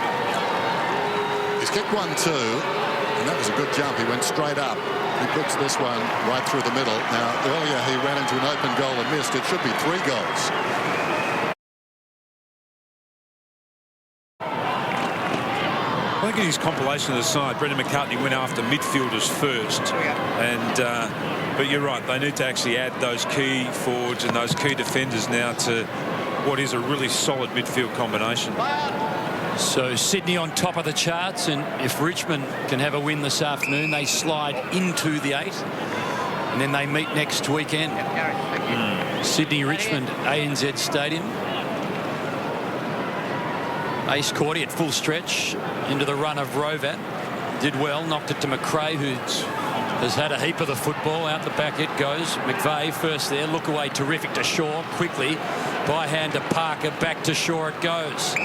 He's kicked 1-2, and that was a good jump. He went straight up. He puts this one right through the middle. Now, earlier he ran into an open goal and missed. It should be 3 goals. I think in his compilation of the side, Brendan McCartney went after midfielders first. But you're right, they need to actually add those key forwards and those key defenders now to what is a really solid midfield combination. So Sydney on top of the charts, and if Richmond can have a win this afternoon, they slide into the 8, and then they meet next weekend. Sydney-Richmond, ANZ Stadium. Ace Cordy at full stretch into the run of Rovat. Did well, knocked it to McRae, who has had a heap of the football. Out the back it goes. McVeigh first there, look away, terrific to Shaw, quickly by hand to Parker, back to Shaw it goes.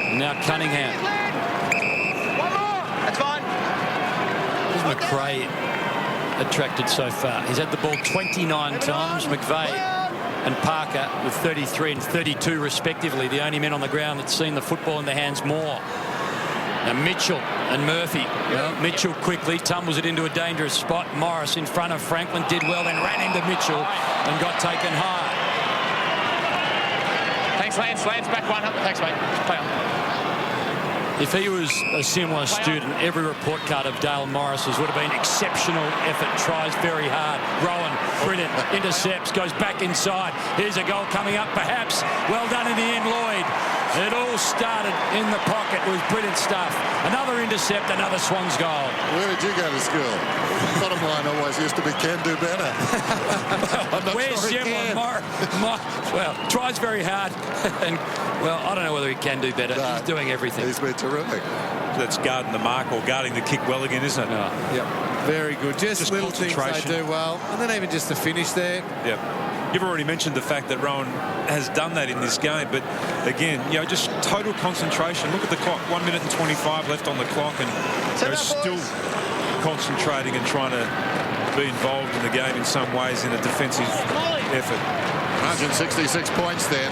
Now Cunningham. That's fine. Who's McRae attracted so far? He's had the ball 29 times. McVeigh and Parker with 33 and 32 respectively, the only men on the ground that's seen the football in their hands more. Now Mitchell and Murphy. Well, Mitchell quickly tumbles it into a dangerous spot. Morris in front of Franklin, did well, then ran into Mitchell and got taken high. Thanks, Lance. Lance, back one up. Thanks, mate. Play on. If he was a similar student, every report card of Dale Morris's would have been exceptional effort, tries very hard. Rowan, brilliant, intercepts, goes back inside. Here's a goal coming up, perhaps. Well done in the end, Lloyd. It all started in the pocket with brilliant stuff. Another intercept, another Swans goal. Where did you go to school? Bottom line always used to be can do better. Where's Jim? Well, tries very hard. And, well, I don't know whether he can do better. He's doing everything. He's been terrific. That's guarding the mark or guarding the kick well again, isn't it? Yep. Very good. Just little things they do well. And then even just the finish there. Yep. You've already mentioned the fact that Rowan has done that in this game, but again, just total concentration. Look at the clock, 1 minute and 25 left on the clock, and they're still concentrating and trying to be involved in the game in some ways in a defensive effort. 166 points then.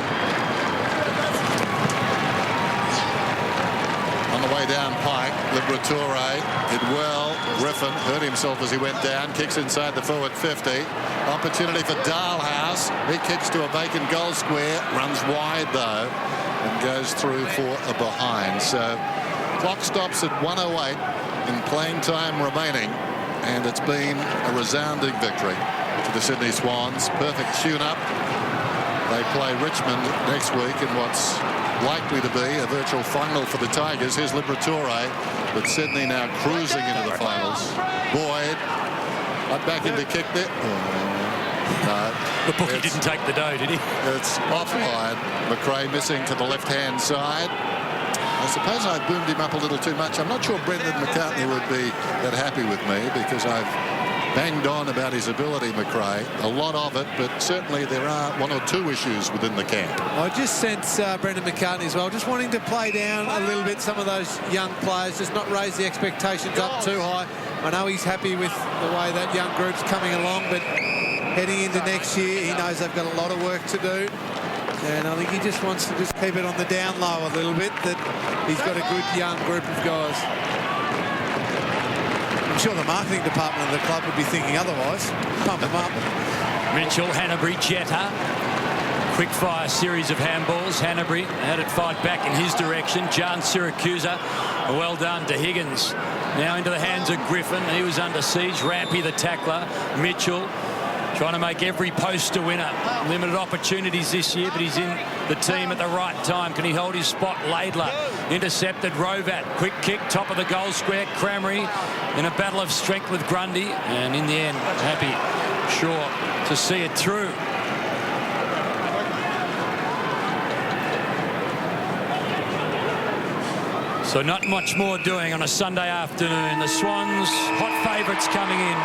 On the way down Pike, Liberatore did well. Griffin hurt himself as he went down, kicks inside the forward 50. Opportunity for Dalhouse. He kicks to a vacant goal square, runs wide though. and goes through for a behind. So clock stops at 1:08 in playing time remaining, and it's been a resounding victory to the Sydney Swans. Perfect tune-up. They play Richmond next week in what's likely to be a virtual final for the Tigers. Here's Liberatore, but Sydney now cruising into the finals. Boyd, back in to kick there. No, the bookie didn't take the dough, did he? It's offline. McRae missing to the left-hand side. I suppose I boomed him up a little too much. I'm not sure Brendan McCartney would be that happy with me, because I've banged on about his ability, McRae. A lot of it, but certainly there are one or two issues within the camp. I just sense Brendan McCartney as well, just wanting to play down a little bit some of those young players, just not raise the expectations up too high. I know he's happy with the way that young group's coming along, but heading into next year, he knows they've got a lot of work to do. And I think he just wants to just keep it on the down low a little bit, that he's got a good young group of guys. I'm sure the marketing department of the club would be thinking otherwise. Pump them up. Mitchell, Hanbury, Jetta. Quick fire series of handballs. Hanbury had it fired back in his direction. John Syracusa, well done to Higgins. Now into the hands of Griffin. He was under siege. Rampy, the tackler. Mitchell trying to make every post a winner. Limited opportunities this year, but he's in the team at the right time. Can he hold his spot? Laidler intercepted. Rovat, quick kick, top of the goal square. Cramry in a battle of strength with Grundy, and in the end, Happy sure to see it through. So not much more doing on a Sunday afternoon. The Swans, hot favourites coming in.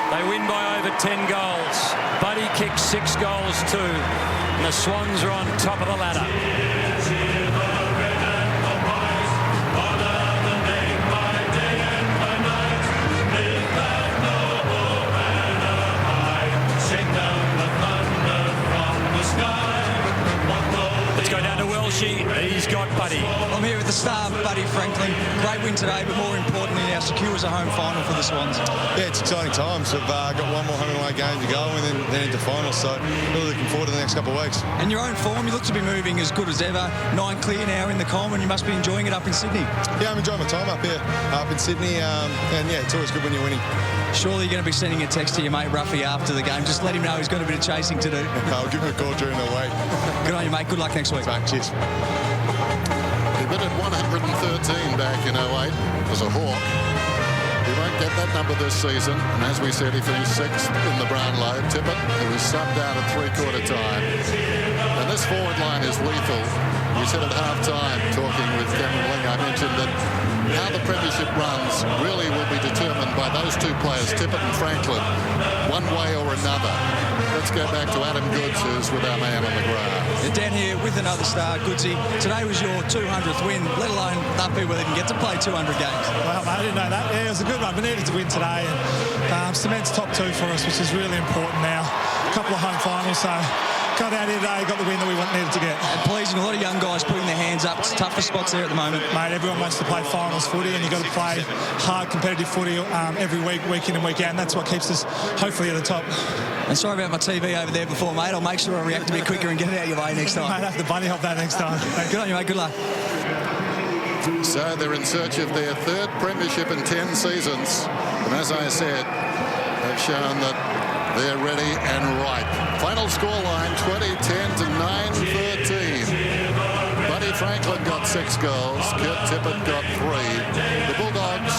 They win by over 10 goals. Buddy kicks 6 goals too. And the Swans are on top of the ladder. Let's go down to Welshie. He's got Buddy. I'm here with the star, Buddy Franklin. Great win today, but more importantly, now secures a home final for the Swans. Yeah, it's exciting times. We've got one more home and away game to go, and then into finals. So really looking forward to the next couple of weeks. And your own form, you look to be moving as good as ever. 9 clear now in the Coleman. You must be enjoying it up in Sydney. Yeah, I'm enjoying my time up here, up in Sydney. And yeah, it's always good when you're winning. Surely you're going to be sending a text to your mate Ruffy after the game. Just let him know he's got a bit of chasing to do. I'll give him a call during the week. Good on you, mate. Good luck next week. Mate, cheers. He bid at 113 back in 08 as a Hawk. He won't get that number this season, and as we said, he finished 6th in the Brownlow. Tippett, who was subbed out at three-quarter time. And this forward line is lethal. We said at half-time, talking with Cameron Ling, I mentioned that how the premiership runs really will be determined by those two players, Tippett and Franklin, one way or another. Let's go back to Adam Goods, who's with our man on the ground. You're down here with another star, Goodsy. Today was your 200th win, let alone that people didn't get to play 200 games. Well, mate, I didn't know that. Yeah, it was a good run. We needed to win today, and cements top 2 for us, which is really important now. A couple of home finals, so got out here today, got the win that we needed to get. And pleasing, a lot of young guys putting their hands up. It's tougher spots there at the moment. Mate, everyone wants to play finals footy, and you've got to play hard competitive footy every week, week in and week out, and that's what keeps us hopefully at the top. And sorry about my TV over there before, mate. I'll make sure I react a bit quicker and get it out of your way next time. Mate, I have to bunny hop that next time. Good on you, mate. Good luck. So they're in search of their 3rd premiership in 10 seasons. And as I said, they've shown that they're ready and ripe. Final scoreline, 20-10 to 9-13. Buddy Franklin got 6 goals. Kurt Tippett got 3. The Bulldogs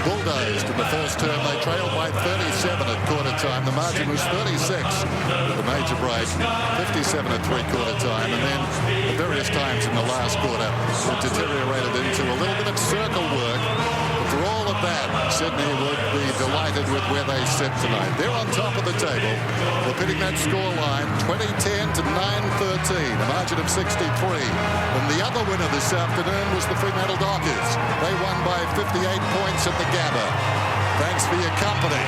bulldozed in the first term. They trailed by 37 at quarter time. The margin was 36 at the major break, 57 at three-quarter time. And then at various times in the last quarter, it deteriorated into a little bit of circle work. For all of that, Sydney would be delighted with where they sit tonight. They're on top of the table. We're pitting that scoreline, 20-10 to 9-13, a margin of 63. And the other winner this afternoon was the Fremantle Dockers. They won by 58 points at the Gabba. Thanks for your company.